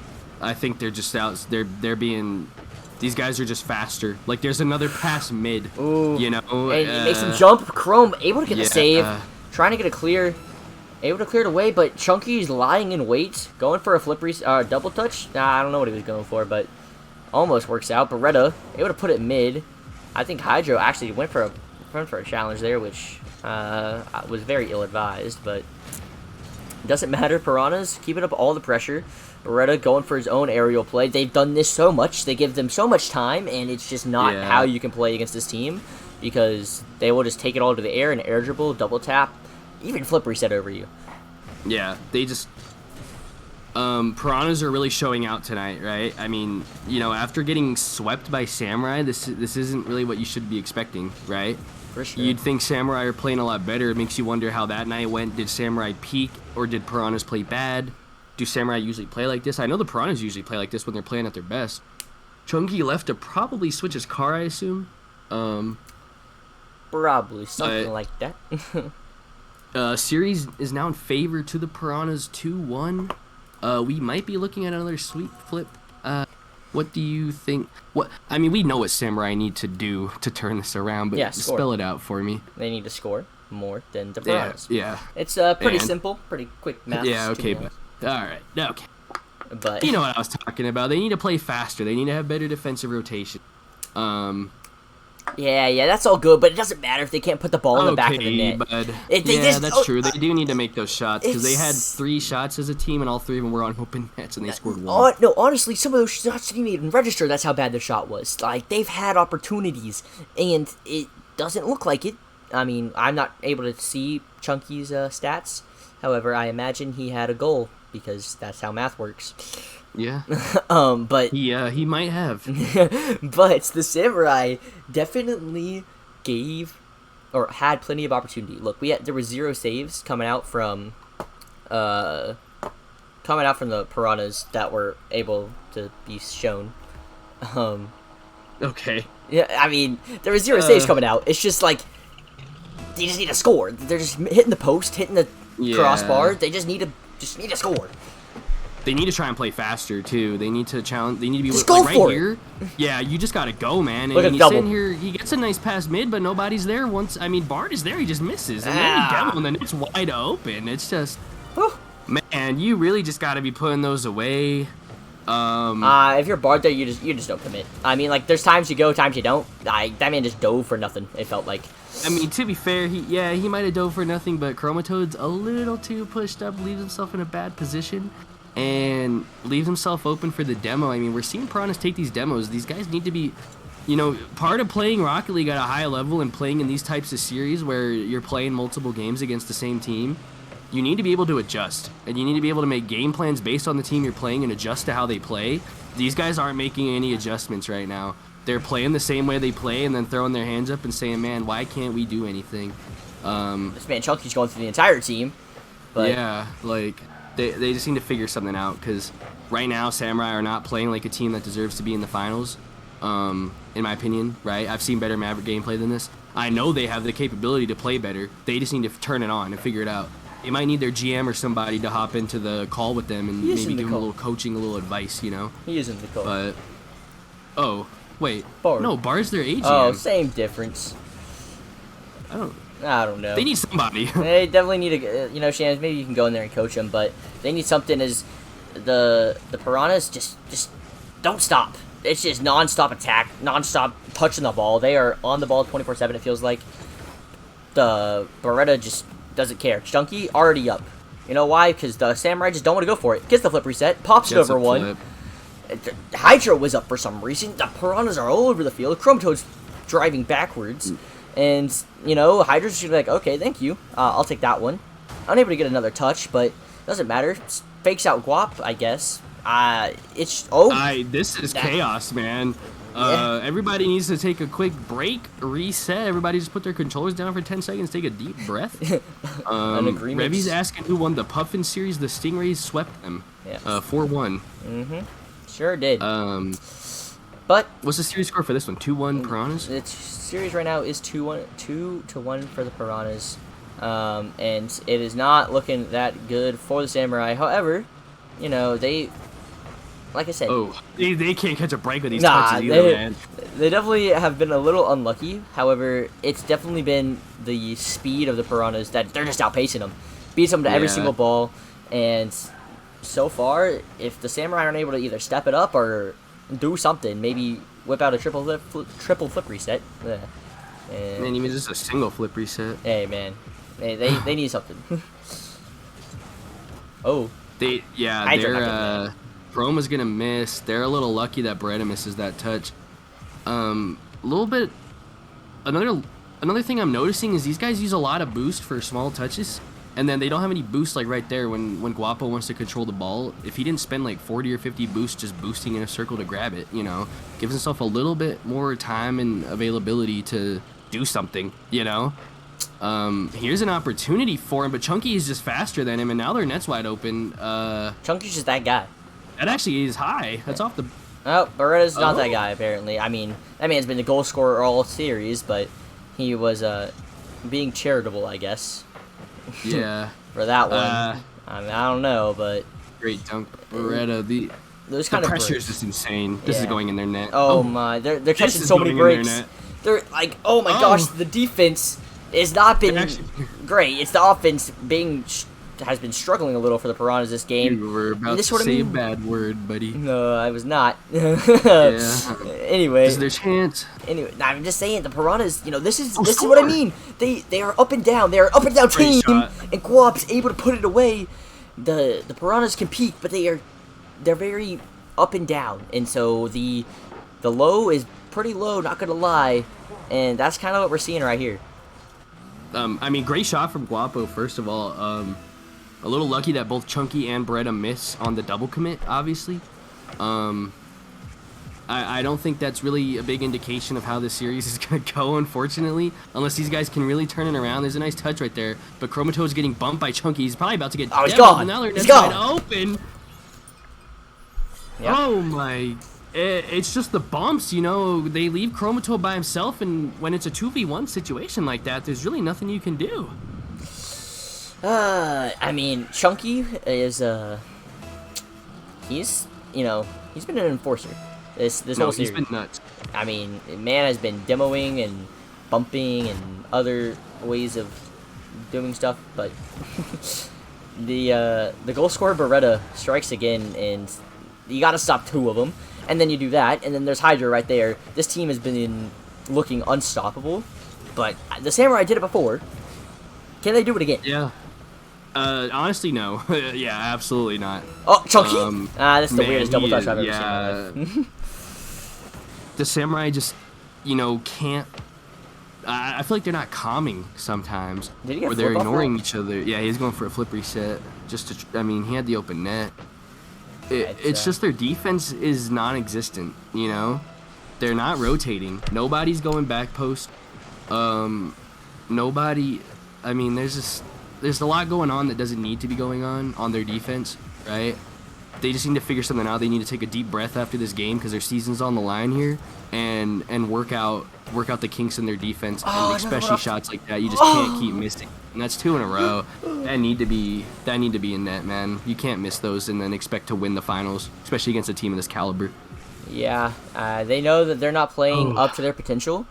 I think they're just out. They're being. These guys are just faster. Like, there's another pass mid. Ooh. You know. And it makes him jump. Chrome able to get the save, trying to get a clear, able to clear it away. But Chunky's lying in wait, going for a flippery double touch. I don't know what he was going for, but almost works out. Beretta able to put it mid. I think Hydro actually went for a challenge there, which was very ill advised, but. Doesn't matter. Piranhas keeping up all the pressure. Beretta going for his own aerial play. They've done this so much. They give them so much time, and it's just not how you can play against this team, because they will just take it all to the air and air dribble, double tap, even flip reset over you. Yeah, they just... Piranhas are really showing out tonight, right? I mean, you know, after getting swept by Samurai, this isn't really what you should be expecting, right? For sure. You'd think Samurai are playing a lot better. It makes you wonder how that night went. Did Samurai peak, or did Piranhas play bad? Do Samurai usually play like this? I know the Piranhas usually play like this when they're playing at their best. Chunky left to probably switch his car, I assume. Probably something like that. Series is now in favor to the Piranhas 2-1. We might be looking at another sweep flip. What do you think? I mean, we know what Samurai need to do to turn this around, but spell it out for me. They need to score more than the Piranhas. Yeah. It's pretty simple, pretty quick math. Yeah, okay, but all right. Okay. But You know what I was talking about. They need to play faster. They need to have better defensive rotation. yeah, that's all good, but it doesn't matter if they can't put the ball in the back of the net. But Just- that's true. They do need to make those shots because they had It's- 3 shots as a team, and all 3 of them were on open nets, and they scored 1. No, honestly, some of those shots didn't even register. That's how bad the shot was. Like, they've had opportunities, and it doesn't look like it. I mean, I'm not able to see Chunky's stats. However, I imagine he had a goal, because that's how math works. Yeah. But He might have. but the Samurai definitely gave or had plenty of opportunity. Look, there were 0 saves coming out from the Piranhas that were able to be shown. Okay. Yeah, I mean, there were 0 saves coming out. It's just like they just need to score. They're just hitting the post, hitting the crossbar. They just need to score. They need to try and play faster too. They need to challenge. They need to be Just like, go right for it. here. Yeah, you just gotta go, man. Look at And he's double. sitting here. He gets a nice pass mid, but nobody's there. Bart is there. He just misses, and then he gets one, and it's wide open. It's just, man, you really just gotta be putting those away. If you're Bard there, you just don't commit. I mean, like, there's times you go, times you don't. That man just dove for nothing. It felt like. I mean, to be fair, he might have dove for nothing, but Chromatoad's a little too pushed up, leaves himself in a bad position, and leaves himself open for the demo. I mean, we're seeing Piranhas take these demos. These guys need to be, part of playing Rocket League at a high level and playing in these types of series where you're playing multiple games against the same team. You need to be able to adjust, and you need to be able to make game plans based on the team you're playing and adjust to how they play. These guys aren't making any adjustments right now. They're playing the same way they play and then throwing their hands up and saying, man, why can't we do anything? This man Chunky's going through the entire team. But Yeah, like, they just need to figure something out, because right now Samurai are not playing like a team that deserves to be in the finals, in my opinion, right? I've seen better Maverick gameplay than this. I know they have the capability to play better. They just need to turn it on and figure it out. They might need their GM or somebody to hop into the call with them and He is maybe in the give them a call. little coaching, a little advice, He isn't the coach. But, wait. Bard. No, Bar's their AGM. Oh, same difference. I don't know. They need somebody. They definitely need a, Shannon, maybe you can go in there and coach them, but they need something as the Piranhas just don't stop. It's just non-stop attack, non-stop touching the ball. They are on the ball 24/7, it feels like. The Beretta just doesn't care. Chunky already up. You know why? Because the Samurai just don't want to go for it. Gets the flip reset, pops it Gets over a one. flip. Hydra was up for some reason. The Piranhas are all over the field. Chromatoad's driving backwards. And, Hydra's just like, okay, thank you. I'll take that one. Unable to get another touch, but doesn't matter. Fakes out Guap, I guess. This is chaos, man. Yeah. Everybody needs to take a quick break, reset. Everybody just put their controllers down for 10 seconds, take a deep breath. An agreement. Revy's asking who won the Puffin series. The Stingrays swept them. Yeah. 4-1. Sure did. But What's the series score for this one? 2-1 Piranhas? the series right now is 2-1 for the Piranhas. And it is not looking that good for the Samurai. However, they, like I said, They can't catch a break with these Nah, touches either, man. they definitely have been a little unlucky. However, it's definitely been the speed of the Piranhas that they're just outpacing them. Beats them to every Yeah. single ball. And so far, if the Samurai aren't able to either step it up or do something, maybe whip out a triple flip reset. And even just a single flip reset. Hey, man. Hey, they need something. Oh. They're Chroma's gonna miss. They're a little lucky that Beretta misses that touch. Little bit. Another thing I'm noticing is these guys use a lot of boost for small touches, and then they don't have any boost like right there when Guapo wants to control the ball. If he didn't spend like 40 or 50 boosts just boosting in a circle to grab it, gives himself a little bit more time and availability to do something, Here's an opportunity for him, but Chunky is just faster than him, and now their net's wide open. Chunky's just that guy. That actually is high. That's off the... Oh, Beretta's not that guy, apparently. I mean, that man's been the goal scorer all series, but he was being charitable, I guess. Yeah. For that one. I mean, I don't know, but... Great dunk. Beretta, the pressure pressure is just insane. This is Yeah. going in their net. Oh my, they're This catching is so many going in their breaks. net. They're like, oh my gosh, the defense has not been They're actually- great. It's the offense being has been struggling a little for the Piranhas this game. You were about This to what I say a mean. bad word, buddy. No, I was not. Yeah. Anyway. Is there chance? Anyway, I'm just saying the Piranhas. You know, this is what I mean. They are up and down. They are up and down Great team, shot. and Guap's able to put it away. The Piranhas can peak, but they're very up and down, and so the low is pretty low. Not gonna lie, and that's kind of what we're seeing right here. I mean, great shot from Guapo, first of all. A little lucky that both Chunky and Beretta miss on the double commit, obviously. I don't think that's really a big indication of how this series is going to go, unfortunately, unless these guys can really turn it around. There's a nice touch right there, but Chromato is getting bumped by Chunky. He's probably about to get he's demoed, gone. and now they're He's wide gone. open. Yep. Oh, my... It's just the bumps, you know. They leave Chromato by himself, and when it's a 2v1 situation like that, there's really nothing you can do. I mean, Chunky is he's been an enforcer this whole series. He's been nuts. I mean, man has been demoing and bumping and other ways of doing stuff, but the goal scorer Beretta strikes again, and you got to stop 2 of them, and then you do that, and then there's Hydra right there. This team has been looking unstoppable, but the Samurai did it before. Can they do it again? Yeah. Honestly, no. Yeah, absolutely not. Oh, Chunky! That's the Man, weirdest double touch I've ever yeah. seen in my life. The Samurai just, can't... I feel like they're not calming sometimes. Did he get or they're flip off ignoring roll? each other. Yeah, he's going for a flip reset. He had the open net. It's just their defense is non-existent, you know? They're not rotating. Nobody's going back post. Nobody... I mean, there's a lot going on that doesn't need to be going on their defense, right? They just need to figure something out. They need to take a deep breath after this game because their season's on the line here, and work out the kinks in their defense, and especially shots like that. You just can't keep missing, and that's 2 in a row. That need to be in net, man. You can't miss those and then expect to win the finals, especially against a team of this caliber. Yeah, they know that they're not playing up to their potential,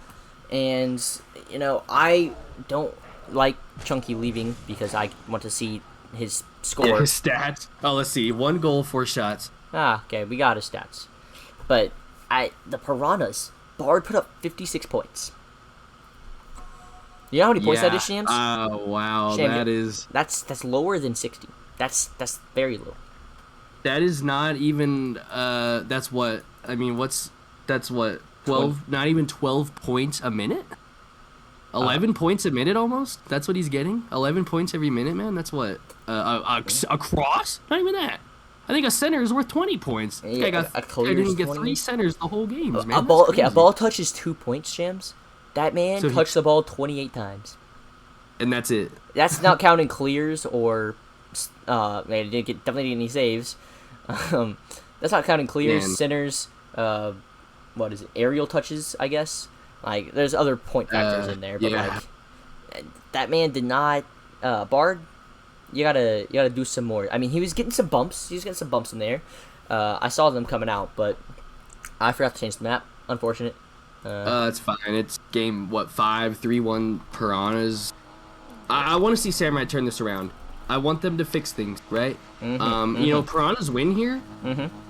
and I don't like Chunky leaving because I want to see his score. Yeah, his stats. Oh, let's see. 1 goal, 4 shots. Okay, we got his stats. But the Piranhas, Bard put up 56 points. You know how many points that is, Shams? Oh, wow. Sham, that's lower than 60. That's very low. That is not even that's what 12, not even 12 points a minute? 11 points a minute almost? That's what he's getting? 11 points every minute, man? That's what? A cross? Not even that. I think a center is worth 20 points. This guy didn't get 3 centers the whole game, man. A ball touches 2 points, Shams. That man touched the ball 28 times. And that's it. That's not counting clears or man, he definitely didn't get any saves. That's not counting clears, centers, what is it? Aerial touches, I guess. Like, there's other point factors in there, but that man did not. Bard, you gotta do some more. I mean, he was getting some bumps. He was getting some bumps in there. I saw them coming out, but I forgot to change the map. Unfortunate. It's fine. It's game 5, 3-1 Piranhas. I want to see Samurai turn this around. I want them to fix things, right? Piranhas win here.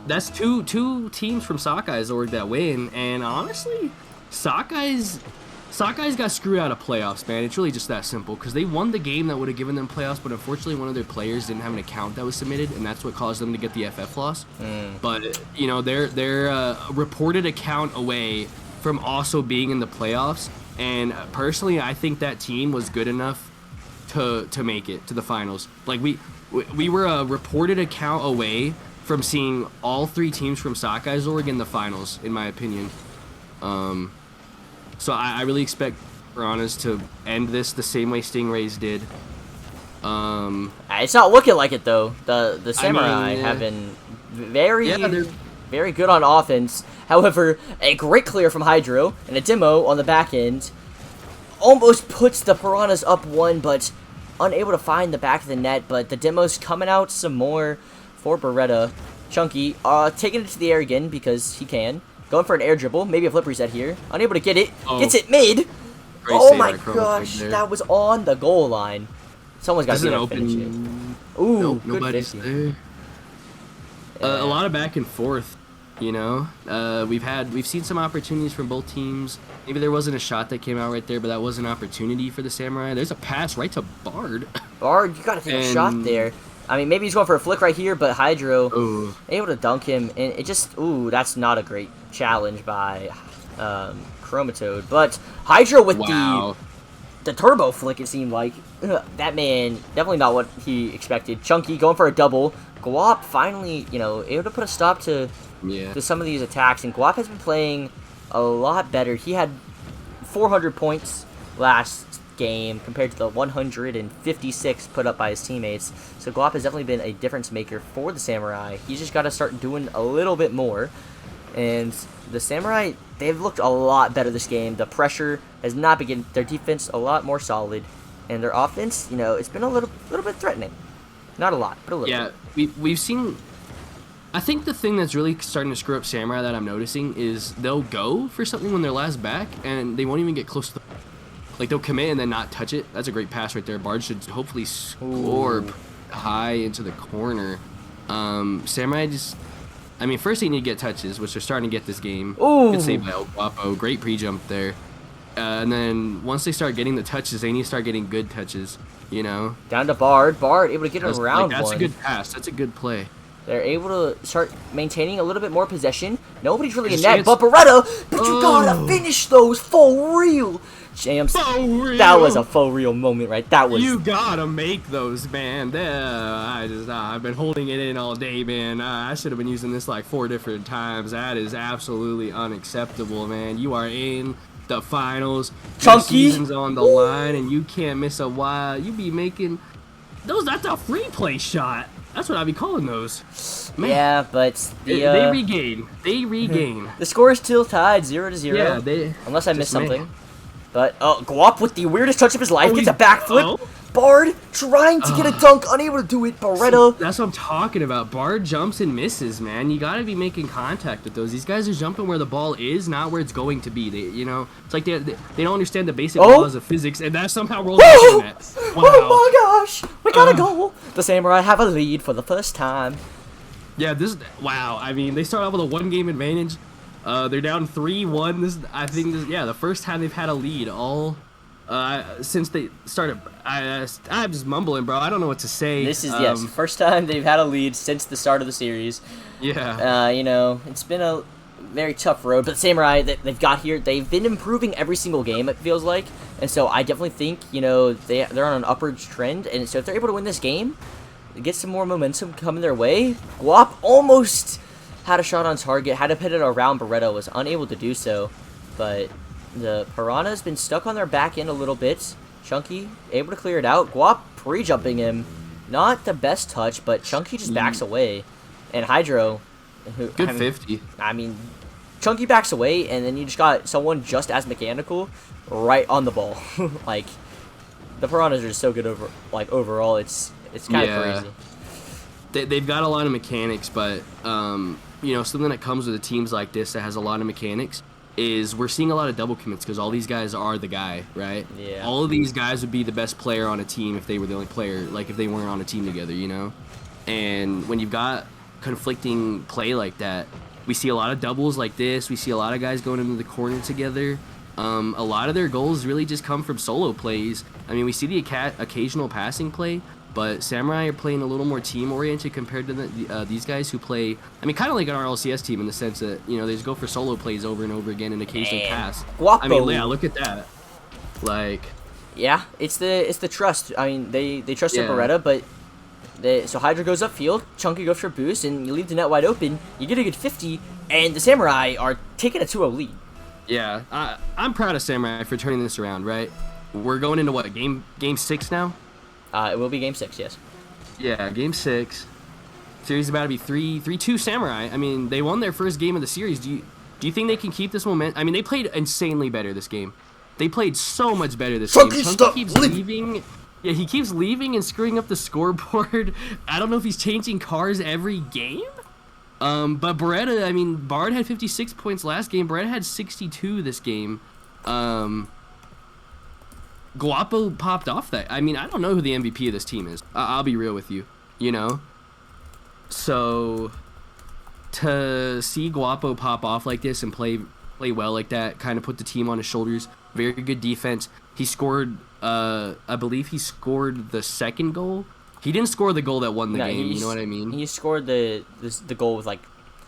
That's two teams from Sockeyes org that win, and honestly, Sockeyes got screwed out of playoffs, man. It's really just that simple, because they won the game that would have given them playoffs, but unfortunately one of their players didn't have an account that was submitted, and that's what caused them to get the FF loss. But they're a reported account away from also being in the playoffs, and personally I think that team was good enough to make it to the finals. Like, we were a reported account away from seeing all 3 teams from Sockeyes org in the finals, in my opinion. So I really expect Piranhas to end this the same way Stingrays did. It's not looking like it, though. The Samurai have been very good on offense. However, a great clear from Hydro and a demo on the back end almost puts the Piranhas up 1, but unable to find the back of the net. But the demo's coming out some more for Beretta. Chunky taking it to the air again because he can. Going for an air dribble, maybe a flip reset here. Unable to get it. Gets it mid. Oh my gosh, that was on the goal line. Someone's got to be able to finish it. Ooh, Nope, good nobody's 50. there. Yeah. A lot of back and forth, you know. We've seen some opportunities from both teams. Maybe there wasn't a shot that came out right there, but that was an opportunity for the Samurai. There's a pass right to Bard. Bard, you gotta take a shot there. I mean, maybe he's going for a flick right here, but Hydro able to dunk him, and it just, that's not a great challenge by Chromatode. But Hydro with the turbo flick, it seemed like. That man, definitely not what he expected. Chunky going for a double. Guap finally, able to put a stop to some of these attacks, and Guap has been playing a lot better. He had 400 points last game compared to the 156 put up by his teammates. So Guap has definitely been a difference maker for the Samurai. He's just got to start doing a little bit more. And the Samurai, they've looked a lot better this game. The pressure has not been getting their defense a lot more solid, and their offense, it's been a little bit threatening. Not a lot, but a little. Yeah, we've seen. I think the thing that's really starting to screw up Samurai that I'm noticing is they'll go for something when they're last back, and they won't even get close to the. Like, they'll commit and then not touch it. That's a great pass right there. Bard should hopefully score high into the corner. Samurai just... I mean, first they need to get touches, which they're starting to get this game. Ooh. Good save by El Guapo. Great pre-jump there. And then once they start getting the touches, they need to start getting good touches, Down to Bard. Bard able to get around that's one. a good pass. That's a good play. They're able to start maintaining a little bit more possession. Nobody's really in net, but Beretta, you gotta finish those for real. Jams. That was a faux real moment, right? That was. You gotta make those, man. I've been holding it in all day, man. I should have been using this like 4 different times. That is absolutely unacceptable, man. You are in the finals. Chunky. Your season's on the line, and you can't miss a while. You be making those. That's a free play shot. That's what I be calling those. Man. Yeah, but they regain. They regain. The score is still tied 0-0. Yeah, unless I missed something. But Guap with the weirdest touch of his life gets a backflip. Oh. Bard trying to get a dunk, unable to do it. Beretta. That's what I'm talking about. Bard jumps and misses, man. You gotta be making contact with those. These guys are jumping where the ball is, not where it's going to be. It's like they don't understand the basic laws of physics, and that somehow rolls into that. Wow. Oh my gosh, we got a goal. The Samurai have a lead for the first time. Yeah, wow. I mean, they start off with a 1-game advantage. They're down 3-1. The first time they've had a lead all since they started. I'm just mumbling, bro. I don't know what to say. This is first time they've had a lead since the start of the series. Yeah. It's been a very tough road, but Samurai they've got here. They've been improving every single game, it feels like, and so I definitely think they're on an upward trend, and so if they're able to win this game, get some more momentum coming their way. Guap almost had a shot on target, had to pit it around Beretta, was unable to do so, but the Piranha's been stuck on their back end a little bit. Chunky able to clear it out. Guap pre-jumping him, not the best touch, but Chunky just backs away, and Hydro, Good 50. I mean, Chunky backs away, and then you just got someone just as mechanical right on the ball. Like, the Piranhas are just so good overall. It's kind of crazy. They've got a lot of mechanics, but something that comes with teams like this that has a lot of mechanics is we're seeing a lot of double commits because all these guys are the guy, right? Yeah. All of these guys would be the best player on a team if they were the only player, like if they weren't on a team together, And when you've got conflicting play like that, we see a lot of doubles like this. We see a lot of guys going into the corner together. A lot of their goals really just come from solo plays. I mean, we see the occasional passing play, but Samurai are playing a little more team-oriented compared to these guys who play, I mean, kind of like an RLCS team in the sense that, they just go for solo plays over and over again and occasionally pass. Guapo. I mean, yeah, look at that. Yeah, it's the trust. I mean, they trust in Beretta, but so Hydra goes upfield, Chunky goes for a boost, and you leave the net wide open. You get a good 50, and the Samurai are taking a 2-0 lead. Yeah, I'm proud of Samurai for turning this around, right? We're going into what, game 6 now? It will be game 6, yes. Yeah, game 6. Series about to be 3-2 Samurai. I mean, they won their first game of the series. Do you think they can keep this momentum? I mean, they played insanely better this game. They played so much better this game. Chunky keeps leaving. Yeah, he keeps leaving and screwing up the scoreboard. I don't know if he's changing cars every game. But Beretta, I mean, Bard had 56 points last game. Beretta had 62 this game. Guapo popped off that. I mean, I don't know who the MVP of this team is. I'll be real with you, you know? So, to see Guapo pop off like this and play well like that, kind of put the team on his shoulders, very good defense. He scored, I believe he scored the second goal. He didn't score the goal that won the game, you know what I mean? He scored the goal with like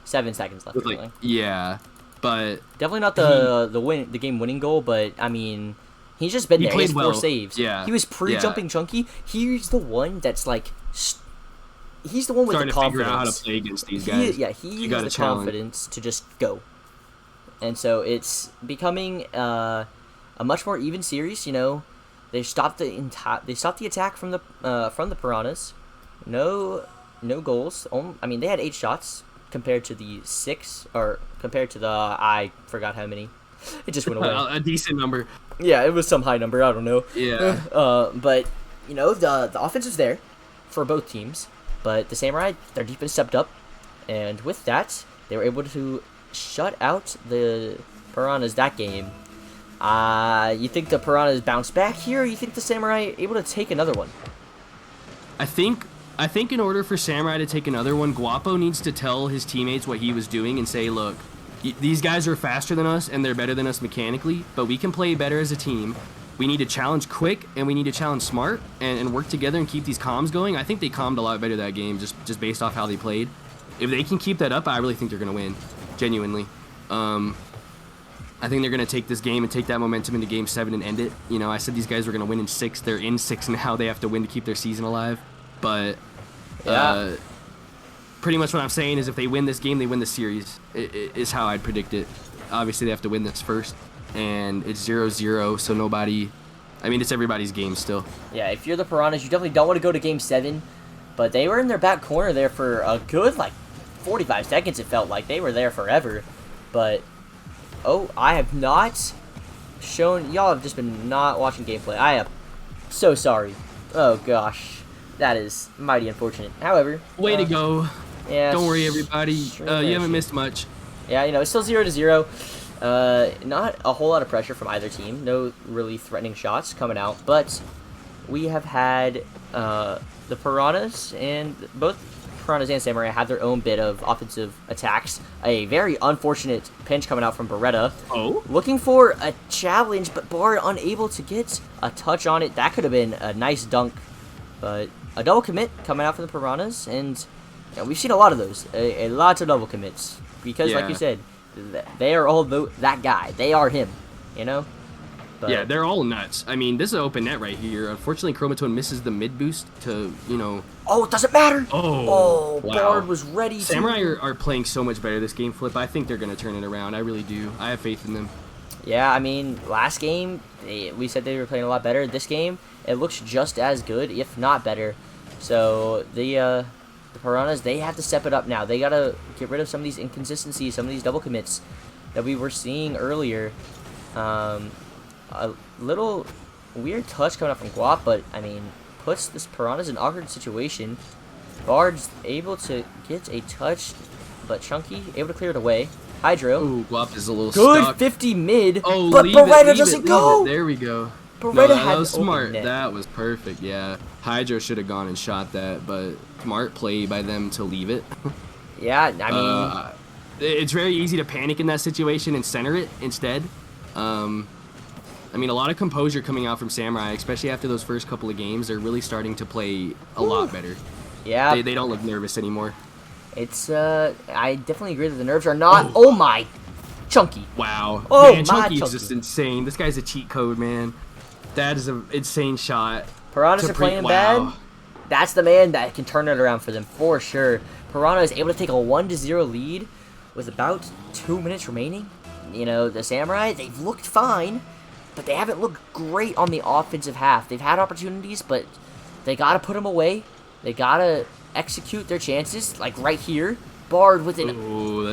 7 seconds left. Yeah, but definitely not the game winning goal, but I mean, he's just been there. He has 4 saves. Yeah, he was pre-jumping chunky. He's the one that's like, he's the one with starting the confidence. To figure out how to play against these guys. He has the confidence to just go, and so it's becoming a much more even series. You know, they stopped the attack from the Piranhas. No goals. I mean, they had 8 shots compared to the 6, or compared to the I forgot how many. It just went away. A decent number. Yeah, it was some high number. I don't know. Yeah. But you know, the offense was there for both teams, but the Samurai, their defense stepped up, and with that, they were able to shut out the Piranhas that game. You think the Piranhas bounce back here, or you think the Samurai able to take another one? I think in order for Samurai to take another one, Guapo needs to tell his teammates what he was doing and say, look, these guys are faster than us and they're better than us mechanically, but we can play better as a team. We need to challenge quick and we need to challenge smart and work together and keep these comms going. I think they calmed a lot better that game just based off how they played. If they can keep that up, I really think they're going to win, genuinely. I think they're going to take this game and take that momentum into Game 7 and end it. You know, I said these guys were going to win in 6. They're in 6 now. They have to win to keep their season alive. But pretty much what I'm saying is if they win this game, they win the series, is how I'd predict it. Obviously, they have to win this first. And it's 0-0, so nobody... I mean, it's everybody's game still. Yeah, if you're the Piranhas, you definitely don't want to go to Game 7. But they were in their back corner there for a good, 45 seconds, it felt like. They were there forever. But... oh, I have not shown... y'all have just been not watching gameplay. I am so sorry. Oh, gosh. That is mighty unfortunate. However... way to go. Yeah. Don't worry, everybody. You haven't missed much. Yeah, you know, it's still 0-0. Not a whole lot of pressure from either team. No really threatening shots coming out. But we have had the Piranhas and both... Piranhas and Samurai had their own bit of offensive attacks. A very unfortunate pinch coming out from Beretta. Oh? Looking for a challenge, but Bard unable to get a touch on it. That could have been a nice dunk. But a double commit coming out from the Piranhas, and you know, we've seen a lot of those. A lot of double commits. Because, like you said, they are all that guy. They are him, you know? But yeah, they're all nuts. I mean, this is an open net right here. Unfortunately, Chromatone misses the mid boost to, you know... oh, it doesn't matter! Oh, wow. Bard was ready Samurai are playing so much better this game, Flip. I think they're going to turn it around. I really do. I have faith in them. Yeah, I mean, last game, we said they were playing a lot better. This game, it looks just as good, if not better. So, the Piranhas, they have to step it up now. They got to get rid of some of these inconsistencies, some of these double commits that we were seeing earlier. A little weird touch coming up from Guap, but, I mean, puts this Piranhas in an awkward situation. Bard's able to get a touch, but Chunky able to clear it away. Hydro. Ooh, Guap is a little good stuck. 50 mid, oh, but Beretta doesn't go. There we go. Beretta that was had smart. That was perfect, yeah. Hydro should have gone and shot that, but smart play by them to leave it. Yeah, I mean... it's very easy to panic in that situation and center it instead. I mean, a lot of composure coming out from Samurai, especially after those first couple of games. They're really starting to play a lot better. Yeah. They don't look nervous anymore. It's, I definitely agree that the nerves are not... oh my! Chunky. Wow. Oh, man, my Chunky's Chunky. just insane. This guy's a cheat code, man. That is an insane shot. Piranhas are playing bad. That's the man that can turn it around for them, for sure. Piranha is able to take a 1-0 lead with about 2 minutes remaining. You know, the Samurai, they've looked fine, but they haven't looked great on the offensive half. They've had opportunities, but they got to put them away. They got to execute their chances, like right here. Bard with an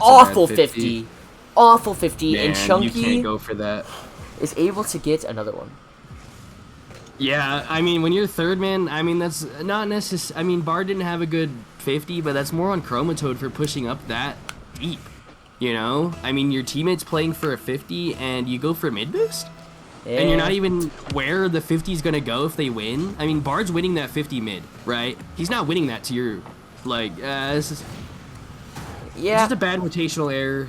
awful 50. Awful 50, Man, and Chunky you can't go for that. is able to get another one. Yeah, I mean, when you're third, man, I mean, that's not necessary. I mean, Bard didn't have a good 50, but that's more on Chromatode for pushing up that deep, you know? I mean, your teammate's playing for a 50, and you go for a mid-boost? and you're not even where the 50 is gonna go if they win. I mean, Bard's winning that 50 mid, right? He's not winning that to your, like, this is just a bad rotational error.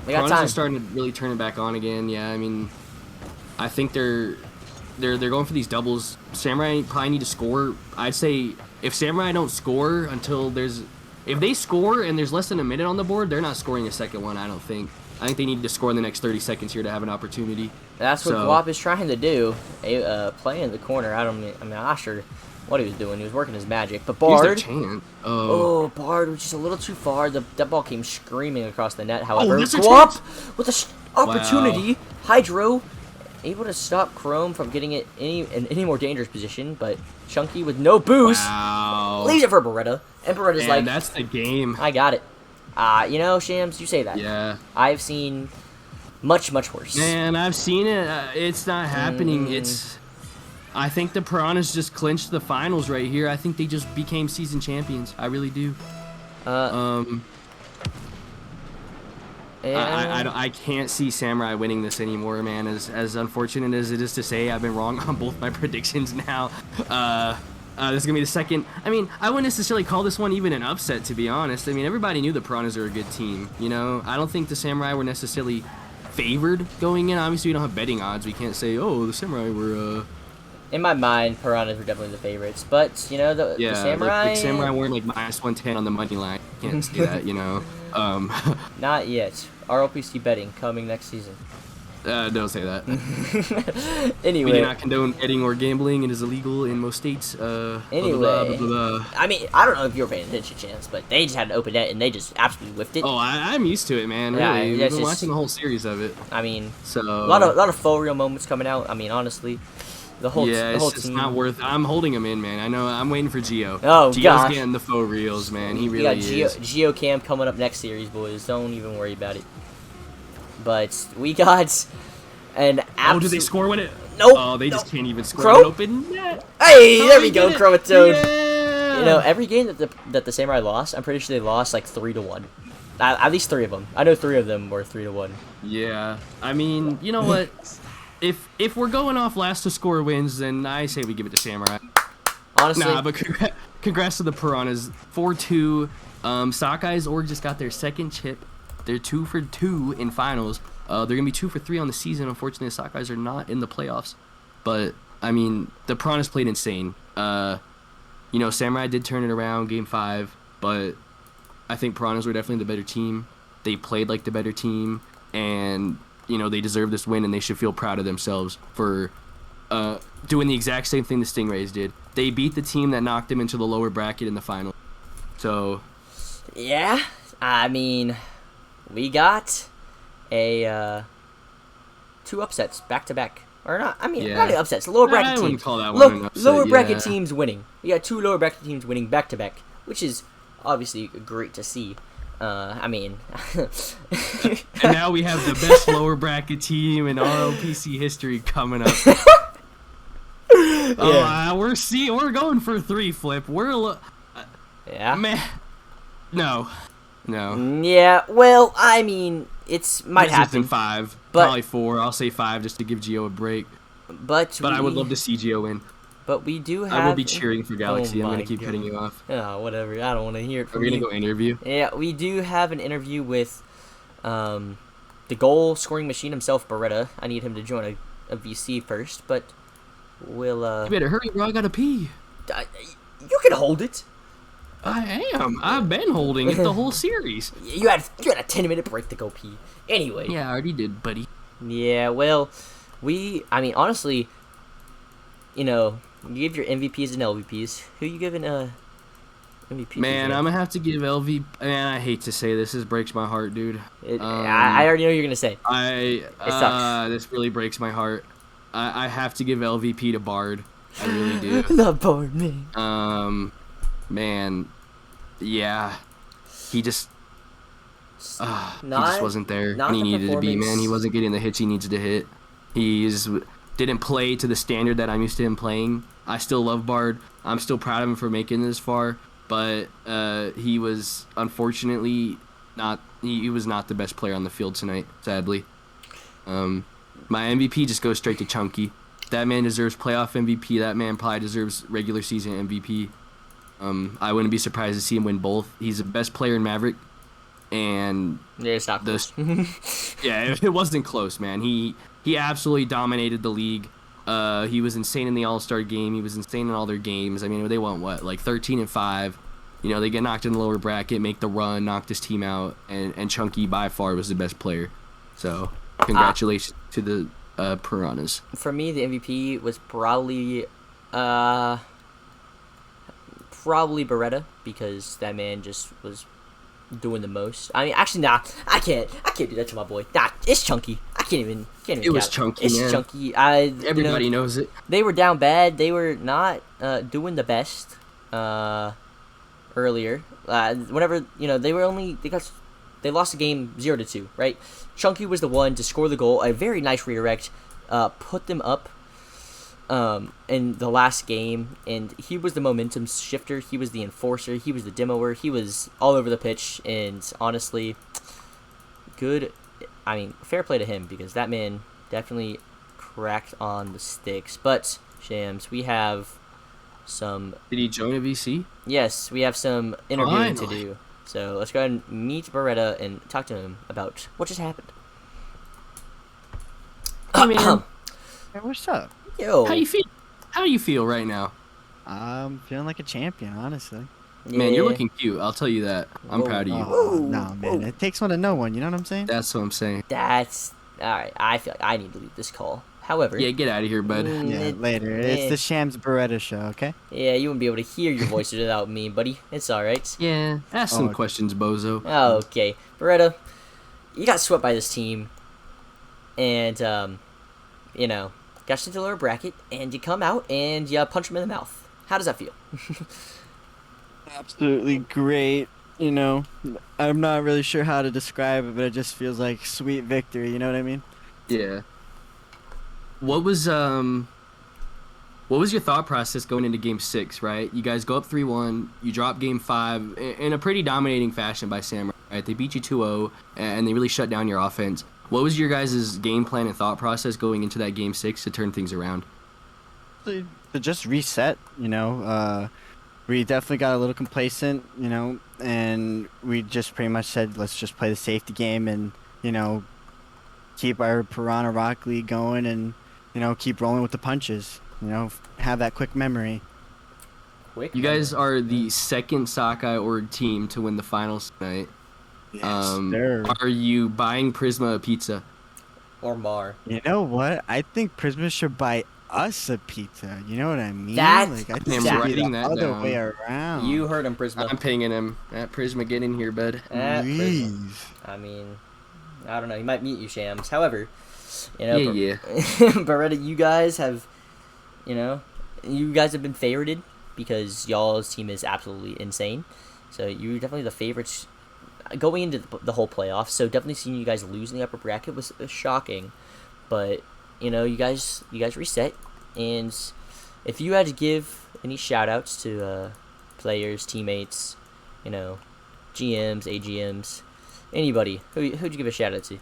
Piranhas are starting to really turn it back on again. Yeah, I mean, I think they're going for these doubles. Samurai probably need to score. I'd say if Samurai don't score until if they score and there's less than a minute on the board, they're not scoring a second one, I don't think. I think they need to score in the next 30 seconds here to have an opportunity. That's what Guap is trying to do. Play in the corner. I'm not sure what he was doing. He was working his magic. But Bard... Bard was just a little too far. That ball came screaming across the net, however. Guap with an opportunity. Wow. Hydro able to stop Chrome from getting it in any more dangerous position, but Chunky with no boost. Wow. Leaves it for Beretta. And Beretta's like... that's the game. I got it. You know, Shams, you say that. Yeah. I've seen much, much worse. Man, I've seen it. It's not happening. I think the Piranhas just clinched the finals right here. I think they just became season champions. I really do. I can't see Samurai winning this anymore, man. As unfortunate as it is to say, I've been wrong on both my predictions now. This is going to be the second. I mean, I wouldn't necessarily call this one even an upset, to be honest. I mean, everybody knew the Piranhas are a good team, you know? I don't think the Samurai were necessarily favored going in. Obviously, we don't have betting odds. We can't say, oh, the Samurai were... In my mind, Piranhas were definitely the favorites. But, you know, the Samurai... The Samurai weren't like -110 on the money line. Can't see that, you know? Not yet. RLPC betting coming next season. Don't say that. Anyway. We do not condone betting or gambling. It is illegal in most states. Anyway. Blah, blah, blah, blah. I mean, I don't know if you were paying attention, Chance, but they just had an open net and they just absolutely whiffed it. Oh, I'm used to it, man. Really. We've been watching the whole series of it. I mean, so a lot of faux real moments coming out. I mean, honestly. The whole it's team. not worth. I'm holding him in, man. I know. I'm waiting for Gio. Oh, Gio's gosh. getting the faux reels, man. He really is. Gio Cam coming up next series, boys. Don't even worry about it. But we got an absolute... Oh, did they score when it... Nope. Oh, they just can't even score Crow? an open net. Hey, there we go, Croatoad. Yeah. You know, every game that the Samurai lost, I'm pretty sure they lost like 3-1. At least 3 of them. I know 3 of them were 3-1. Yeah. I mean, you know what? If we're going off last to score wins, then I say we give it to Samurai. Honestly. Nah, but congrats to the Piranhas. 4-2. Sakai's org just got their second chip. They're 2 for 2 in finals. They're going to be 2 for 3 on the season. Unfortunately, the Sakai's are not in the playoffs. But, I mean, the Piranhas played insane. You know, Samurai did turn it around game 5, but I think Piranhas were definitely the better team. They played like the better team, and, you know, they deserve this win, and they should feel proud of themselves for doing the exact same thing the Stingrays did. They beat the team that knocked them into the lower bracket in the final. So... Yeah, I mean... We got a 2 upsets back to back, or not? I mean, not upsets. Lower bracket teams. I wouldn't call that one an upset. Lower bracket teams winning. We got 2 lower bracket teams winning back to back, which is obviously great to see. I mean, and now we have the best lower bracket team in RLPC history coming up. We're going for 3, Flip. Yeah. Man, no. Yeah, well, I mean, might happen. 5, probably 4. I'll say 5 just to give Gio a break. But I would love to see Gio win. But we do have... I will be cheering for Galaxy. I'm going to keep cutting you off. Oh, whatever. I don't want to hear it from you. Are we you. going to go interview? Yeah, we do have an interview with the goal-scoring machine himself, Beretta. I need him to join a VC first, but we'll... You better hurry, bro. I got to pee. You can hold it. I am. I've been holding it the whole series. You had a 10-minute break to go pee. Anyway. Yeah, I already did, buddy. Yeah, well, I mean, honestly, you know, you give your MVPs and LVPs. Who you giving MVP? Man, I'm going to have to give LV... Man, I hate to say this. This breaks my heart, dude. I already know what you're going to say. It sucks. This really breaks my heart. I have to give LVP to Bard. I really do. The Bard, man. Man, yeah, he just wasn't there when he needed to be, man. He wasn't getting the hits he needs to hit. Didn't play to the standard that I'm used to him playing. I still love Bard. I'm still proud of him for making this far, but he was unfortunately not. He was not the best player on the field tonight, sadly. my MVP just goes straight to Chunky. That man deserves playoff MVP. That man probably deserves regular season MVP. I wouldn't be surprised to see him win both. He's the best player in Maverick, and Yeah, it's not close. yeah, it wasn't close, man. He absolutely dominated the league. He was insane in the All-Star game. He was insane in all their games. I mean, they went what, like 13-5. You know, they get knocked in the lower bracket, make the run, knocked his team out, and Chunky by far was the best player. So congratulations to the Piranhas. For me, the MVP was probably Beretta, because that man just was doing the most. I mean, actually, nah, I can't do that to my boy. Nah, it's Chunky. I can't even. It was Chunky. It's man. Chunky. Everybody knows it. They were down bad. They were not doing the best earlier. Whenever they lost the game 0-2, right? Chunky was the one to score the goal. A very nice redirect, put them up in the last game, and he was the momentum shifter. He was the enforcer. He was the demoer. He was all over the pitch, and honestly, good. I mean, fair play to him, because that man definitely cracked on the sticks. But Shams, we have some. Did he join a VC? Yes, we have some interviewing to Finally. do. So let's go ahead and meet Beretta and talk to him about what just happened. Hey, man. Hey, what's up? Yo. How you feel? How you feel right now? I'm feeling like a champion, honestly. Man, you're Yeah. looking cute. I'll tell you that. I'm Whoa. proud of you. Oh, no, man. It takes one to know one, you know what I'm saying? That's what I'm saying. That's alright. I feel like I need to leave this call. However, Yeah, get out of here, bud. Yeah, later. It's the Shams Beretta show, okay? yeah, you wouldn't be able to hear your voice without me, buddy. It's alright. Yeah, ask some Oh. questions, bozo. Okay, Beretta, you got swept by this team, and got to the lower bracket, and you come out and you punch them in the mouth. How does that feel? Absolutely great. You know, I'm not really sure how to describe it, but it just feels like sweet victory, you know what I mean? Yeah. What was your thought process going into Game 6? Right, you guys go up 3-1. You drop Game 5 in a pretty dominating fashion by Samurai. Right, they beat you 2-0, and they really shut down your offense. What was your guys' game plan and thought process going into that Game 6 to turn things around? To just reset, you know. We definitely got a little complacent, you know, and we just pretty much said, let's just play the safety game and, you know, keep our Piranha Rock League going and, you know, keep rolling with the punches. You know, have that quick memory. Quick. You guys are the second Sockeye org team to win the finals tonight. Sir. Are you buying Prisma a pizza? or Mar. You know what? I think Prisma should buy us a pizza. You know what I mean? That- like, I I'm think it should be writing the that other down. way around. You heard him, Prisma. I'm pinging him. Prisma, get in here, bud. Prisma. Please. I mean, I don't know. He might meet you, Shams. However, you know, Yeah. Beretta, you guys have been favorited because y'all's team is absolutely insane. So you're definitely the favorites going into the whole playoff. So definitely seeing you guys lose in the upper bracket was shocking. But you know, you guys reset, and if you had to give any shout outs to players, teammates, you know, GMs, AGMs, anybody, who'd you give a shout out to?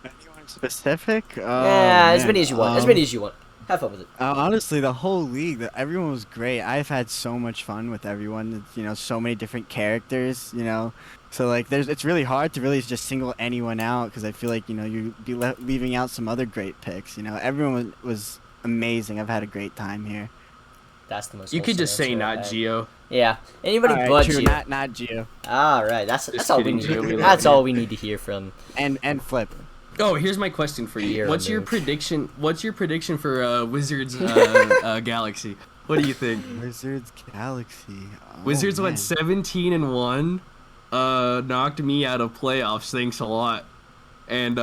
Anyone specific? Yeah, as man. many as you want. As many as you want. Have fun with it. Honestly, the whole league, everyone was great. I've had so much fun with everyone. You know, so many different characters. You know, so like, it's really hard to really just single anyone out because I feel like you'd be leaving out some other great picks. You know, everyone was amazing. I've had a great time here. That's the most. You could just say wholesome not answer I've Geo. had. Yeah, anybody All right, but true, Gio. not Gio. All right, that's all we kidding, need. Gio, we love That's you. all we need to hear from. And Flip. Oh, here's my question for you. You're What's your removed. prediction? What's your prediction for Wizards Galaxy? What do you think? Wizards Galaxy. Oh, Wizards man. went 17-1. Knocked me out of playoffs. Thanks a lot. And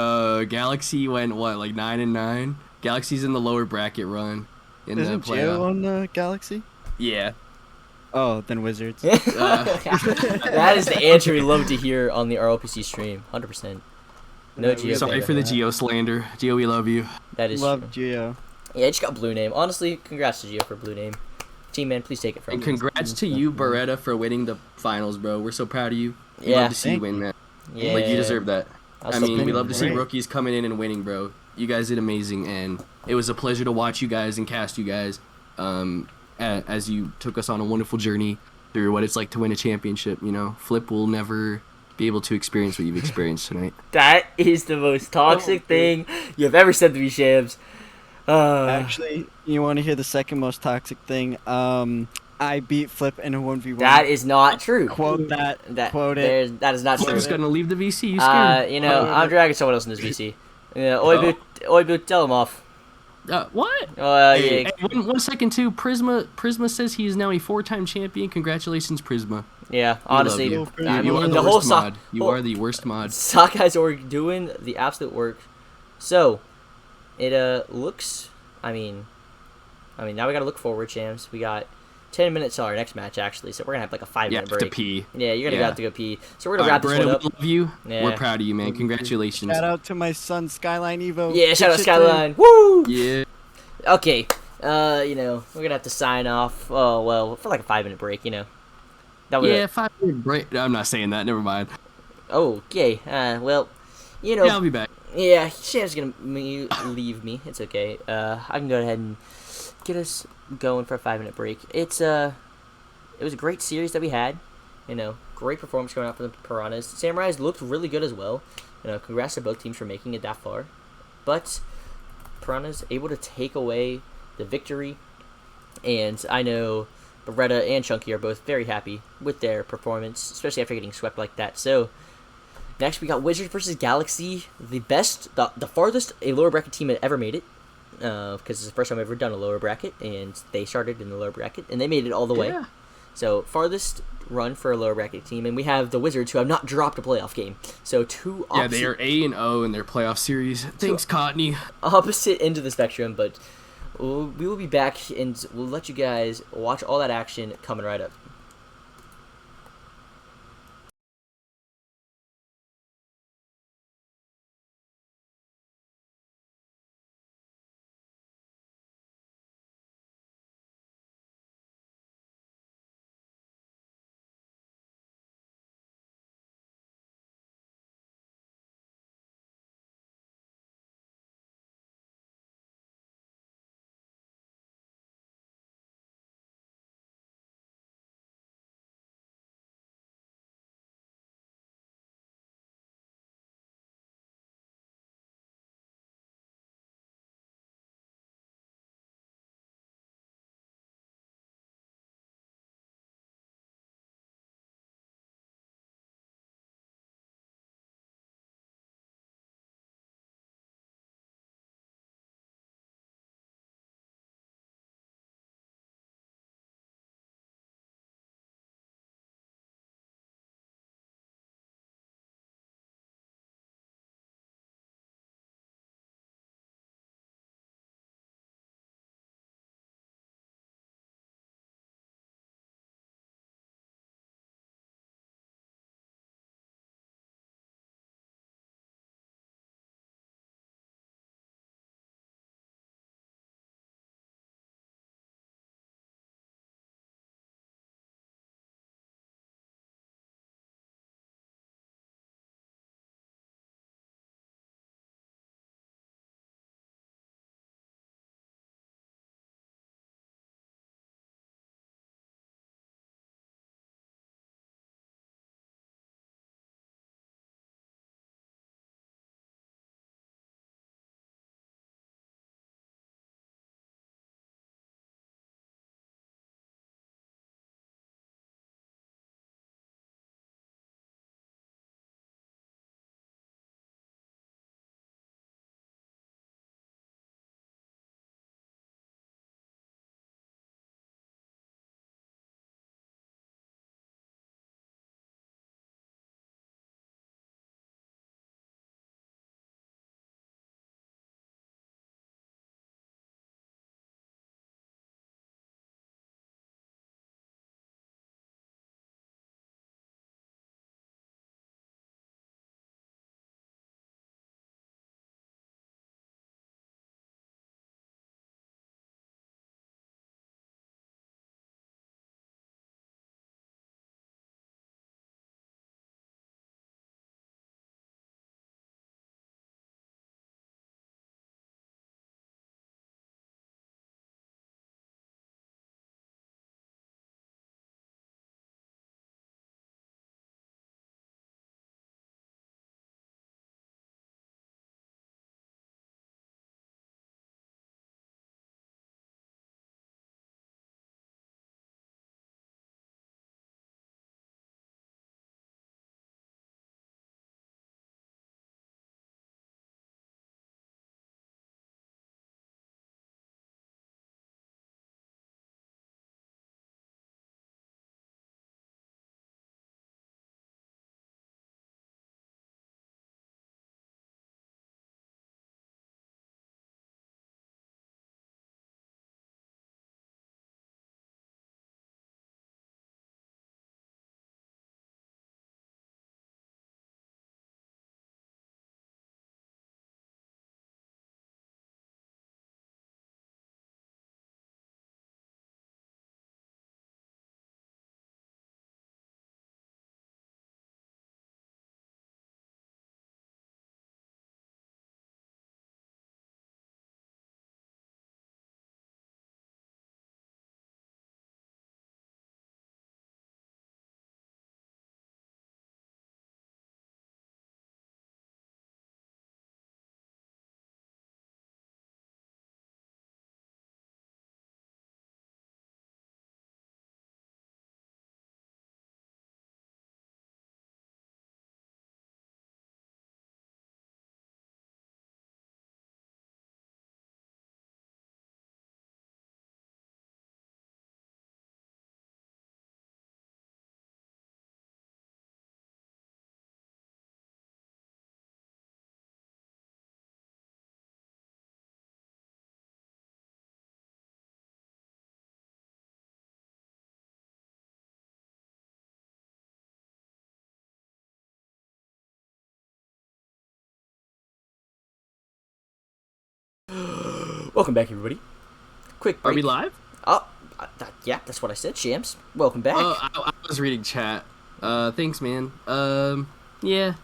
Galaxy went what, like 9-9. Galaxy's in the lower bracket run in Isn't the Gio playoff. on the Galaxy? Yeah. Oh, then Wizards. That is the answer we love to hear on the RLPC stream. 100%. No Gio. Sorry for the Geo slander. Geo, we love you. That is Love true. Gio. Yeah, I just got blue name. Honestly, congrats to Gio for blue name. Team man, please take it from And me. congrats to you, Beretta, for winning the finals, bro. We're so proud of you. We Yeah. love to see you Thank win, you. man. Yeah, Like, you deserve that. was I so mean, we proud. love to see Great. rookies coming in and winning, bro. You guys did amazing, and it was a pleasure to watch you guys and cast you guys as you took us on a wonderful journey through what it's like to win a championship. You know, Flip will never be able to experience what you've experienced tonight. That is the most toxic thing you have ever said to me, Shams. Actually, you want to hear the second most toxic thing? I beat Flip in a 1v1. That is not true. Quote that. Quote it. That is not I'm true. just gonna leave the VC. You scared? You know, I'm dragging someone else in this VC. Oi, boot, tell him off. What? Yeah. Hey, one second too. Prisma says he is now a 4-time champion. Congratulations, Prisma. Yeah, honestly, love you. You are the worst mod. You are the worst mod. Sock guys are doing the absolute work. So, it looks. I mean, now we gotta look forward, Shams. We got 10 minutes till our next match, actually. So we're gonna have like a 5-minute break. To pee. Yeah, you're gonna have to go pee. So we're gonna wrap this one up. We love you. Yeah. We're proud of you, man. Congratulations. Shout out to my son, Skyline Evo. Yeah, shout out Good shit, Skyline. Woo! Yeah. Okay. You know, we're gonna have to sign off. Oh well, for like a 5-minute break. You know. That was 5-minute break. I'm not saying that. Never mind. Okay. Well, you know. Yeah, I'll be back. Yeah, Sham's gonna leave me. It's okay. I can go ahead and get us going for a 5-minute break. It was a great series that we had. You know, great performance going out for the Piranhas. Samurais looked really good as well. You know, congrats to both teams for making it that far. But Piranhas able to take away the victory, and I know Beretta and Chunky are both very happy with their performance, especially after getting swept like that. So next we got Wizards versus Galaxy, the farthest a lower bracket team had ever made it, because it's the first time I've ever done a lower bracket, and they started in the lower bracket and they made it all the way. So farthest run for a lower bracket team, and we have the Wizards, who have not dropped a playoff game. So two opposite, Yeah, they are A-0 in their playoff series. Thanks, Cottney. opposite end of the spectrum, but we will be back and we'll let you guys watch all that action coming right up. Welcome back, everybody. Quick break. Are we live? Oh, yeah, that's what I said, Shams. Welcome back. I was reading chat. Thanks, man. Yeah.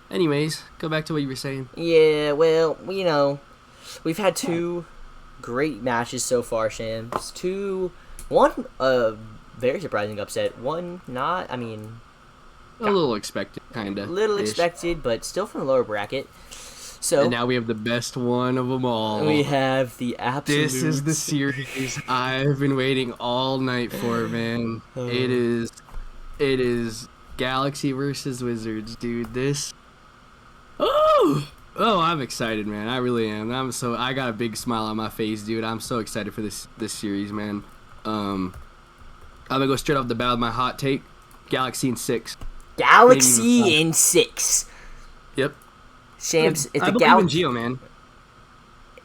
Anyways, go back to what you were saying. Yeah, well, you know, we've had 2 great matches so far, Shams. 1, very surprising upset. 1, not, I mean... A little expected, kinda. Little expected, but still from the lower bracket. So, and now we have the best one of them all. we have the absolute... This is the series I've been waiting all night for, man. It is Galaxy versus Wizards, dude. This... Oh, I'm excited, man. I really am. I got a big smile on my face, dude. I'm so excited for this series, man. I'm gonna go straight off the bat with my hot take. Galaxy in 6. Galaxy in 6. Yep. Shams, if I the believe in Geo, man.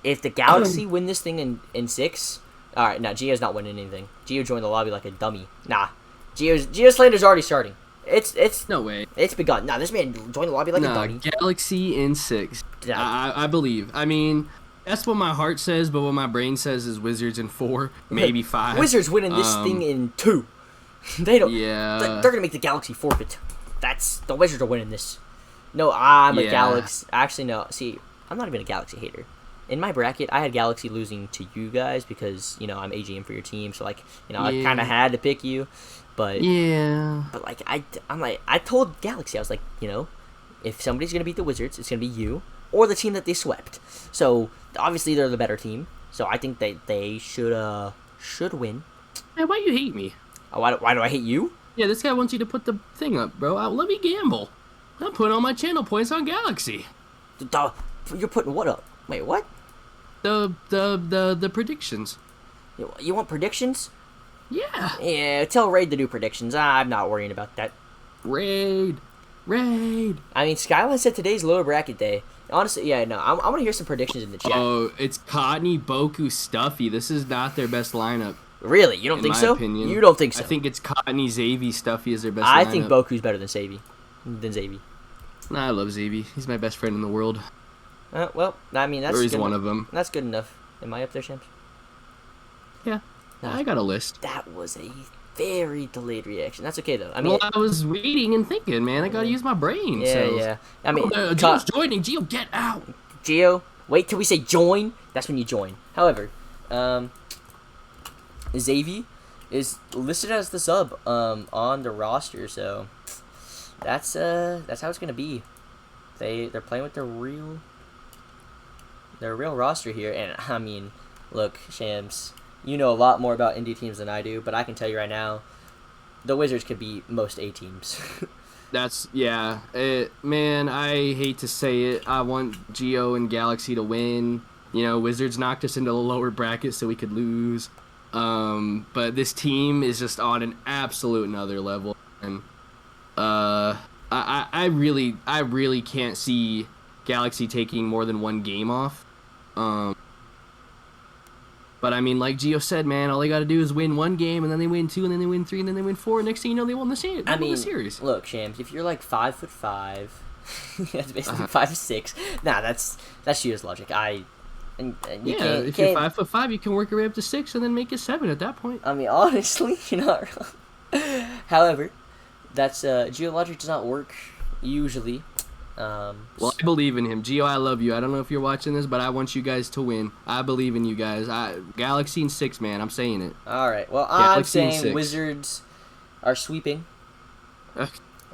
If the Galaxy win this thing in 6, all right. Nah, Geo's not winning anything. Geo joined the lobby like a dummy. Nah, Geo Slander's already starting. It's No way. It's begun. Nah, this man joined the lobby like a dummy. Galaxy in 6. Yeah. I believe. I mean, that's what my heart says, but what my brain says is Wizards in 4, maybe 5. Wizards winning this thing in 2. They don't. Yeah. They're gonna make the Galaxy forfeit. The Wizards are winning this. No, I'm a Galaxy. Actually, no. See, I'm not even a Galaxy hater. In my bracket, I had Galaxy losing to you guys because, you know, I'm AGM for your team. So, like, you know, I kind of had to pick you. But, yeah. But, like, I told Galaxy, I was like, you know, if somebody's going to beat the Wizards, it's going to be you or the team that they swept. So, obviously, they're the better team. So, I think they should win. Man, why you hate me? Why do I hate you? Yeah, this guy wants you to put the thing up, bro. Let me gamble. I'm putting all my channel points on Galaxy. You're putting what up? Wait, what? The predictions. You want predictions? Yeah. Yeah, tell Raid to do predictions. I'm not worrying about that. Raid. I mean, Skyline said today's lower bracket day. Honestly, yeah, no, I want to hear some predictions in the chat. Oh, it's Cotney, Boku, Stuffy. This is not their best lineup. Really? You don't think so? Opinion. You don't think so? I think it's Cotney, Xavi, Stuffy is their best lineup. I think Boku's better than Xavi. Nah, I love Xavi. He's my best friend in the world. Well, I mean, that's or he's good one of them. That's good enough. Am I up there, Shams? Yeah. I got a list. That was a very delayed reaction. That's okay, though. I mean, well, I was waiting and thinking, man. I gotta use my brain. Yeah. I mean, Geo's joining. Geo, get out. Geo, wait till we say join. That's when you join. However, Xavi is listed as the sub on the roster, so that's how it's gonna be. They're playing with their real roster here, and I mean, look, Shams, you know a lot more about indie teams than I do, but I can tell you right now, the Wizards could beat most A teams. Man, I hate to say it. I want Geo and Galaxy to win. You know, Wizards knocked us into the lower bracket so we could lose. But this team is just on an absolute another level, and I really can't see Galaxy taking more than 1 game off. But I mean, like Geo said, man, all they got to do is win 1 game, and then they win 2, and then they win 3, and then they win 4. Next thing you know, they won the series. The series. Look, Shams, if you're like 5'5", that's basically 5'6". Nah, that's Geo's logic. If you're 5'5", you can work your way up to 6, and then make it 7 at that point. I mean, honestly, you're not wrong. However, that's Geo logic does not work usually. Well, I believe in him. Geo, I love you. I don't know if you're watching this, but I want you guys to win. I believe in you guys. Galaxy in 6, man. I'm saying it. All right. Well, Galaxy I'm saying Wizards are sweeping.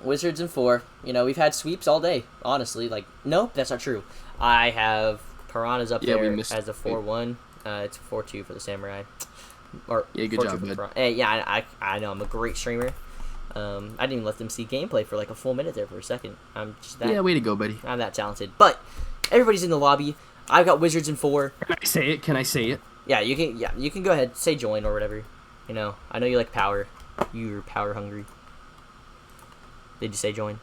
Wizards in 4. You know, we've had sweeps all day, honestly. Like, nope, that's not true. I have Piranhas up there as a 4-1. It's a 4-2 for the Samurai. Good job, bud. Yeah, I know. I'm a great streamer. I didn't even let them see gameplay for like a full minute there for a second. I'm just that. Yeah, way to go, buddy. I'm that talented. But everybody's in the lobby. I've got Wizards in 4. Can I say it? Yeah, you can. Yeah, you can go ahead. Say join or whatever. You know, I know you like power. You're power hungry. Did you say join?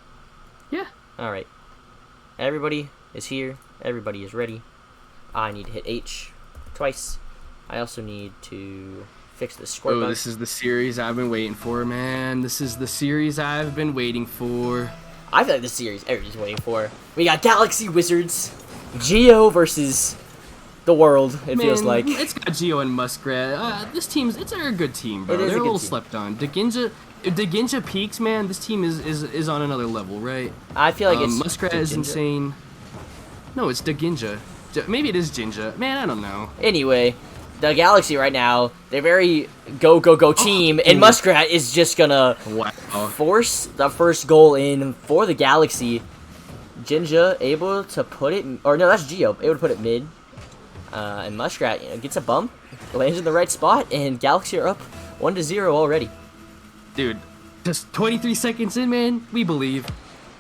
Yeah. All right. Everybody is here. Everybody is ready. I need to hit H twice. I also need to fix the score bug. This is the series I've been waiting for, man. This is the series I've been waiting for. I feel like this series everybody's waiting for. We got Galaxy Wizards, Geo versus the world. It feels Man, like. it's got Geo and Muskrat. This team's it's a good team, bro. It is They're a a good little team. slept on. Deginja peaks, man. This team is on another level, right? I feel like it's Muskrat is Jinja. insane. No, it's Deginja. Maybe it is Jinja. Man, I don't know. Anyway, the Galaxy right now, they're very go team, and Muskrat is just gonna Wow. force the first goal in for the Galaxy. Jinja able to put it, or no, that's Geo able to put it mid, and Muskrat gets a bump, lands in the right spot, and Galaxy are up 1-0 already. Dude, just 23 seconds in, man. We believe.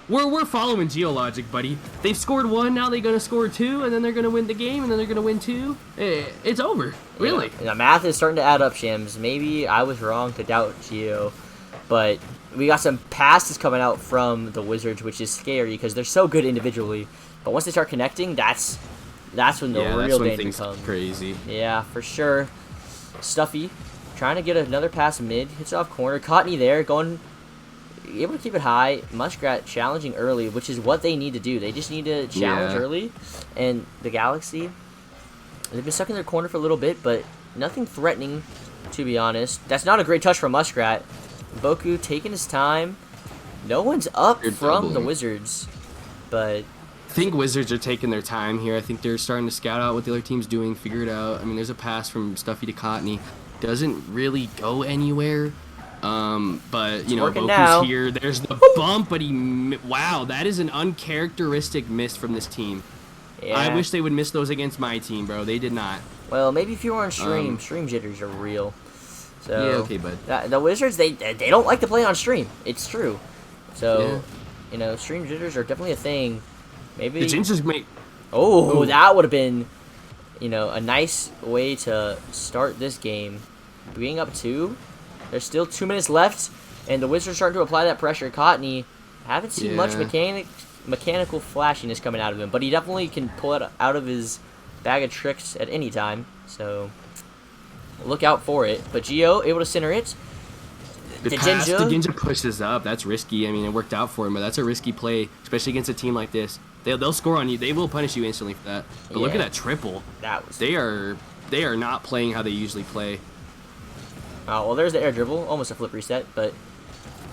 We're following Geologic, buddy. They've scored 1, now they're gonna score 2, and then they're gonna win the game, and then they're gonna win 2. It's over. Really. Yeah, the math is starting to add up, Shams. Maybe I was wrong to doubt Geo, but we got some passes coming out from the Wizards, which is scary because they're so good individually. But once they start connecting, that's when the Yeah, real that's when danger things comes. crazy. Yeah, for sure. Stuffy trying to get another pass mid, hits it off corner. Cottney there, going able to keep it high. Muskrat challenging early, which is what they need to do. They just need to challenge Yeah. early. And the Galaxy, they've been stuck in their corner for a little bit, but nothing threatening, to be honest. That's not a great touch from Muskrat. Boku taking his time. No one's up They're from the doubling. Wizards, but I think Wizards are taking their time here. I think they're starting to scout out what the other team's doing, figure it out. I mean, there's a pass from Stuffy to Cottney. Doesn't really go anywhere. But, you know, working Boku's now. here. There's the bump, but wow, that is an uncharacteristic miss from this team. yeah. I wish they would miss those against my team, bro. They did not. Well, maybe if you were on stream, stream jitters are real. So Yeah, okay, bud. The Wizards, they don't like to play on stream. It's true. So, Yeah. you know, stream jitters are definitely a thing. Maybe. The Gingers make... Oh, Ooh. that would have been, you know, a nice way to start this game. Being up 2, there's still 2 minutes left, and the Wizards starting to apply that pressure. Cottney, haven't seen much Yeah. mechanical flashiness coming out of him, but he definitely can pull it out of his bag of tricks at any time. So look out for it. But Geo able to center it. The pass to Jinja. Ginja pushes up. That's risky. I mean, it worked out for him, but that's a risky play, especially against a team like this. They'll score on you. They will punish you instantly for that. But look at Yeah. that triple. That was. They are not playing how they usually play. Oh, well, there's the air dribble. Almost a flip reset, but,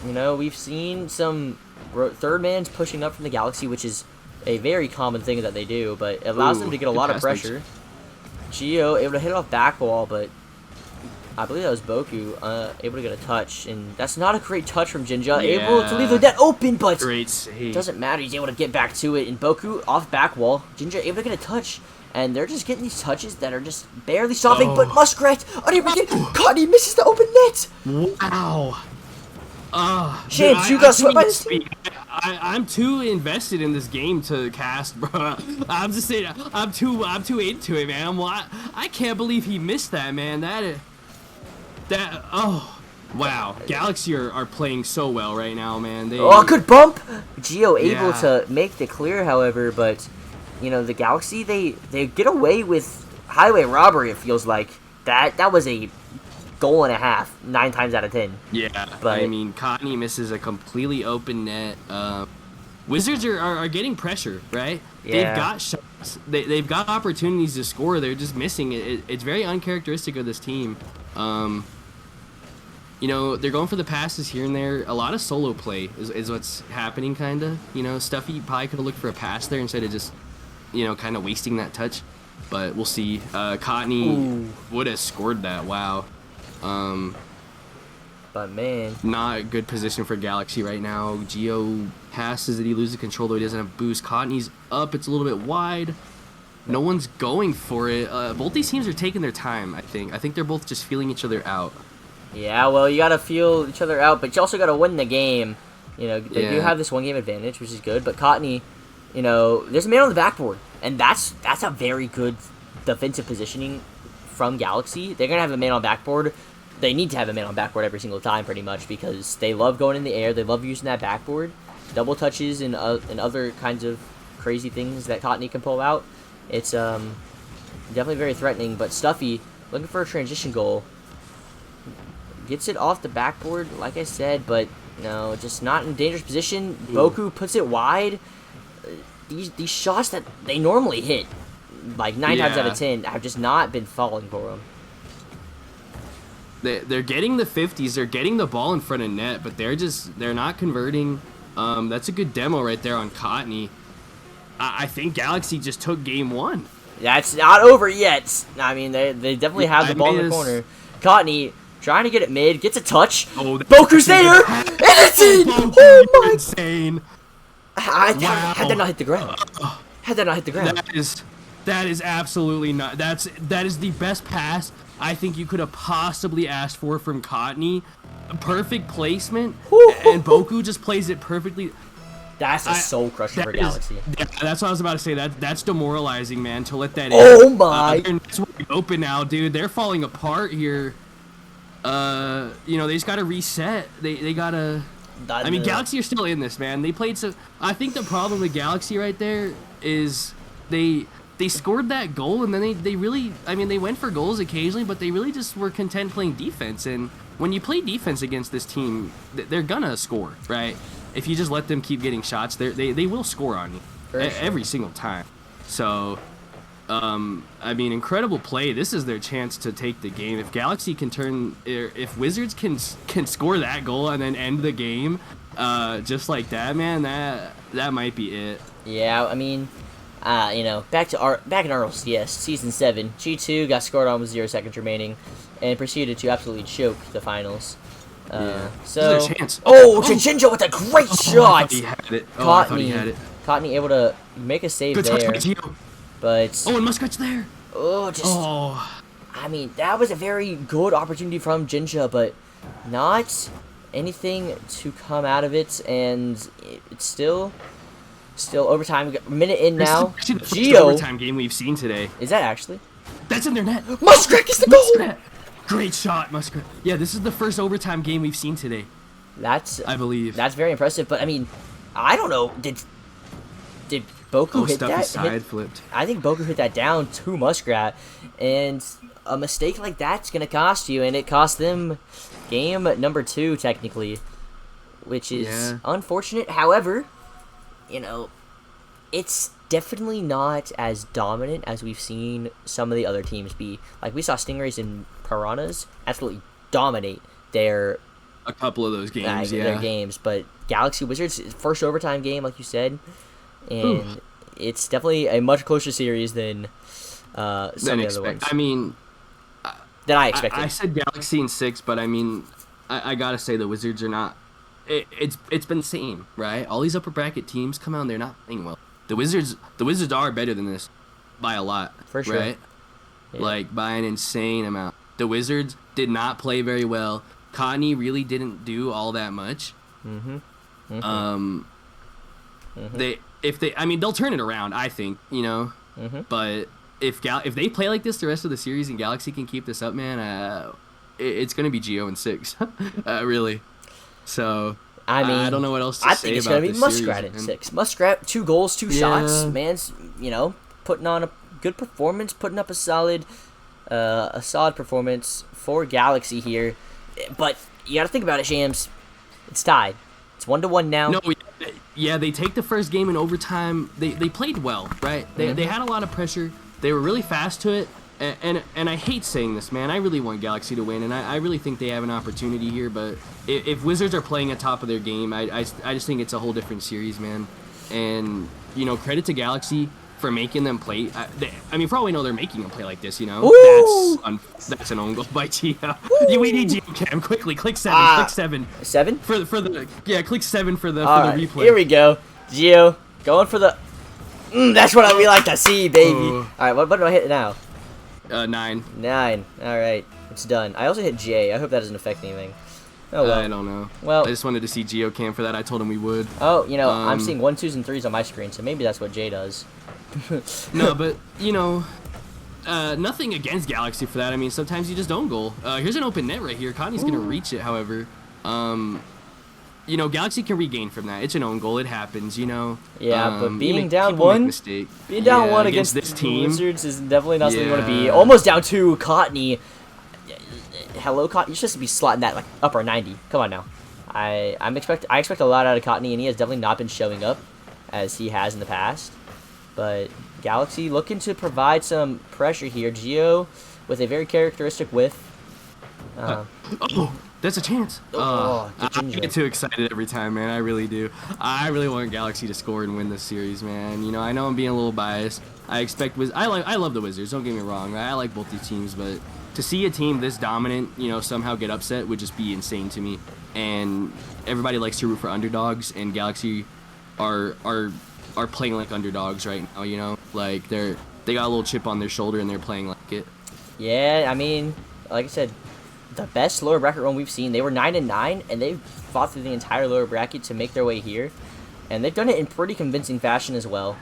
you know, we've seen some third man's pushing up from the Galaxy, which is a very common thing that they do, but it allows them to get a good lot of pass, thanks. pressure. Geo able to hit it off back wall, but I believe that was Boku able to get a touch, and that's not a great touch from Jinja. Able to leave the net open, but Great save. doesn't matter. He's able to get back to it, and Boku off back wall. Jinja able to get a touch, and they're just getting these touches that are just barely stopping. But Muskrat, unable to get. Cottney misses the open net. Wow. Shams, dude, you I got can't swept by even this team. speak. I'm too invested in this game to cast, bro. I'm just saying, I'm too into it, man. I can't believe he missed that, man. Oh, wow. Galaxy are playing so well right now, man. Oh, good bump. Geo able Yeah. to make the clear, however, but you know the Galaxy they get away with highway robbery. It feels like that was a goal and a half 9 times out of 10. Yeah, But- I mean, Cottney misses a completely open net. Wizards are getting pressure, right? Yeah. They've got shots. They've got opportunities to score. They're just missing it. It's very uncharacteristic of this team. You know, they're going for the passes here and there. A lot of solo play is what's happening, kind of. You know, Stuffy probably could have looked for a pass there instead of just, you know, kind of wasting that touch. But we'll see. Cottney would have scored that. Wow. But man, Not a good position for Galaxy right now. Geo passes it. He loses control, though he doesn't have boost. Cottney's up. It's a little bit wide. No one's going for it. Both these teams are taking their time, I think. I think they're both just feeling each other out. yeah, well, you gotta feel each other out, but you also gotta win the game. You know, they do Yeah. have this 1-game advantage, which is good. But Cottney, you know, there's a man on the backboard, and that's a very good defensive positioning from Galaxy. They're gonna have a man on backboard. They need to have a man on backboard every single time, pretty much, because they love going in the air. They love using that backboard, double touches, and other kinds of crazy things that Cottney can pull out. It's definitely very threatening. But Stuffy looking for a transition goal. Gets it off the backboard, like I said, but no, just not in a dangerous position. Boku puts it wide. These shots that they normally hit, like 9 times out Yeah. of 10, have just not been falling for him. They're getting the 50s. They're getting the ball in front of net, but they're not converting. That's a good demo right there on Cottony. I think Galaxy just took game 1. That's not over yet. I mean, they definitely have the ball in the corner. Cottony trying to get it mid, gets a touch. Oh, Boku's there, and it's in. Oh my! Insane. Had Wow. that not hit the ground. Had that not hit the ground. That is absolutely not. That is the best pass I think you could have possibly asked for from Cottony. Perfect placement, and Boku just plays it perfectly. That's a soul crusher for Galaxy. Yeah, that's what I was about to say. That's demoralizing, man. To let that in. Oh my! It's open now, dude. They're falling apart here. You know, they just gotta reset. They gotta. I mean, Galaxy are still in this, man. They played so. I think the problem with Galaxy right there is they scored that goal, and then they really. I mean, they went for goals occasionally, but they really just were content playing defense. And when you play defense against this team, they're gonna score, right? If you just let them keep getting shots, they will score on you every single time. So, I mean, incredible play. This is their chance to take the game. If Galaxy can if Wizards can score that goal and then end the game, just like that, man, that might be it. Yeah, I mean, you know, back in RLCS Season 7, G2 got scored on with 0 seconds remaining, and proceeded to absolutely choke the finals. So, This is their chance. Jinjo with a great I shot. thought he had it. I thought he had it. Cottony able to make a save Good touch there, by Gio. but Oh, and Muskrat's there. I mean, that was a very good opportunity from Jinja, but not anything to come out of it, and it's still overtime. We got a minute in now. This is actually the first Gio, overtime game we've seen today. is that actually? That's in their net. Muskrat gets the goal. Muskrat. Great shot, Muskrat. Yeah, this is the first overtime game we've seen today, I believe. That's very impressive. But I mean, I don't know. Did Boku hit Stuffy that? side flipped. I think Boku hit that down to Muskrat, and a mistake like that's gonna cost you, and it cost them game number 2 technically, which is unfortunate. However, you know, it's definitely not as dominant as we've seen some of the other teams be. Like, we saw Stingrays and Piranhas absolutely dominate their A couple of those games, their games, but Galaxy Wizards, first overtime game, like you said, and it's definitely a much closer series than some of the other ones. I mean, than I expected. I said Galaxy in 6, but I mean, I gotta say the Wizards are not. It's been the same, right? All these upper bracket teams come out and they're not playing well. The Wizards are better than this by a lot, For sure. right? Yeah. Like by an insane amount. The Wizards did not play very well. Cottony really didn't do all that much. They'll turn it around, I think, you know. But if they play like this the rest of the series and Galaxy can keep this up, man, it's gonna be Gio in 6, really. So I mean, I don't know what else to I say think it's about gonna be this Muskrat series, in man. 6. Muskrat, 2 goals, 2 Yeah. shots. Man's, you know, putting on a good performance, putting up a solid performance for Galaxy here. But you got to think about it, Shams. It's tied. It's 1-1 now. No, yeah, they take the first game in overtime. They played well, right? They had a lot of pressure. They were really fast to it. And I hate saying this, man. I really want Galaxy to win, and I really think they have an opportunity here. But if Wizards are playing at top of their game, I just think it's a whole different series, man. And, you know, credit to Galaxy for making them play. I mean, for all we know, they're making them play like this, you know? Ooh! That's an own goal by Gio. We need Gio Cam. Quickly, click 7. Click 7. 7? Click 7 for the All right, replay. here we go. Gio, going for the... that's what we like to see, baby. All right, what do I hit now? 9. 9. All right, it's done. I also hit J. I hope that doesn't affect anything. Oh, well. I don't know. Well, I just wanted to see Gio Cam for that. I told him we would. Oh, you know, I'm seeing 1s, 2s, and 3s on my screen, so maybe that's what J does. No, but, you know, nothing against Galaxy for that. I mean, sometimes you just don't goal. Here's an open net right here. Connie's going to reach it, however. You know, Galaxy can regain from that. It's an own goal. It happens, you know. Yeah, but being down down 1, mistake. being down 1 against against this team, Wizards is definitely not something you want to be. Yeah. Almost down 2, Cottony. Hello, Cottony. You're supposed to be slotting that like upper 90. Come on now. I expect a lot out of Cottony, and he has definitely not been showing up as he has in the past. But Galaxy looking to provide some pressure here. Geo with a very characteristic whiff. Oh, that's a chance. I get too excited every time, man. I really do. I really want Galaxy to score and win this series, man. You know, I know I'm being a little biased. I love the Wizards. Don't get me wrong. I like both these teams, but to see a team this dominant, you know, somehow get upset would just be insane to me. And everybody likes to root for underdogs, and Galaxy are playing like underdogs right now. You know, like they got a little chip on their shoulder and they're playing like it. Yeah, I mean, like I said, the best lower bracket run we've seen. They were 9-9, and they fought through the entire lower bracket to make their way here, and they've done it in pretty convincing fashion as well.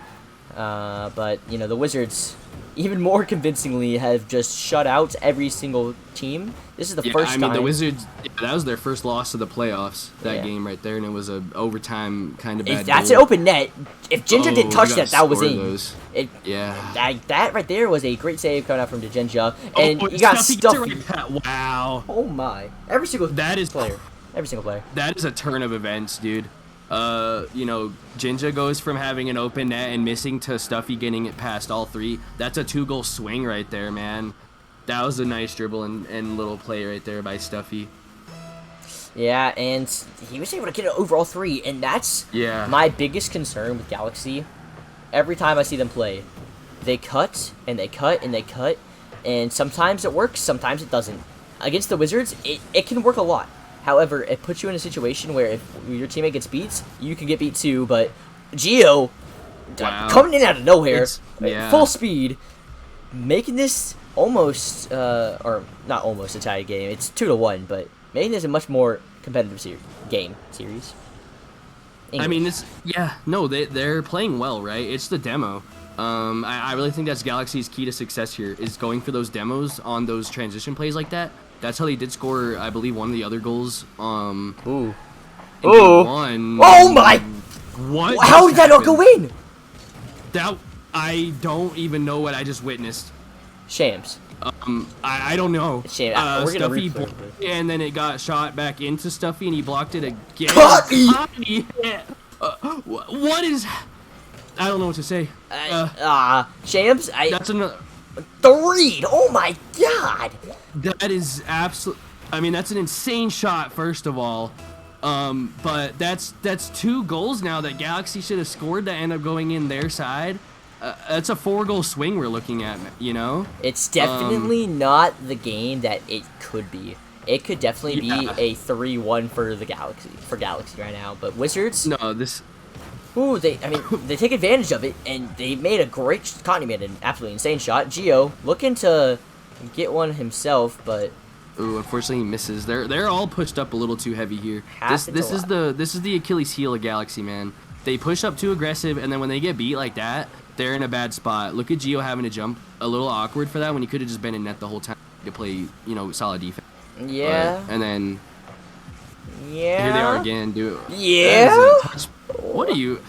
But you know, the Wizards, even more convincingly, have just shut out every single team. This is the first time. The Wizards, that was their first loss of the playoffs, that game right there, and it was a overtime kind of bad That's goal. an open net. If Jinja didn't touch that was in. That right there was a great save coming out from Jinja, and you got Stuffy. Wow. Oh my! Every single player. Every single player. That is a turn of events, dude. You know, Jinja goes from having an open net and missing to Stuffy getting it past all three. That's a 2-goal swing right there, man. That was a nice dribble and little play right there by Stuffy. Yeah, and he was able to get it over all three, and that's my biggest concern with Galaxy. Every time I see them play, they cut, and they cut, and they cut, and sometimes it works, sometimes it doesn't. Against the Wizards, it can work a lot. However, it puts you in a situation where if your teammate gets beat, you can get beat too, but Geo, coming in out of nowhere, full speed, making this almost, or not almost a tie game, it's 2-1, but making this a much more competitive series. English. I mean, they're playing well, right? It's the demo. I really think that's Galaxy's key to success here, is going for those demos on those transition plays like that. That's how they did score, I believe, one of the other goals. Ooh. One. Oh my! What? How did that not go in? I don't even know what I just witnessed. Shams. I don't know. Shame. We're gonna Stuffy and then it got shot back into Stuffy, and he blocked it again. Cotty! What is? I don't know what to say. Shams. That's another. The read! Oh my god! That is I mean, that's an insane shot, first of all. But that's 2 goals now that Galaxy should have scored that end up going in their side. That's a 4-goal swing we're looking at, you know? It's definitely not the game that it could be. It could definitely be a 3-1 for the Galaxy right now. But Wizards? No, this... Ooh, they take advantage of it, and they made a great... Connie made an absolutely insane shot. Geo looking to get one himself, but... Ooh, unfortunately he misses. They're all pushed up a little too heavy here. This is the Achilles heel of Galaxy, man. They push up too aggressive, and then when they get beat like that, they're in a bad spot. Look at Geo having to jump a little awkward for that when he could have just been in net the whole time to play, you know, solid defense. Yeah. And then here they are again, dude. Yeah. What are you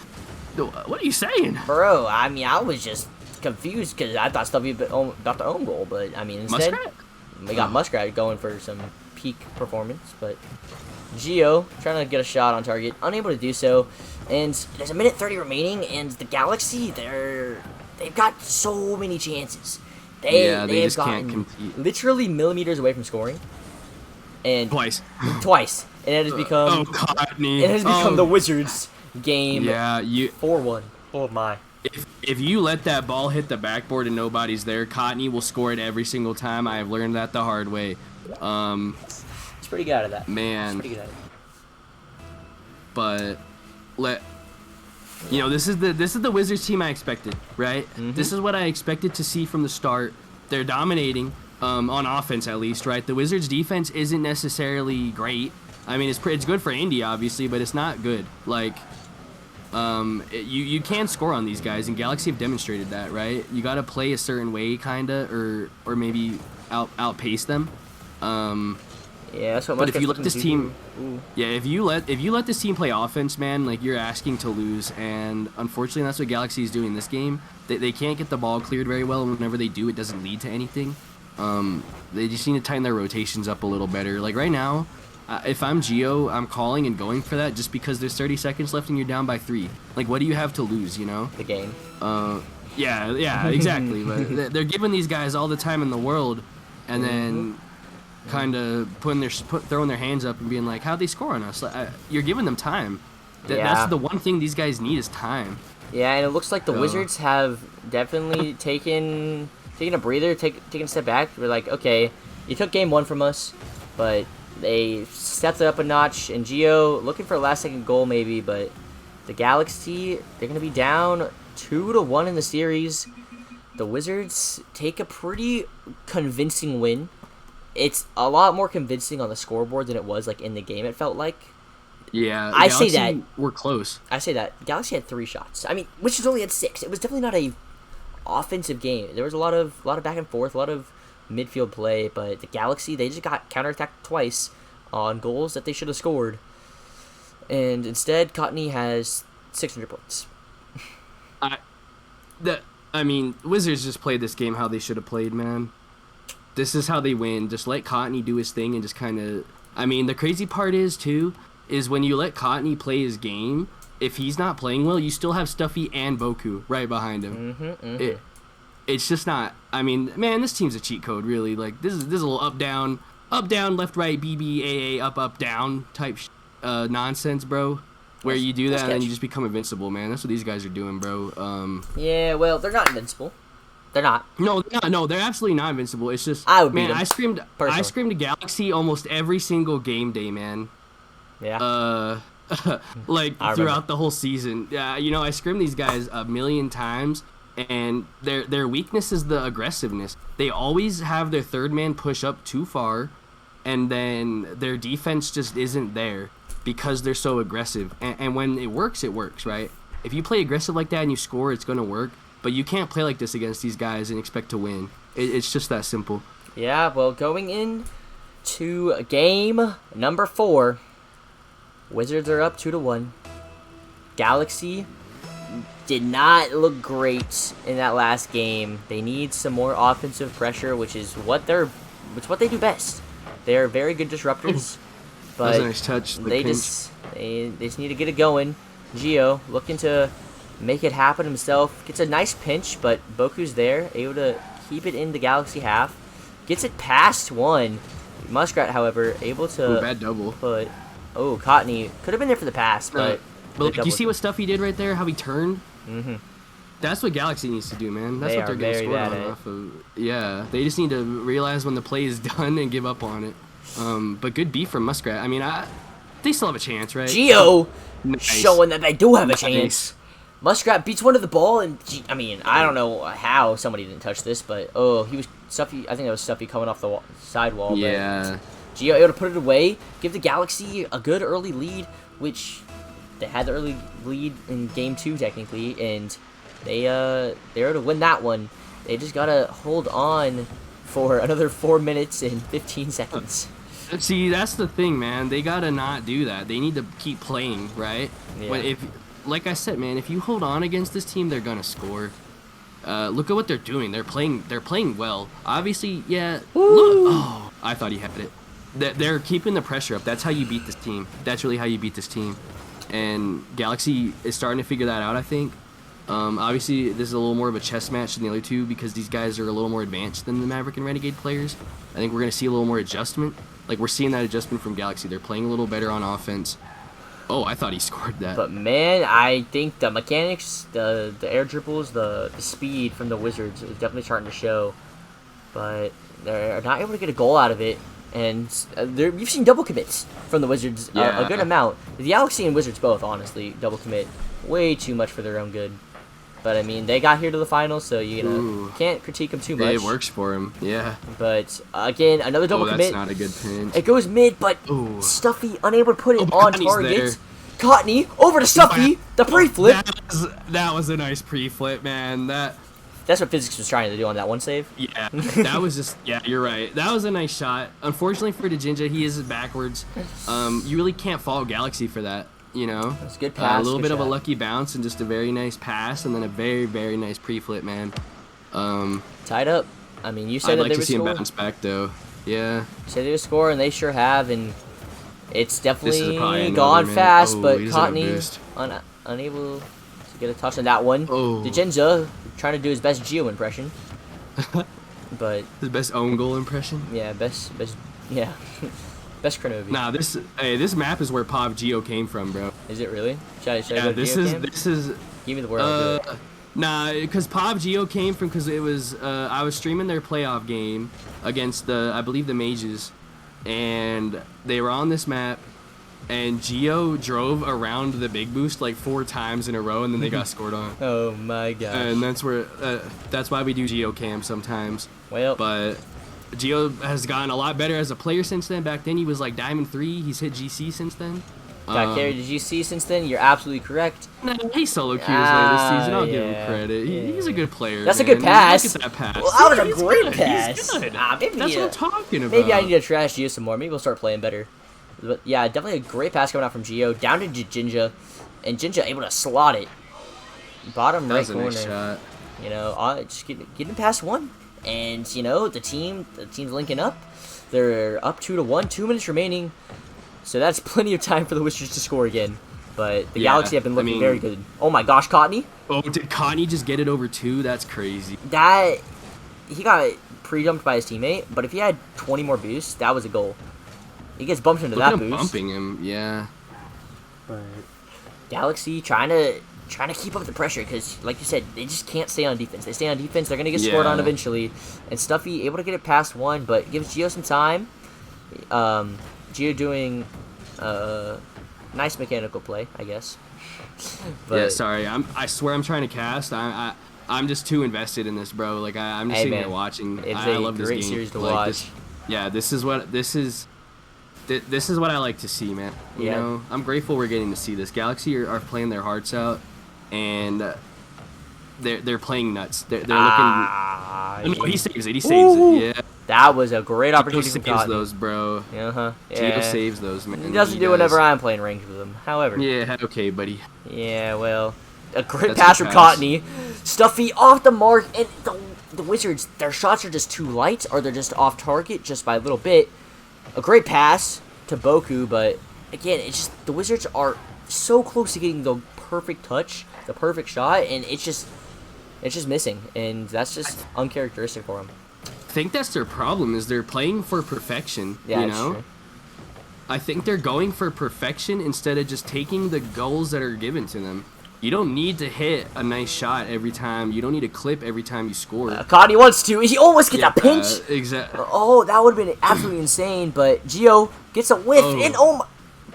saying, bro? I mean, I was just confused because I thought Stuffy about the own goal, but I mean, instead we got Muskrat going for some peak performance, but Geo trying to get a shot on target, unable to do so, and there's a minute 30 remaining, and the Galaxy, they've got so many chances. They just can't compete. Literally millimeters away from scoring, and twice, and it has become the Wizards game. 4-1. Oh my. If you let that ball hit the backboard and nobody's there, Cotney will score it every single time. I have learned that the hard way. It's pretty good at that. Man. It's pretty good at it. But this is the Wizards team I expected, right? Mm-hmm. This is what I expected to see from the start. They're dominating on offense, at least, right? The Wizards defense isn't necessarily great. I mean, it's good for Indy, obviously, but it's not good. Like, you can't score on these guys, and Galaxy have demonstrated that, right? You got to play a certain way, kinda, or maybe outpace them. Yeah, that's what. But if you let this team, if you let this team play offense, man, like, you're asking to lose, and unfortunately, that's what Galaxy is doing this game. They can't get the ball cleared very well, and whenever they do, it doesn't lead to anything. They just need to tighten their rotations up a little better. Like right now, if I'm Geo, I'm calling and going for that just because there's 30 seconds left and you're down by 3. Like, what do you have to lose, you know? The game. Yeah, exactly. But they're giving these guys all the time in the world, and then kind of throwing their hands up and being like, "How'd they score on us?" You're giving them time. That's the one thing these guys need is time. Yeah, and it looks like the Wizards have definitely taken a breather, taken a step back. We're like, okay, you took game 1 from us, but they stepped it up a notch. And Gio looking for a last-second goal maybe, but the Galaxy, they're going to be down 2-1 in the series. The Wizards take a pretty convincing win. It's a lot more convincing on the scoreboard than it was like in the game, it felt like. Yeah, I say that we're close. I say that Galaxy had 3 shots. I mean, Wizards only had 6. It was definitely not a offensive game. There was a lot of back and forth, a lot of midfield play, but the Galaxy, they just got counterattacked twice on goals that they should have scored. And instead, Cottony has 600 points. I mean, Wizards just played this game how they should have played, man. This is how they win. Just let Cottony do his thing and just kind of... I mean, the crazy part is, too, is when you let Cottony play his game, if he's not playing well, you still have Stuffy and Boku right behind him. It's just not... I mean, man, this team's a cheat code, really. Like, this is a little up, down, left, right, BB, AA, up, down type nonsense, bro. Where you do that and then you just become invincible, man. That's what these guys are doing, bro. Yeah, well, they're not invincible. They're not. No, they're not. No, they're absolutely not invincible. It's just, I would beat man, them, I screamed Galaxy almost every single game day, man. Yeah. Like throughout the whole season. Yeah, you know, I screamed these guys a million times, and their weakness is the aggressiveness. They always have their third man push up too far, and then their defense just isn't there because they're so aggressive. And when it works, right? If you play aggressive like that and you score, it's gonna work. But you can't play like this against these guys and expect to win. It's just that simple. Yeah, well, going in to game number 4, Wizards are up 2-1. Galaxy did not look great in that last game. They need some more offensive pressure, which is what they do best. They're very good disruptors. But that was a nice touch. They just need to get it going. Gio looking to make it happen himself. Gets a nice pinch, but Boku's there, able to keep it in the Galaxy half. Gets it past one. Muskrat, however, able to bad double. But Cottony could have been there for the pass, but you see what stuff he did right there? How he turned? Mm-hmm. That's what Galaxy needs to do, man. That's what they're going to score on off of. Yeah, they just need to realize when the play is done and give up on it. But good beat from Muskrat. I mean, they still have a chance, right? Gio showing that they do have a chance. Muskrat beats one to the ball, and I don't know how somebody didn't touch this, but he was Stuffy. I think that was Stuffy coming off the sidewall. Yeah. But Gio able to put it away, give the Galaxy a good early lead, which they had the early lead in game 2 technically, and they're to win that one. They just gotta hold on for another 4 minutes and 15 seconds. See, that's the thing, man. They gotta not do that. They need to keep playing, right? Yeah. Like I said, man, if you hold on against this team, they're gonna score. Look at what they're doing. They're playing well. Obviously, yeah. Look, I thought he had it. They're keeping the pressure up. That's how you beat this team. That's really how you beat this team. And Galaxy is starting to figure that out, I think. Obviously, this is a little more of a chess match than the other two because these guys are a little more advanced than the Maverick and Renegade players. I think we're going to see a little more adjustment. Like, we're seeing that adjustment from Galaxy. They're playing a little better on offense. Oh, I thought he scored that. But, man, I think the mechanics, the air dribbles, the speed from the Wizards is definitely starting to show. But they're not able to get a goal out of it. And you've seen double commits from the Wizards a good amount. The Galaxy and Wizards both, honestly, double commit way too much for their own good. But, I mean, they got here to the finals, so you can't critique them too much. It works for him, yeah. But, again, another double commit. That's not a good pinch. It goes mid, but Stuffy unable to put it on target. Cottony over to Stuffy, the pre-flip. That was a nice pre-flip, man. That's what physics was trying to do on that one save. Yeah, that was just, you're right. That was a nice shot. Unfortunately for Dejinja, he is backwards. You really can't fault Galaxy for that, you know? That's a good pass. A little bit of a lucky bounce and just a very nice pass, and then a very, very nice pre-flip, man. Tied up. I mean, you said I'd that like they to would see score. him bounce back, though. Yeah. You said they would score, and they sure have, and it's definitely probably gone another, fast, man. but He doesn't have Cottony boost. unable to get a touch on that one. Oh. Dejinja trying to do his best Geo impression. But His best own goal impression. yeah, best Kronovi. Nah, this map is where Pop Geo came from, bro. Is it really? Should I Yeah, go this Geocam? is. Give me the word. I'll do it. Nah, because Pop Geo came from because it was I was streaming their playoff game against I believe the Mages, and they were on this map, and Geo drove around the big boost like 4 times in a row, and then they got scored on. Oh my gosh. And that's why we do Geocam sometimes. Well, But Geo has gotten a lot better as a player since then. Back then he was like Diamond 3. He's hit GC since then. got carried to GC since then. You're absolutely correct. No, he solo queues later this season. I'll give yeah, him credit. He's a good player. That's a man. good pass. Look at that pass. Well, that was a He's great good. pass. He's good. Maybe, That's what I'm talking about. Maybe I need to trash Geo some more. Maybe we'll start playing better. But yeah, definitely a great pass coming out from Geo down to Jinja, and Jinja able to slot it. Bottom That right was a corner. nice shot. You know, just getting past one, and you know the team's linking up. They're up 2-1. 2 minutes remaining, so that's plenty of time for the Wizards to score again. But the Yeah, Galaxy have been looking I mean- very good. Oh my gosh, Cottony! Oh, did Connie just get it over 2? That's crazy. That he got pre-dumped by his teammate, but if he had 20 more boosts, that was a goal. He gets bumped into Look at that him boost. bumping him. Yeah. Galaxy trying to keep up the pressure because, like you said, they just can't stay on defense. They stay on defense, they're gonna get scored on Yeah. eventually. And Stuffy able to get it past one, but gives Geo some time. Geo doing nice mechanical play, I guess. But Yeah, sorry. I swear I'm trying to cast. I'm just too invested in this, bro. Like I'm just Hey, sitting man, there watching. it's I a love this great game. series to Like, watch. This is what I like to see, man. You Yeah. know, I'm grateful we're getting to see this. Galaxy are playing their hearts out, and they're playing nuts. They're looking. No, he saves it. He saves Ooh. it. Yeah. that was a great Geo opportunity for saves Cotton. those, bro. Yeah. Geo saves those, man. He doesn't do does. whenever I'm playing ranked with him. However, Yeah. Okay, buddy. yeah, well, a great That's pass a from pass. Cottony. Stuffy off the mark, and the Wizards, their shots are just too light, or they're just off target just by a little bit. A great pass to Boku, but again, it's just the Wizards are so close to getting the perfect touch, the perfect shot, and it's just missing, and that's just uncharacteristic for them. I think that's their problem. Is they're playing for perfection. Yeah, you it's know. true. I think they're going for perfection instead of just taking the goals that are given to them. You don't need to hit a nice shot every time. You don't need to clip every time you score. Cottony wants to. He almost gets a pinch. Exactly. Oh, that would have been absolutely insane, but Geo gets a whiff, Oh. and oh my,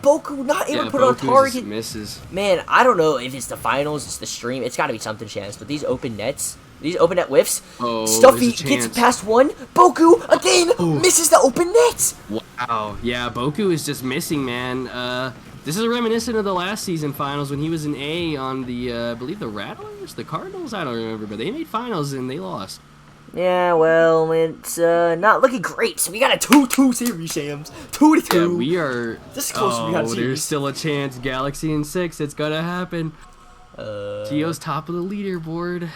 Boku not able to put it on target. Misses. Man, I don't know if it's the finals, it's the stream. It's got to be something, chance. But these open net whiffs, Oh, Stuffy there's a gets chance. past one. Boku again Oh. misses the open net. Wow. Yeah, Boku is just missing, man. This is reminiscent of the last season finals when he was an A on the, I believe the Rattlers, the Cardinals. I don't remember, but they made finals and they lost. Yeah, well, it's not looking great. So we got a 2-2 series, Shams. 2-2. Yeah, we are. This is close to being on Oh, series. there's still a chance. Galaxy in 6. It's gonna happen. Geo's top of the leaderboard.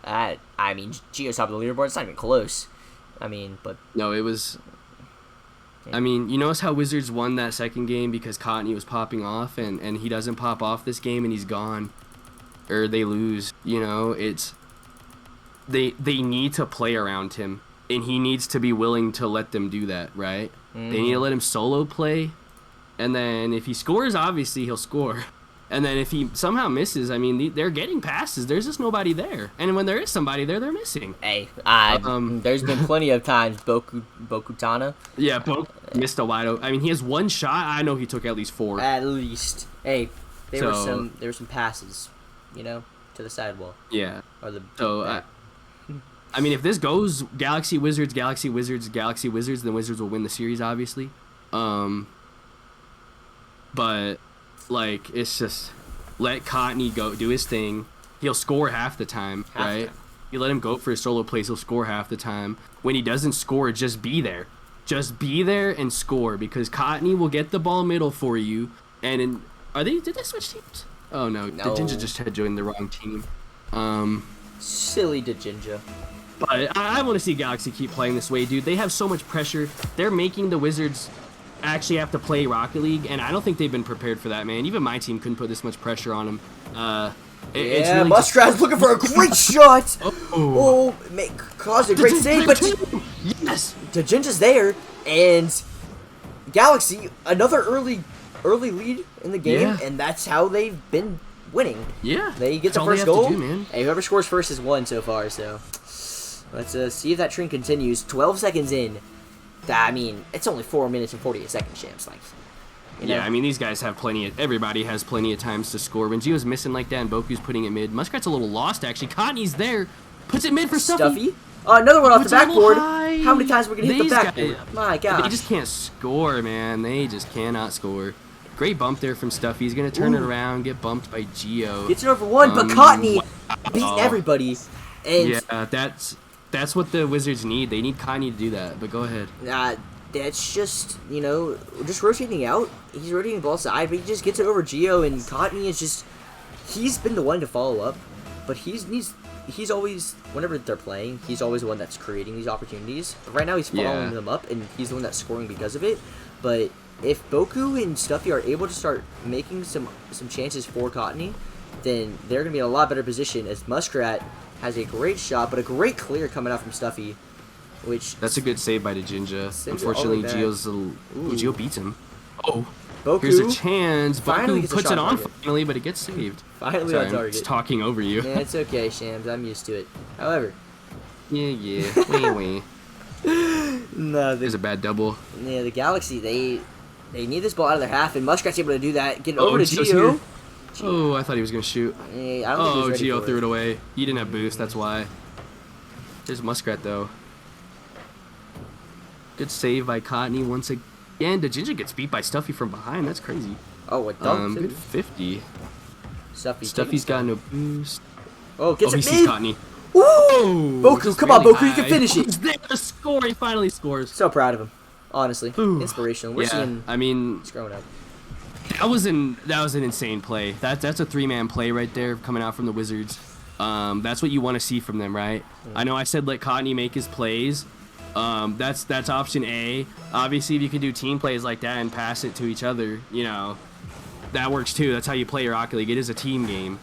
I mean, Geo's top of the leaderboard. It's not even close. I mean, but No, it was. I mean, you notice how Wizards won that second game because Cottony was popping off, and he doesn't pop off this game, and he's gone, or they lose. You know, it's they need to play around him, and he needs to be willing to let them do that, right? They need to let him solo play, and then if he scores, obviously he'll score. And then if he somehow misses, I mean, they're getting passes. There's just nobody there. And when there is somebody there, they're missing. hey, Um, there's been plenty of times Bokutana. Yeah, Poke missed a wide open. I mean, he has one shot. I know he took at least 4. At least, hey, there were So- some passes, you know, to the sidewall Yeah. or the. So, I mean, if this goes Galaxy Wizards, Galaxy Wizards, Galaxy Wizards, then Wizards will win the series, obviously. But, like, it's just let Cottony go do his thing. He'll score half the time, Half the right? time. You let him go for his solo plays, he'll score half the time. When he doesn't score, just be there. Just be there and score because Cottony will get the ball middle for you. And did they switch teams? Oh no, No. the Jinja just had joined the wrong team. Silly Dejinja. But I want to see Galaxy keep playing this way, dude. They have so much pressure. They're making the Wizards actually have to play Rocket League, and I don't think they've been prepared for that, man. Even my team couldn't put this much pressure on them. It's Yeah, really Muskrat's looking for a great shot. Oh. Caused a great save, but yes, the Jinja's there, and Galaxy another early lead in the game, Yeah. and that's how they've been winning. yeah. They get That's the all they first have to goal. do, man. Hey, whoever scores first has won so far. So let's see if that trend continues. 12 seconds in. I mean, it's only 4 minutes and 48 seconds, champs. Like, you know. Yeah, I mean, these guys have everybody has plenty of times to score. When Gio's missing like that and Boku's putting it mid, Muskrat's a little lost, actually. Cottoney's there, puts it mid for Stuffy. Another one off the Puts it a little backboard. high. How many times we're going to hit the These backboard? guys- My God. They just can't score, man. They just cannot score. Great bump there from Stuffy. He's going to turn it around, get bumped by Gio. Gets it over one, but Cottony wow. beating everybody. And Yeah, that's what the Wizards need. They need Connie to do that, but go ahead. that's just, just rotating out. He's rotating the ball side, but he just gets it over Gio, and Cottony is just... He's been the one to follow up, but he's always, whenever they're playing, he's always the one that's creating these opportunities. But right now he's following them up, and he's the one that's scoring because of it. But if Boku and Stuffy are able to start making some chances for Cottony, then they're going to be in a lot better position, as Muskrat has a great shot, but a great clear coming out from Stuffy, which... That's a good save by the Jinja. Save it Unfortunately, all the way back. Gio beats him. Oh, Boku here's a chance. finally Boku gets a puts shot it on target. finally, but it gets saved. finally Sorry, on I'm target. just talking over you. Yeah, it's okay, Shams. I'm used to it. However, Yeah. Wee. no, There's a bad double. the Galaxy, they need this ball out of their half, and Muskrat's able to do that. Get it over to Gio's Gio. here. Oh, I thought he was going to shoot. I don't think he Oh, was ready Gio for threw it away. He didn't have boost, that's why. There's Muskrat, though. Good save by Cottony once again. The Jinja gets beat by Stuffy from behind. That's crazy. Oh, a dunk, too. Good 50. taking Stuffy's got no boost. Oh, gets Oh, he it sees mid. Cottony. Woo! Oh, Boku, just come on, barely Boku, you can high. finish it. He's there to score. He finally scores. So proud of him, honestly. Ooh. Inspirational. We're Yeah, seeing I mean, he's growing up. that was an insane play. That's a 3-man play right there coming out from the Wizards. That's what you want to see from them, right? I know I said let Cottony make his plays. That's option A. Obviously, if you can do team plays like that and pass it to each other, that works too. That's how you play your Rocket League. It is a team game.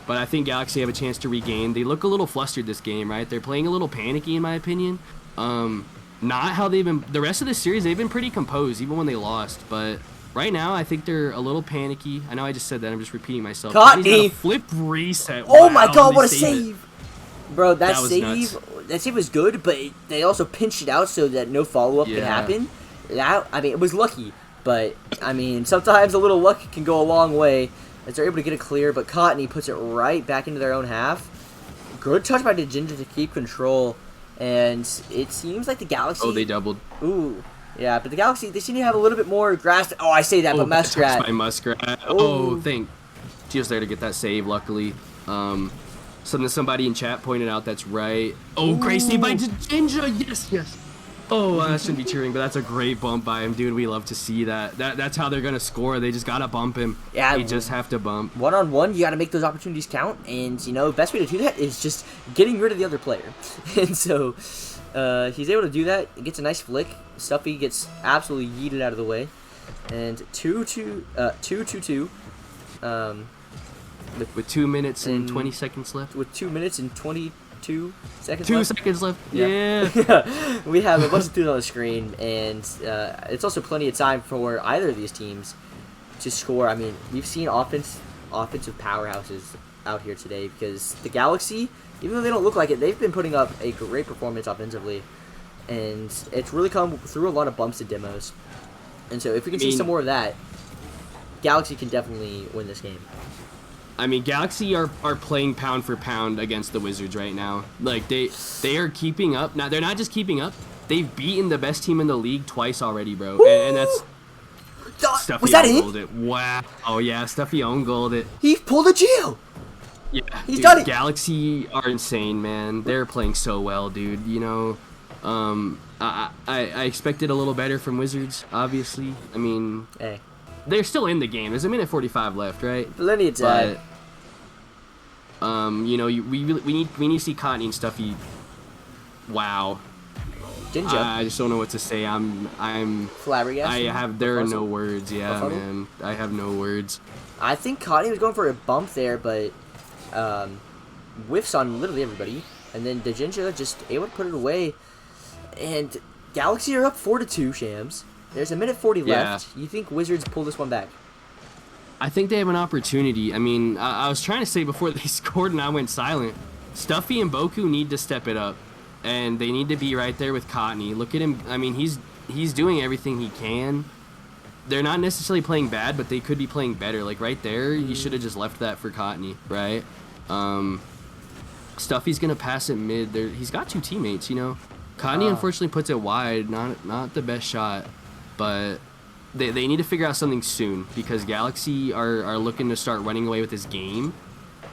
But I think Galaxy have a chance to regain. They look a little flustered this game, right? They're playing a little panicky, in my opinion. Not how they've been. The rest of the series, they've been pretty composed, even when they lost. But right now, I think they're a little panicky. I know I just said that. I'm just repeating myself. Cottony! He's got a flip reset. Oh my Wow, God, they what a saved it. save! Bro, That was nuts. that save was good, but they also pinched it out so that no follow-up could Yeah. happen. It was lucky, but, sometimes a little luck can go a long way as they're able to get it clear, but Cottony puts it right back into their own half. Good touch by the Jinja to keep control, and it seems like the Galaxy... Oh, they doubled. Ooh. Yeah, but the Galaxy, they seem to have a little bit more grasp. Oh, I say that, but bad touch Muskrat... by Muskrat. Oh. Gio's there to get that save, luckily. Somebody in chat pointed out that's right. Oh, great save by Jinja. Yes. Oh, I shouldn't be cheering, but that's a great bump by him, dude. We love to see that. That's how they're going to score. They just got to bump him. Yeah. They just have to bump. One-on-one, you got to make those opportunities count, and best way to do that is just getting rid of the other player. And so he's able to do that. He gets a nice flick. Stuffy gets absolutely yeeted out of the way, and 2-2. With 2 minutes and And- 20 seconds left. With 2 minutes and 22 seconds. 2 left. seconds left. Yeah. Yeah. We have a bunch of twos on the screen, and it's also plenty of time for either of these teams to score. I mean, we've seen offensive powerhouses out here today, because the Galaxy, even though they don't look like it, they've been putting up a great performance offensively, and it's really come through a lot of bumps and demos. And so if we can see some more of that, Galaxy can definitely win this game. I mean, Galaxy are playing pound for pound against the Wizards right now. Like, they are keeping up. Now, they're not just keeping up. They've beaten the best team in the league twice already, bro. And that's... Stuffy Was that own-goaled it? it. Wow. Oh, yeah. Stuffy own-goaled it. He pulled a Gio! Yeah. He's dude, done it. Galaxy are insane, man. They're playing so well, dude. I expected a little better from Wizards, obviously. I mean... Hey. They're still in the game. There's a minute 45 left, right? Plenty of time. But, we need to see Cottony and Stuffy. Wow. Jinja. I just don't know what to say. I'm Flabbergasted. there are no words. Yeah, Befuddled? man. I have no words. I think Connie was going for a bump there, but whiffs on literally everybody. And then the Jinja just able to put it away. And Galaxy are up 4-2, Shams. There's a minute 40 left. You think Wizards pull this one back? I think they have an opportunity. I mean, I was trying to say before they scored and I went silent. Stuffy and Boku need to step it up, and they need to be right there with Cottony. Look at him. I mean, he's doing everything he can. They're not necessarily playing bad, but they could be playing better. Like right there, you should have just left that for Cottony, right? Stuffy's gonna pass it mid. He's got 2 teammates, you know. Cottony unfortunately puts it wide. Not the best shot, but they need to figure out something soon because Galaxy are looking to start running away with this game,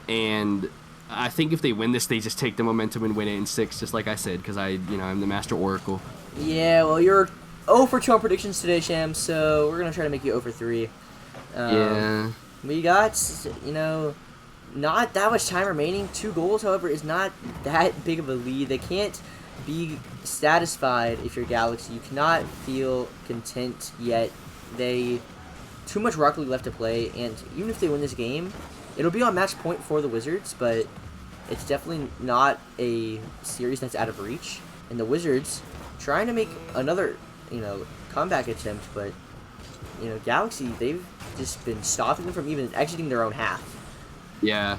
and I think if they win this, they just take the momentum and win it in 6, just like I said, because I'm the master oracle. Yeah, well, you're 0 for 2 on predictions today, Sham, so we're going to try to make you 0 for 3. Yeah. We got, not that much time remaining. 2 goals, however, is not that big of a lead. They can't be satisfied if you're Galaxy. You cannot feel content yet. Too much Rocket League left to play, and even if they win this game, it'll be on match point for the Wizards, but it's definitely not a series that's out of reach. And the Wizards trying to make another, comeback attempt, but, Galaxy, they've just been stopping them from even exiting their own half. Yeah.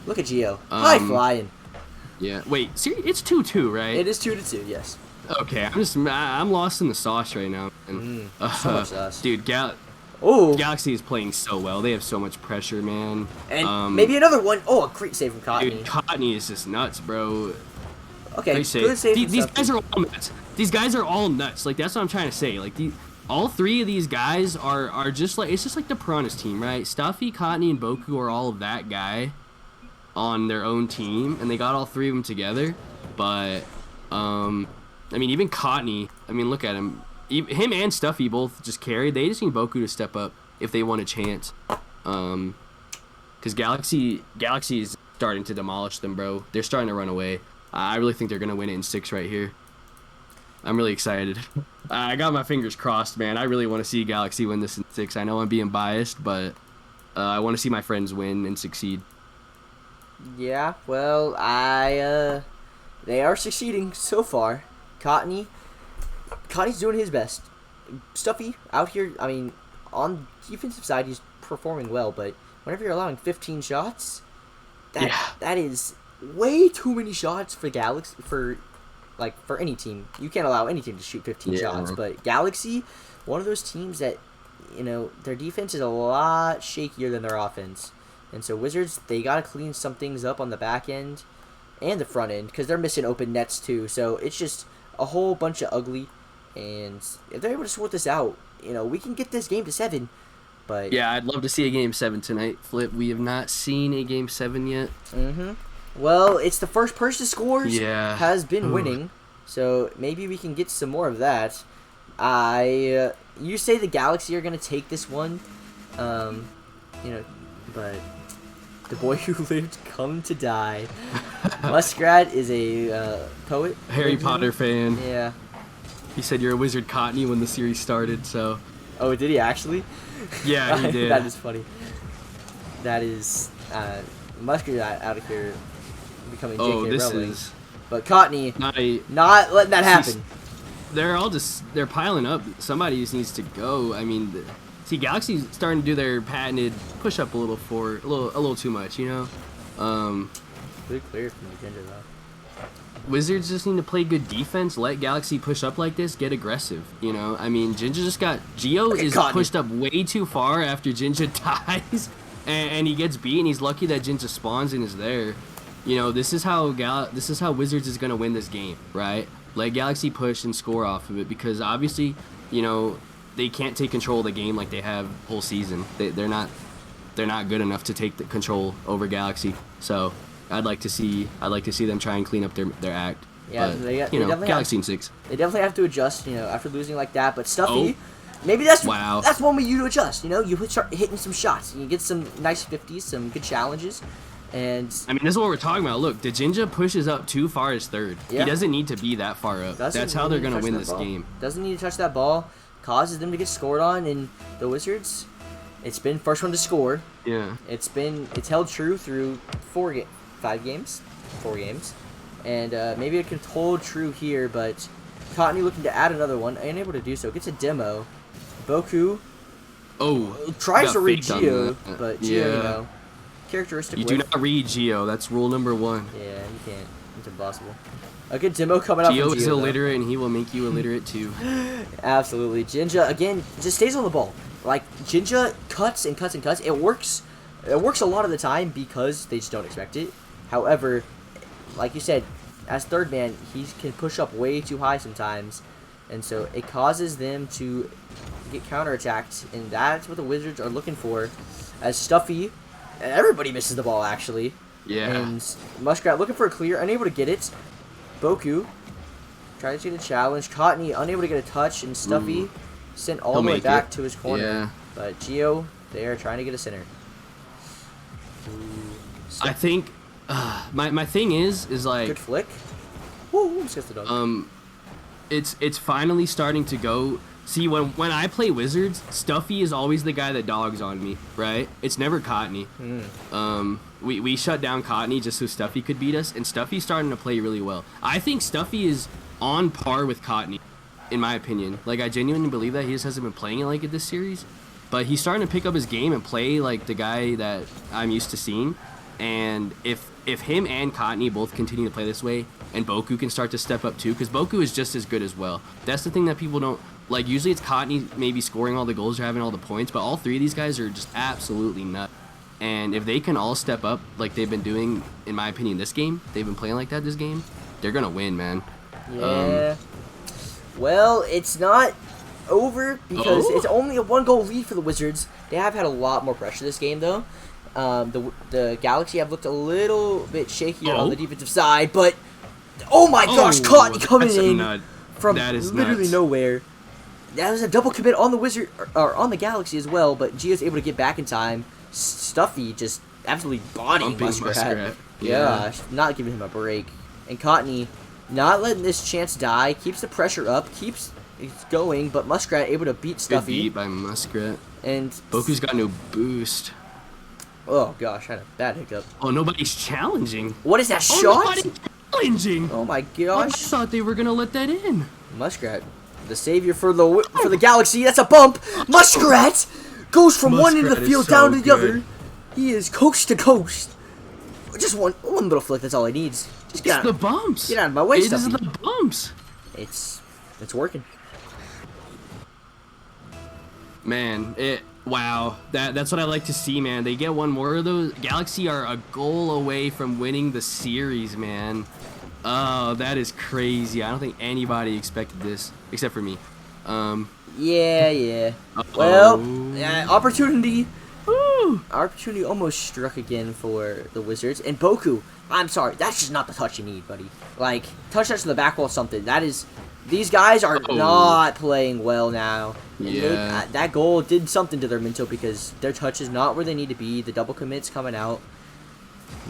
Look at Gio. High flying. Yeah. Wait, it's 2-2, right? It is 2-2, yes. Okay, I'm lost in the sauce right now. And, So much sauce. Dude, Oh, Galaxy is playing so well. They have so much pressure, man. and maybe another one. Oh, a great save from Cottony. Dude, Cottony is just nuts, bro. Okay, Great save. good save from These Stuffy. guys are all nuts. These guys are all nuts. Like, that's what I'm trying to say. Like, all 3 of these guys are just like, it's just like the Piranhas team, right? Stuffy, Cottony, and Boku are all of that guy on their own team, and they got all 3 of them together. But, I mean, even Cottony, look at him. Him and Stuffy both just carried. They just need Boku to step up if they want a chance. Because Galaxy is starting to demolish them, bro. They're starting to run away. I really think they're going to win it in 6 right here. I'm really excited. I got my fingers crossed, man. I really want to see Galaxy win this in 6. I know I'm being biased, but I want to see my friends win and succeed. Yeah, well, they are succeeding so far. Connie's doing his best. Stuffy out here, on defensive side, he's performing well, but whenever you're allowing 15 shots, that is way too many shots for Galaxy, for any team. You can't allow any team to shoot 15 shots, but Galaxy, one of those teams that, their defense is a lot shakier than their offense. And so Wizards, they got to clean some things up on the back end and the front end because they're missing open nets too. So it's just a whole bunch of ugly. And if they're able to sort this out, we can get this game to 7. But yeah, I'd love to see a game 7 tonight, Flip. We have not seen a game 7 yet. Well, it's the first person to scores has been Ooh. winning. So maybe we can get some more of that. You say the Galaxy are going to take this one. But the boy who lived come to die. Muskrat is a poet. Harry Potter fan. Yeah. He said you're a wizard Cottony when the series started, so. Oh, did he actually? Yeah, he did. That is funny. That is Muskrat out of here becoming J.K. Rowling. But Cottony not letting that happen. They're piling up. Somebody just needs to go. See, Galaxy's starting to do their patented push up a little too much, Good clear from the Ginger though. Wizards just need to play good defense, let Galaxy push up like this, get aggressive, Jinja just got... Gio is pushed up way too far after Jinja dies, and he gets beat, and he's lucky that Jinja spawns and is there. This is how Wizards is going to win this game, right? Let Galaxy push and score off of it, because obviously, they can't take control of the game like they have whole season. They're not good enough to take the control over Galaxy, so... I'd like to see them try and clean up their act. Yeah, but, Galaxy in 6. They definitely have to adjust, after losing like that. But Stuffy, maybe that's one way you to adjust. You start hitting some shots, and you get some nice 50s, some good challenges. And I mean, this is what we're talking about. Look, Dejinja pushes up too far as third. Yeah. He doesn't need to be that far up. That's how they're going to win this game. Doesn't need to touch that ball. Causes them to get scored on, and the Wizards, it's been first one to score. Yeah. It's held true through 4 games, and maybe it can hold true here, but Cottony looking to add another one, unable to do so. Gets a demo. Boku tries to read Geo, but Geo, you know, characteristic. You do not read Geo. That's rule number 1. Yeah, you can't. It's impossible. A good demo coming out from Geo. Geo is illiterate, and he will make you illiterate too. Absolutely. Jinja, again, just stays on the ball. Like, Jinja cuts and cuts and cuts. It works a lot of the time because they just don't expect it. However, like you said, as third man, he can push up way too high sometimes. And so it causes them to get counterattacked. And that's what the Wizards are looking for. As Stuffy, everybody misses the ball, actually. Yeah. And Muskrat looking for a clear, unable to get it. Boku tries to get a challenge. Cottony unable to get a touch, and Stuffy sent all the way back to his corner. Yeah. But Geo, they are trying to get a center. I think my thing is like Good flick. Woo, almost gets the dunk. it's finally starting to go. See, when I play Wizards, Stuffy is always the guy that dogs on me, right? It's never Cottony. We shut down Cottony just so Stuffy could beat us, and Stuffy's starting to play really well. I think Stuffy is on par with Cottony, in my opinion. Like, I genuinely believe that. He just hasn't been playing it like it this series. But he's starting to pick up his game and play like the guy that I'm used to seeing. And if him and Cottony both continue to play this way, and Boku can start to step up too, because Boku is just as good as well. That's the thing that people don't... Like, usually it's Cottony maybe scoring all the goals or having all the points, but all 3 of these guys are just absolutely nuts. And if they can all step up like they've been doing, in my opinion, this game, they've been playing like that this game, they're going to win, man. Yeah. Well, it's not over because it's only a 1-goal lead for the Wizards. They have had a lot more pressure this game, though. The Galaxy have looked a little bit shakier on the defensive side, but oh my gosh, Cottony coming in from literally nowhere. That was a double commit on the Wizard or on the Galaxy as well, but Gio's able to get back in time. Stuffy just absolutely bodying Muskrat. Yeah, not giving him a break. And Cottony not letting this chance die, keeps the pressure up, keeps it going, but Muskrat able to beat Stuffy. Good beat by Muskrat. And Boku's got no boost. Oh gosh, I had a bad hiccup. Oh, nobody's challenging. What is that shot? Nobody's challenging. Oh my gosh. I thought they were gonna let that in. Muskrat, the savior for the Galaxy. That's a bump. Muskrat goes from one end of the field down to the other. He is coast to coast. Just one little flick. That's all he needs. Just get out. The bumps. Get out of my way, Stuffy. It is the bumps. It's working. Man, wow. That's what I like to see, man. They get one more of those. Galaxy are a goal away from winning the series, man. Oh, that is crazy. I don't think anybody expected this except for me. Yeah. Well, opportunity. Woo! Opportunity almost struck again for the Wizards. And Boku, I'm sorry, that's just not the touch you need, buddy. Like, touch that to the back wall, something. That is, these guys are not playing well now. And that goal did something to their mental because their touch is not where they need to be. The double commits coming out.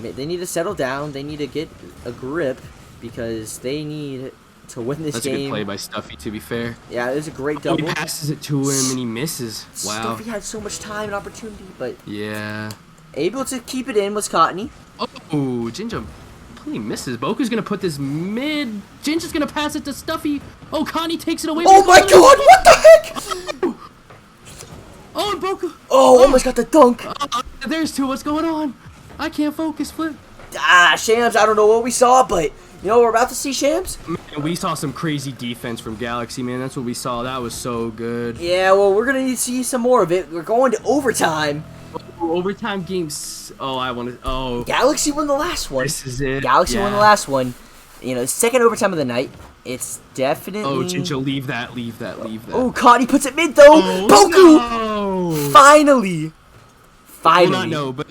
They need to settle down. They need to get a grip because they need to win this game. That's a good play by Stuffy, to be fair. Yeah, it was a great double. He passes it to him and he misses. Wow. Stuffy had so much time and opportunity, but yeah, able to keep it in was Cottony. Oh, Jinja completely misses. Boku's gonna put this mid. Jinja's gonna pass it to Stuffy. Oh, Cottony takes it away. Oh my God! What the heck? Oh, and Boku. Oh, almost got the dunk. There's 2. What's going on? I can't focus, Flip. Shams, I don't know what we saw, but you know what we're about to see, Shams? Man, we saw some crazy defense from Galaxy, man. That's what we saw. That was so good. Yeah, well, we're going to need to see some more of it. We're going to overtime. Overtime games. Oh, I want to. Oh. Galaxy won the last one. This is it. Galaxy won the last one. You know, second overtime of the night. It's definitely... Oh, Jinja, leave that. Oh, Cottony puts it mid, though. Oh, Boku! no. Finally. Well, not no, but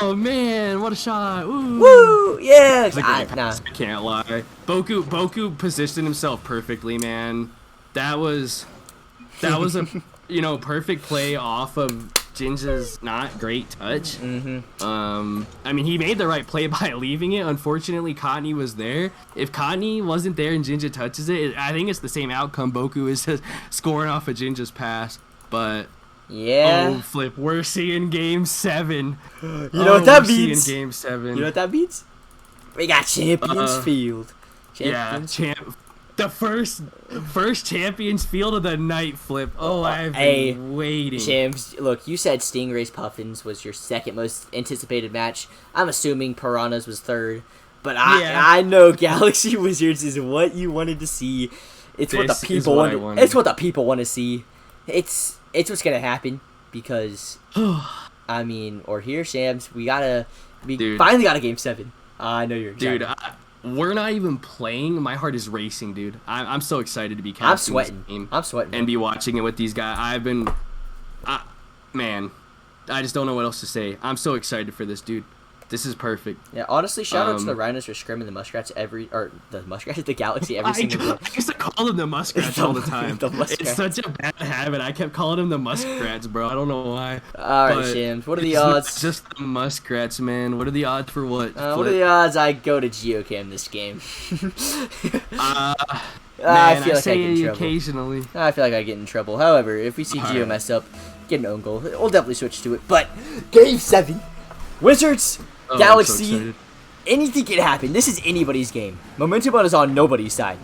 oh man, what a shot! Woo! Woo! Yeah! I can't lie. Boku positioned himself perfectly, man. That was a perfect play off of Jinja's not great touch. Mm-hmm. I mean, he made the right play by leaving it. Unfortunately, Cotney was there. If Cotney wasn't there and Jinja touches it, I think it's the same outcome. Boku is just scoring off of Jinja's pass. But, Yeah. oh, Flip, we're seeing Game 7. You know what that we're seeing means? Game 7. You know what that means? We got Champions Field. Yeah, the first Champions Field of the night, Flip. Oh, I've been waiting. James, look, you said Stingrays Puffins was your second most anticipated match. I'm assuming Piranhas was third. But I know Galaxy Wizards is what you wanted to see. It's what the people want. It's what the people want to see. It's what's gonna happen because I mean, or here, Shams, we finally got a Game 7. I know you're excited. Dude, we're not even playing. My heart is racing, dude. I'm so excited to be casting this game. I'm sweating. And be watching it with these guys. Man, I just don't know what else to say. I'm so excited for this, dude. This is perfect. Yeah, honestly, shout out to the Rhinos for scrimming the the Galaxy every single day. I used to call them the Muskrats all the time. It's such a bad habit. I kept calling them the Muskrats, bro. I don't know why. Alright, Shams, what are the odds? Just the Muskrats, man. What are the odds for what? What are the odds I go to Geocam this game? I feel like I get in trouble. Occasionally. I feel like I get in trouble. However, if we see Geo mess up, get an own goal, we'll definitely switch to it. But Game 7, Wizards, Galaxy, so anything can happen. This is anybody's game. Momentum is on nobody's side.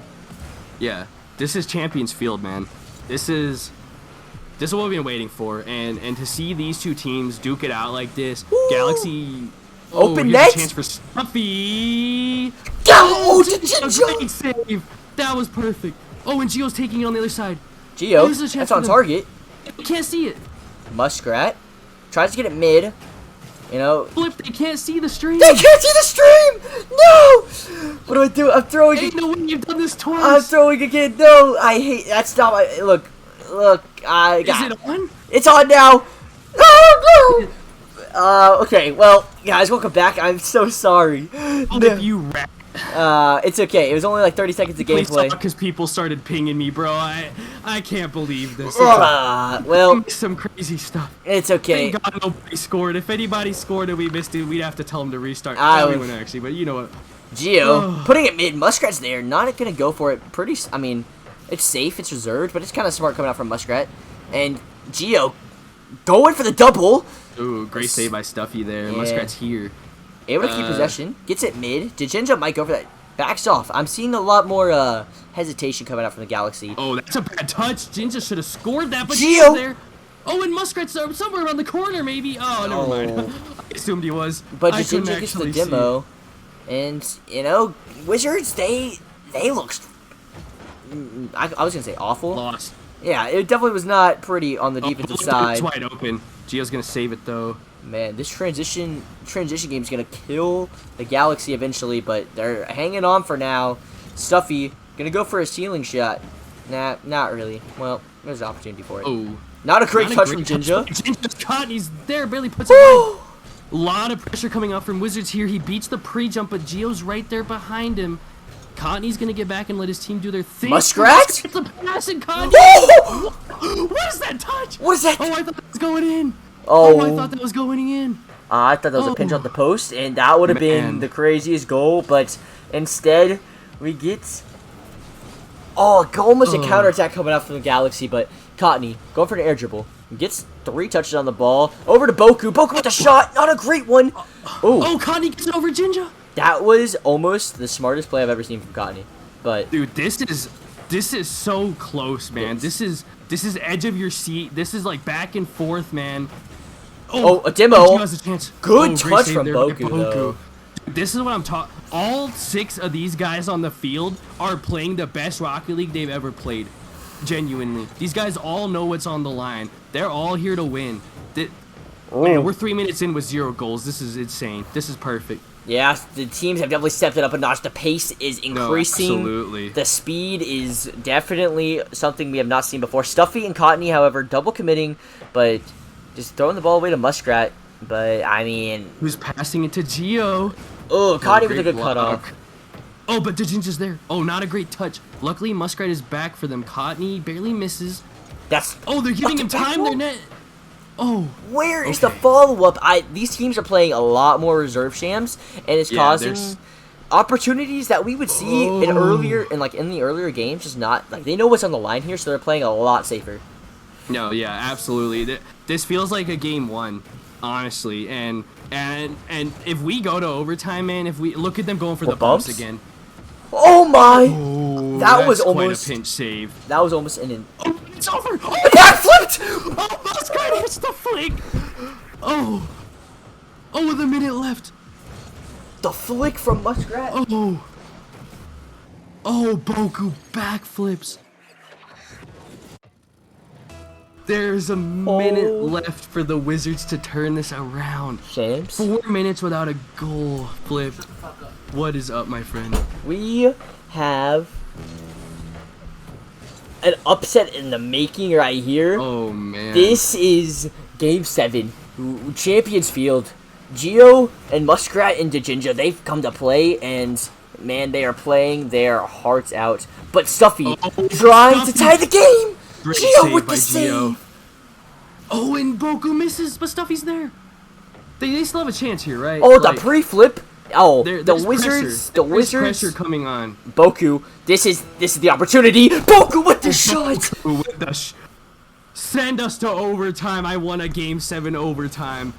Yeah, this is Champions Field, man. This is what we've been waiting for, and to see these two teams duke it out like this. Woo! Galaxy. Open net. Chance for Stuffy. Great save. That was perfect. Oh, and Geo's taking it on the other side. Geo, that's on target. You can't see it. Muskrat tries to get it mid. You know, Flip, they can't see the stream. They can't see the stream! No! What do I do? I'm throwing it. No way, you've done this twice. I'm throwing again. No, I hate. That's not my. Look. I got. Is it on? It's on now. Oh, no! Okay, well, guys, welcome back. I'm so sorry. You rat. It's okay. It was only like 30 seconds of gameplay. Because people started pinging me, bro. I can't believe this. Well, some crazy stuff. It's okay. Thank God nobody scored. If anybody scored and we missed it, we'd have to tell them to restart. Everyone actually, but you know what? Geo putting it mid. Muskrat's there. Not gonna go for it. I mean, it's safe. It's reserved, but it's kind of smart coming out from Muskrat. And Geo going for the double. Ooh, great save by Stuffy there. Yeah. Muskrat's here. Able to keep possession. Gets it mid. Jinja might go for that. Backs off. I'm seeing a lot more hesitation coming out from the Galaxy. Oh, that's a bad touch. Jinja should have scored that, but Geo there. Oh, and Muskrat's somewhere around the corner, maybe. Oh, never mind. I assumed he was. But Jinja gets the demo. And, you know, Wizards, they look... I was going to say awful. Lost. Yeah, it definitely was not pretty on the defensive side. It's wide open. Geo's going to save it, though. Man, this transition game is going to kill the Galaxy eventually, but they're hanging on for now. Stuffy, going to go for a ceiling shot. Nah, not really. Well, there's an opportunity for it. Oh. Not a great touch from Jinja. Jinja's caught, and he's there, barely puts it in. A lot of pressure coming off from Wizards here. He beats the pre-jump, but Geo's right there behind him. Cotney's going to get back and let his team do their thing. Muskrat? It's a pass, and Cotney. What is that touch? What is that? Oh, I thought that was going in. Oh, I thought that was going in. I thought that was a pinch off the post, and that would have been the craziest goal, but instead, we get... Oh, almost a counterattack coming out from the Galaxy, but Cotney going for an air dribble. Gets 3 touches on the ball. Over to Boku. Boku with a shot. Not a great one. Ooh. Oh, Cotney gets it over Jinja. That was almost the smartest play I've ever seen from Cotney. But dude, this is so close, man. This is edge of your seat. This is like back and forth, man. Oh, a demo. Has a chance. Good touch from Boku, though. This is what I'm talking. All 6 of these guys on the field are playing the best Rocket League they've ever played. Genuinely, these guys all know what's on the line. They're all here to win. Man, we're 3 minutes in with 0 goals. This is insane. This is perfect. Yeah, the teams have definitely stepped it up a notch. The pace is increasing. No, absolutely. The speed is definitely something we have not seen before. Stuffy and Cotney, however, double committing, but just throwing the ball away to Muskrat. But, I mean... Who's passing it to Geo? Oh, Cotney with a good cutoff. Oh, but Jinja's there. Oh, not a great touch. Luckily, Muskrat is back for them. Cotney barely misses. That's... Oh, they're giving him time. They're net. Oh, Where is the follow-up? These teams are playing a lot more reserve shams, and it's causing opportunities that we would see in the earlier games. Just not like they know what's on the line here, so they're playing a lot safer. No, yeah, absolutely. This feels like a game 1, honestly. And if we go to overtime, man, if we look at them going for the bumps again. Oh my! That was quite almost a pinch save. That was almost an. Oh, it's over! Oh, The back flipped! oh, Muskrat hits the flick! Oh, with a minute left. The flick from Muskrat. Oh, Boku backflips. There's a minute left for the Wizards to turn this around. Shams. 4 minutes without a goal. Flip. What is up, my friend? We have an upset in the making right here. Oh, man. This is Game 7. Champions Field. Geo and Muskrat and Dejinja, they've come to play, and man, they are playing their hearts out. But Stuffy trying to tie the game. Great Geo save with by the Geo. save. Oh, and Boku misses, but Stuffy's there. They still have a chance here, right? Oh, the pre-flip. Oh, there's the Wizards. Pressure. The There's Wizards. pressure coming on. Boku, this is the opportunity. Boku with the shot. Boku with the send us to overtime. I won a Game 7 overtime.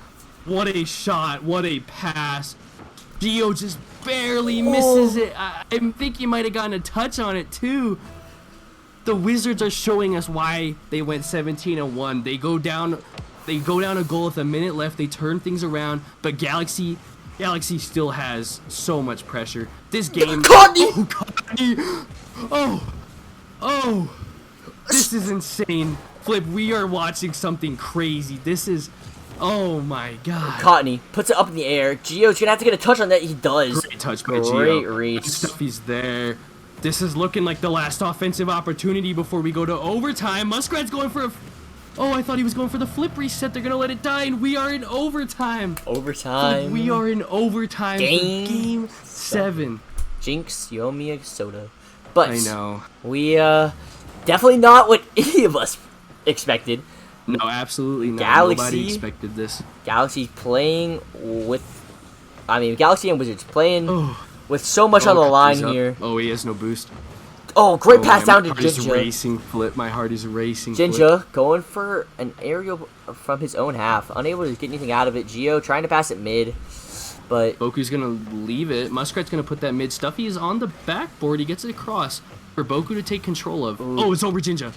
What a shot. What a pass. Geo just barely misses it. I think he might have gotten a touch on it, too. The Wizards are showing us why they went 17-1. They go down a goal with a minute left. They turn things around, but Galaxy still has so much pressure. This game. Oh, this is insane. Flip, we are watching something crazy. This is, oh my god. Cotney puts it up in the air. Geo's gonna have to get a touch on that. He does. Great touch by Geo. Great reach. Stuffy's there. This is looking like the last offensive opportunity before we go to overtime. Muskrat's going for a... Oh, I thought he was going for the flip reset. They're going to let it die, and we are in overtime. Overtime. We are in overtime for Game 7. Jinx, you owe me a soda. But I know. We, definitely not what any of us expected. No, absolutely not. Galaxy, Nobody expected this. Galaxy playing with... Galaxy and Wizards playing with so much on the line here. Oh, he has no boost. Oh, great pass down to My heart is Jinja. racing, Flip. My heart is racing, Jinja going for an aerial from his own half. Unable to get anything out of it. Geo trying to pass it mid. But Boku's going to leave it. Muskrat's going to put that mid. Stuffy is on the backboard. He gets it across for Boku to take control of. Ooh. Oh, it's over Jinja.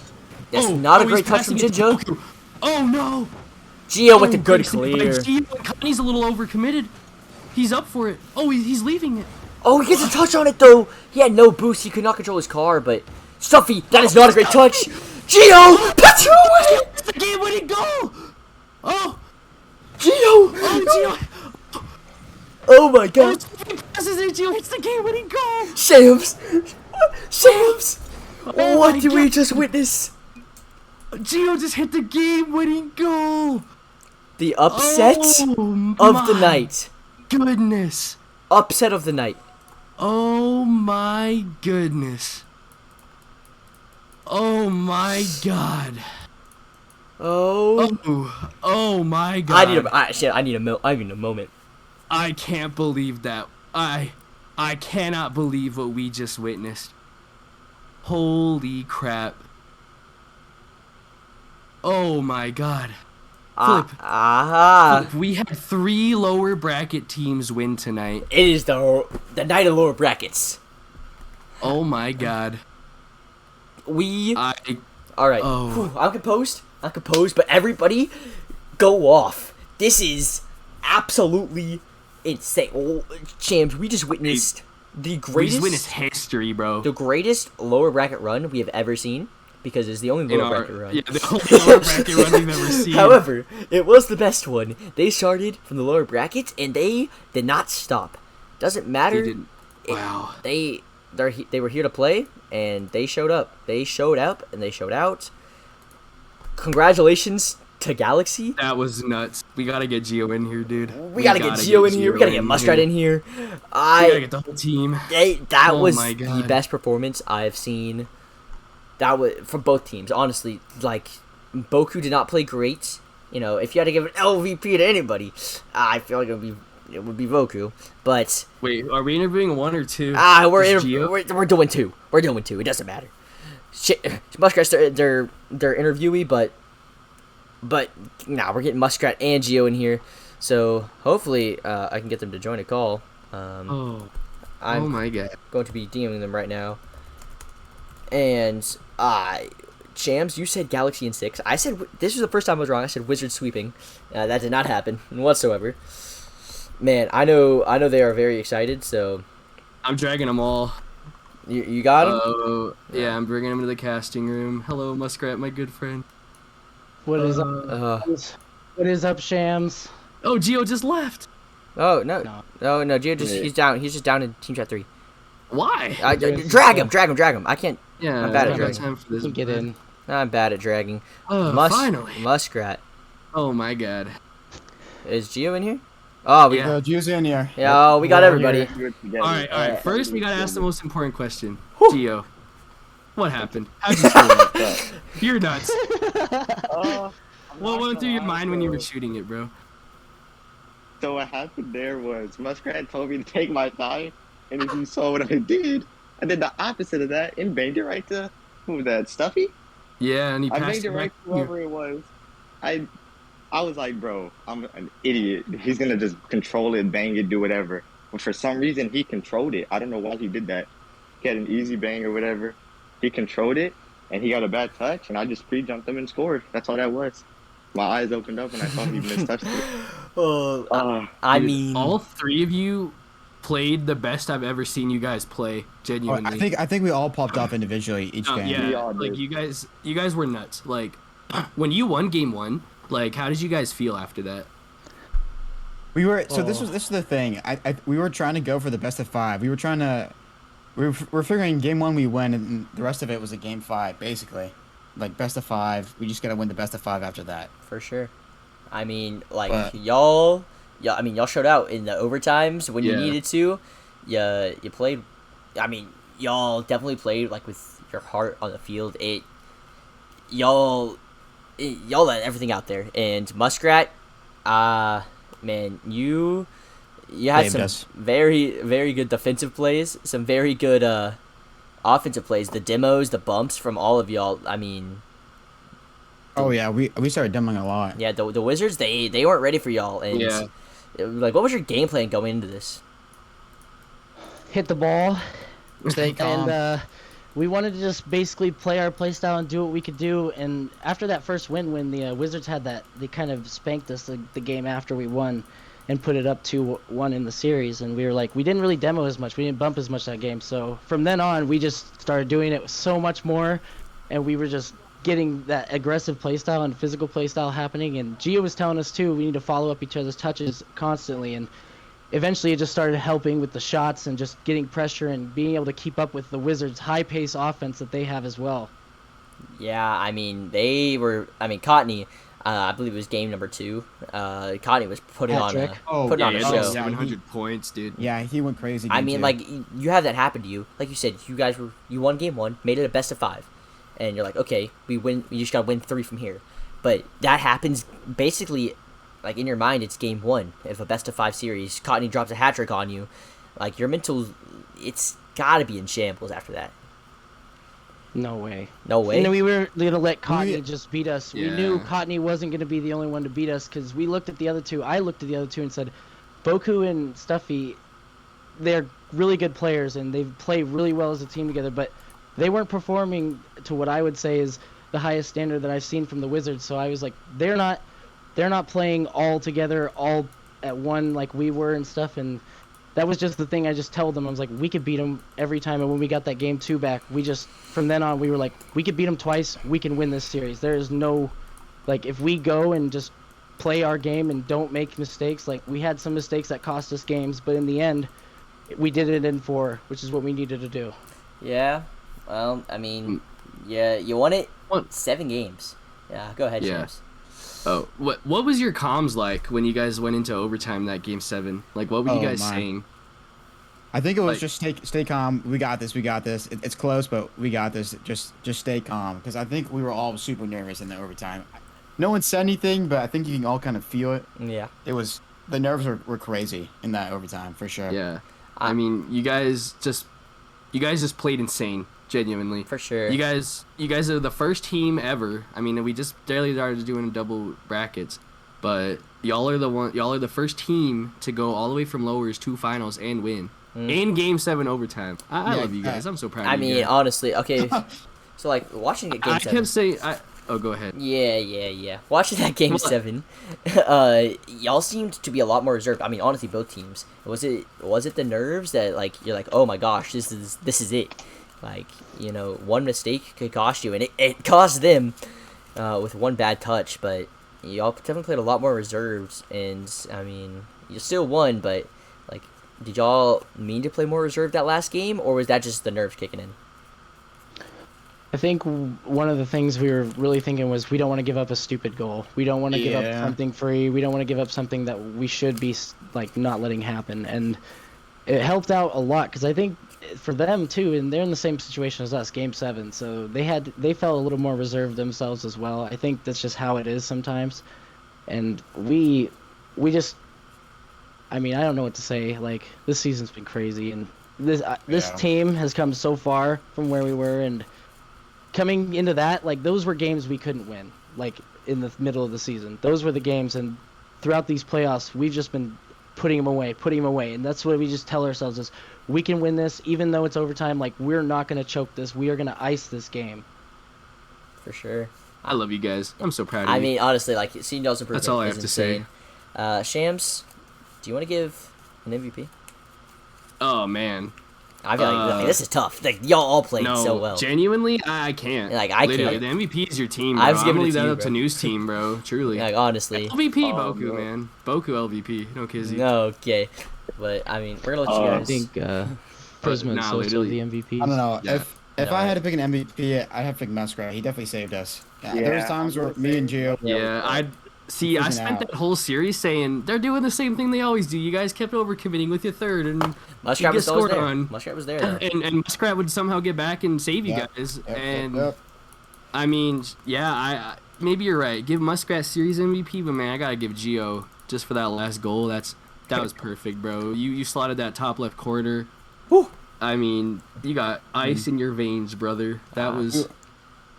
That's not a great touch from Jinja. Oh, no. Geo with the good clear. He's a little overcommitted. He's up for it. Oh, he's leaving it. Oh, he gets a touch on it, though. He had no boost. He could not control his car, but... Stuffy, that is not a great touch. Geo, puts it away. It's the game-winning goal. Oh. Geo. Oh, Geo. Oh, my God. Passes it, Geo hits the game-winning goal. Shams. Oh What my did we God. just witness? Geo just hit the game-winning goal. The upset of the night. Goodness. Upset of the night. Oh my goodness. Oh my god. Oh my god. I need a moment. I can't believe that. I cannot believe what we just witnessed. Holy crap. Oh my god. Flip. Flip, we had 3 lower bracket teams win tonight. It is the night of lower brackets. Oh my god. Alright. Oh. I'm composed, but everybody go off. This is absolutely insane. Chams, we just witnessed the We just greatest witnessed history, bro. the greatest lower bracket run we have ever seen. Because it's the only lower bracket run. Yeah, the only lower bracket run we've ever seen. However, it was the best one. They started from the lower brackets and they did not stop. Doesn't matter. They didn't. Wow. They were here to play and they showed up. They showed up and they showed out. Congratulations to Galaxy. That was nuts. We gotta get Geo in here, dude. We gotta get Geo in here. We gotta get Muskrat in here. We gotta get the whole team. That Oh was my the God. best performance I've seen. That was from both teams. Honestly, like Boku did not play great if you had to give an LVP to anybody, I feel like it would be Voku. But Wait, are we interviewing one or two? we're doing two. We're doing two. It doesn't matter. Muskrat's their interviewee, but we're getting Muskrat and Geo in here, so hopefully I can get them to join a call. Oh I'm my god. going to be DMing them right now. And Shams, you said Galaxy in 6. I said this was the first time I was wrong. I said Wizard sweeping. That did not happen whatsoever. Man, I know they are very excited. So I'm dragging them all. You got him? Oh yeah, I'm bringing him to the casting room. Hello, Muskrat, my good friend. What is up? What is up, Shams? Oh, Geo just left. Oh no. Gio he's down. He's just down in Team Chat 3. Why? Drag him. I can't. Yeah, I'm bad at I got dragging. time for this. Get in. I'm bad at dragging. Finally. Muskrat. Oh my god. Is Gio in here? Oh, we Yeah. Gio's in here. Yeah, we got everybody. All right. First, we gotta ask the most important question. Gio, what happened? How'd you screw up? You're nuts. What went through your mind when you were shooting it, bro? So what happened there was Muskrat told me to take my thigh, and if you saw what I did the opposite of that and banged it right to, who was that, Stuffy? Yeah, and he I passed banged it right to whoever it was. I was like, bro, I'm an idiot. He's gonna just control it, bang it, do whatever. But for some reason, he controlled it. I don't know why he did that. He had an easy bang or whatever. He controlled it, and he got a bad touch, and I just pre-jumped him and scored. That's all that was. My eyes opened up, and I thought he mistouched it. I Dude, mean, all three of you played the best I've ever seen you guys play. Genuinely. I think we all popped off individually each game. Yeah, all like did. you guys were nuts. Like when you won game 1, like how did you guys feel after that? We were this is the thing. We were trying to go for the best of 5. We were figuring game 1 we win, and the rest of it was a game 5 basically. Like best of 5. We just gotta win the best of 5 after that. for sure. I mean, y'all showed out in the overtimes when you needed to. You played. I mean, y'all definitely played like with your heart on the field. Y'all let everything out there. And Muskrat, man, you had some very, very good defensive plays, some very good offensive plays. The demos, the bumps from all of y'all. I mean, oh yeah, we started demoing a lot. yeah, the Wizards, they weren't ready for y'all. And like, what was your game plan going into this? Hit the ball. Stay calm. And we wanted to just basically play our playstyle and do what we could do. And after that first win, when the Wizards had that, they kind of spanked us the game after we won and put it up 2-1 in the series. And we were like, we didn't really demo as much. We didn't bump as much that game. So from then on, we just started doing it so much more. And we were just getting that aggressive playstyle and physical playstyle happening. And Gio was telling us, too, we need to follow up each other's touches constantly. And eventually it just started helping with the shots and just getting pressure and being able to keep up with the Wizards' high-pace offense that they have as well. Yeah, I mean, Cottney, I believe it was game number 2. Cottney was putting on a show. 700 points, dude. Yeah, he went crazy. I mean, like, you have that happen to you. Like you said, you won game 1, made it a best of 5. And you're like, okay, we win. You just got to win 3 from here. But that happens basically, like, in your mind, it's game 1 of a best of 5 series. Cottney drops a hat trick on you. Like, your mental, it's got to be in shambles after that. No way. No way? And we were going to let Cottney just beat us. Yeah. We knew Cottney wasn't going to be the only one to beat us because we looked at the other two. I looked at the other two and said, Boku and Stuffy, they're really good players and they play really well as a team together, but they weren't performing to what I would say is the highest standard that I've seen from the Wizards. So I was like, they're not playing all together, all at one like we were and stuff. And that was just the thing I just told them. I was like, we could beat them every time. And when we got that game 2 back, from then on, we were like, we could beat them twice. We can win this series. There is no, like, if we go and just play our game and don't make mistakes, like we had some mistakes that cost us games, but in the end, we did it in 4, which is what we needed to do. Yeah. Well, I mean, yeah, you won it 7 games. Yeah, go ahead, James. Oh, what was your comms like when you guys went into overtime that game 7? Like, what were you guys saying? I think it was just stay calm. We got this. It's close, but we got this. Just stay calm. Because I think we were all super nervous in the overtime. no one said anything, but I think you can all kind of feel it. Yeah. It was the nerves were crazy in that overtime for sure. Yeah. I mean, you guys just played insane, genuinely. For sure. You guys are the first team ever. I mean, we just barely started doing double brackets, but y'all are the first team to go all the way from lowers to finals and win. In Game 7 overtime. I love you guys. I'm so proud of you. I mean, guys. honestly, okay. So like watching it Game 7. I kept saying oh, go ahead. Yeah. Watching that Game 7, y'all seemed to be a lot more reserved. I mean, honestly, both teams. Was it the nerves that like you're like, oh my gosh, this is it? Like, you know, one mistake could cost you, and it cost them with one bad touch. But y'all definitely played a lot more reserves, and I mean, you still won. But like, did y'all mean to play more reserved that last game, or was that just the nerves kicking in? I think one of the things we were really thinking was we don't want to give up a stupid goal. We don't want to give up something free. We don't want to give up something that we should be like not letting happen. And it helped out a lot because I think for them too, and they're in the same situation as us, Game 7. So they felt a little more reserved themselves as well. I think that's just how it is sometimes. And we just, I mean, I don't know what to say. Like, this season's been crazy, and this team has come so far from where we were, and coming into that, like, those were games we couldn't win, like, in the middle of the season. Those were the games, and throughout these playoffs, we've just been putting them away, and that's what we just tell ourselves is, we can win this, even though it's overtime, like, we're not going to choke this, we are going to ice this game. For sure. I love you guys. I'm so proud of you. I mean, honestly, like, seeing y'all's improvement That's all I is have insane. to say. Shams, do you want to give an MVP? Oh, man. I feel like this is tough. Like, y'all all played so well. Genuinely, I can't. Like, I Literally, can't. The MVP is your team, bro. I was I'm giving gonna it leave to that you, up to bro. News Team, bro. Truly. Like, honestly. LVP, Boku, man. Boku LVP. No kizzy. No, okay. But, I mean, we're going to let you I guys. think Prisma is also literally. the MVP. I don't know. Yeah. If I had to pick an MVP, I'd have to pick Muskrat. He definitely saved us. There was times where me and Gio. Yeah, I spent that whole series saying they're doing the same thing they always do. You guys kept overcommitting with your third, and Muskrat you was get always scored there. on. Muskrat was there, though. And Muskrat would somehow get back and save you guys. I mean, yeah, I maybe you're right. Give Muskrat series MVP, but man, I gotta give Gio just for that last goal. That was perfect, bro. You slotted that top left corner. Whew. I mean, you got ice in your veins, brother. That was.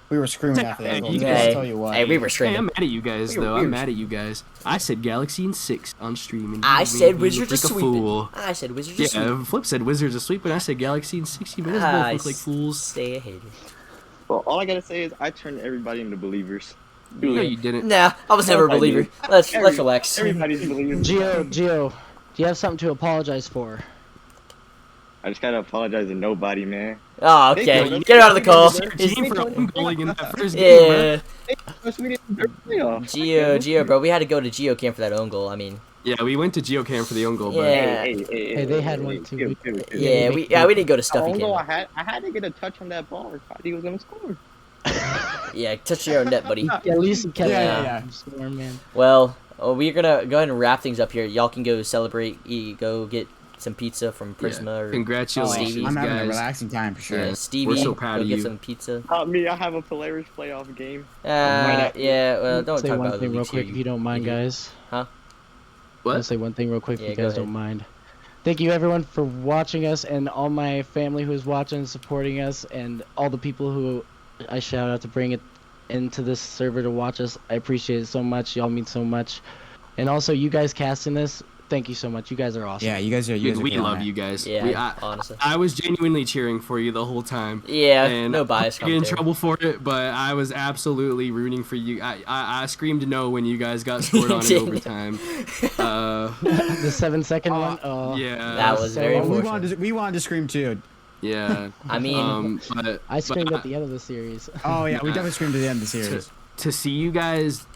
We were screaming after that goal. Hey, I'll tell you what. hey, we were Hey, screaming. I'm mad at you guys, though. I'm mad at you guys. I said Galaxy in 6 on stream. And I you said made me Wizards look are like a sweeping. fool. I said Wizards are Yeah, sweeping. Flip said Wizards are sweeping. I said Galaxy in 6. You made us both look like fools. Stay ahead. Well, all I gotta say is I turned everybody into believers. No, you didn't. Nah, I was never a I believer. did. Let's relax. Everybody's believers. Gio, do you have something to apologize for? I just gotta apologize to nobody, man. Oh, okay. You Get out of the call. Your team for goaling in that first game, Yeah. Yeah. Gio, bro. We had to go to Gio camp for that own goal. I mean, Yeah, we went to Geocamp for the own goal, but Yeah. Hey, they had one too. yeah, we didn't go to Stuffy Although I camp. had to get a touch on that ball. I thought he was gonna score. Yeah, touch your own net, buddy. Yeah, at least you kept Yeah. Storm, man. Well, we're gonna go ahead and wrap things up here. Y'all can go celebrate. Go get some pizza from Prisma or congratulations, Stevie. I'm having a guys. relaxing time for sure. Stevie. We're so proud go of get you. some pizza. Me, I have a Polaris playoff game. Yeah. Well, don't say talk one about thing the real leagues quick here, if you don't mind, idiot. guys. Huh? I'll What? say one thing real quick Yeah, if you go guys ahead. don't mind. Thank you everyone for watching us, and all my family who is watching and supporting us, and all the people who I shout out to bring it into this server to watch us. I appreciate it so much. Y'all mean so much. And also you guys casting this, thank you so much. You guys are awesome. Yeah, you guys are. Dude, we killing love it. you guys. Yeah, honestly. I was genuinely cheering for you the whole time. Yeah, And no bias. I get in trouble for it, but I was absolutely rooting for you. I screamed no when you guys got scored on in Didn't. overtime. The 7-second one. Oh, Yeah, That was so- very Oh, we unfortunate. wanted to scream too. yeah. I mean, But I screamed but at the end of the series. Oh yeah, we definitely screamed to the end of the series. to see you guys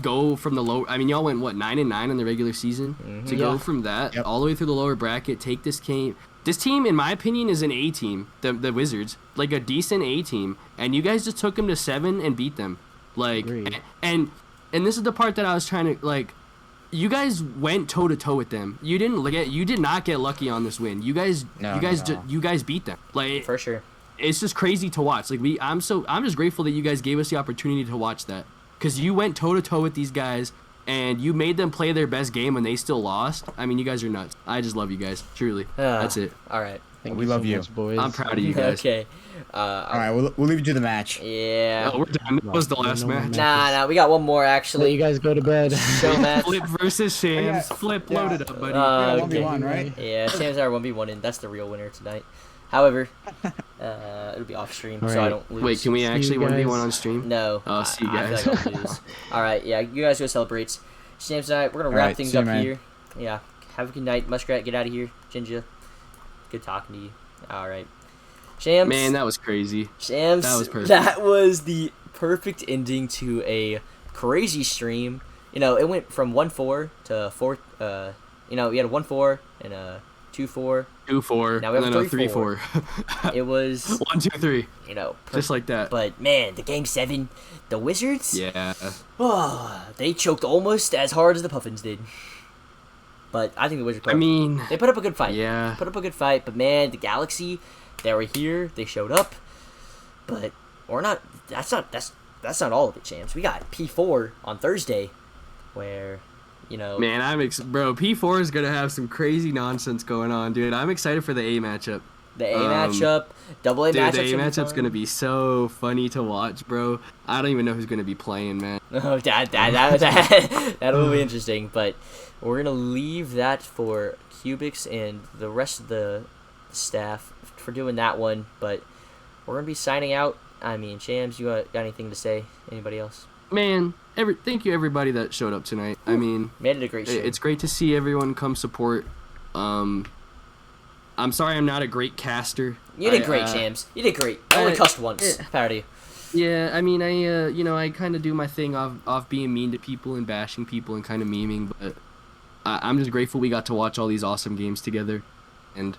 go from the low. I mean, y'all went what 9-9 in the regular season. To go from that all the way through the lower bracket, take this game. This team, in my opinion, is an A team. The Wizards, like a decent A team, and you guys just took them to 7 and beat them. Like, Agreed. and this is the part that I was trying to like. You guys went toe to toe with them. You did not get lucky on this win. You guys beat them. Like, for sure. it's just crazy to watch. Like I'm just grateful that you guys gave us the opportunity to watch that. because you went toe-to-toe with these guys, and you made them play their best game when they still lost. I mean, you guys are nuts. I just love you guys, truly. That's it. All right. We love you. much, boys. I'm proud of you guys. Okay. All right, we'll leave you to the match. Yeah. Oh, we're done. That was the last match. Nah, we got one more Let actually. you guys go to bed. Show match. Flip versus Shams. Yeah. Flip, Yeah. load it up, buddy. Yeah, Okay. 1v1, right? Yeah, Sam's our 1v1, and that's the real winner tonight. However, it'll be off stream, so I Alright. don't lose. Wait, can we See actually you 1v1 guys. on stream? No. Oh, see you I guys. feel like I'll lose. All right, yeah, you guys go celebrate. Sam's and I, we're gonna wrap Alright, things see you, up man. here. Yeah, have a good night, Muskrat. Get out of here, Ginger. Good talking to you. All right, Shams. Man, that was crazy. Shams. that was perfect. That was the perfect ending to a crazy stream. You know, it went from 1-4 to 4. You know, we had a 1-4 and a 2-4. 2-4. Now we have and then a 3-4. 3-4. It was 1, 2, 3. you know Just like that. But man, the game 7, the Wizards. Yeah. Oh, they choked almost as hard as the Puffins did. But I think the Wizards. I mean, they put up a good fight. yeah. Put up a good fight, but man, the Galaxy, they were here. They showed up, but we're not. That's not all of it, champs. We got P4 on Thursday, where, you know. Man, bro, P4 is going to have some crazy nonsense going on, dude. I'm excited for the A matchup. The A matchup, double A Dude, matchup. the A matchup's going to be so funny to watch, bro. I don't even know who's going to be playing, man. Oh, that will be interesting. But we're gonna leave that for Cubics and the rest of the staff for doing that one. But we're gonna be signing out. I mean, Shams, you got anything to say? Anybody else? Man, thank you everybody that showed up tonight. I mean, Made it a great show. it's great to see everyone come support. I'm sorry I'm not a great caster. You did great, Shams. You did great. I only cussed once. Proud of you. Yeah, I mean, I kind of do my thing off being mean to people and bashing people and kind of memeing, but I'm just grateful we got to watch all these awesome games together, and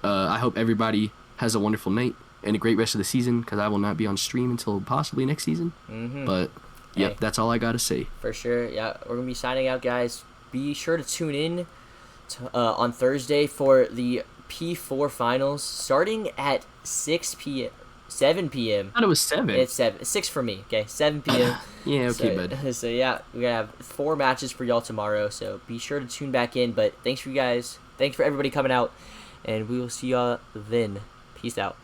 I hope everybody has a wonderful night and a great rest of the season, because I will not be on stream until possibly next season. Mm-hmm. But, yep, Hey. that's all I got to say. For sure. Yeah, we're gonna be signing out, guys. Be sure to tune in on Thursday for the P4 finals, starting at 7 p.m. I thought it was 7. It's 6 for me. Okay, 7 p.m. Yeah, okay, so, bud. So yeah, we're gonna have 4 matches for y'all tomorrow. So be sure to tune back in. But thanks for you guys. Thanks for everybody coming out, and we will see y'all then. Peace out.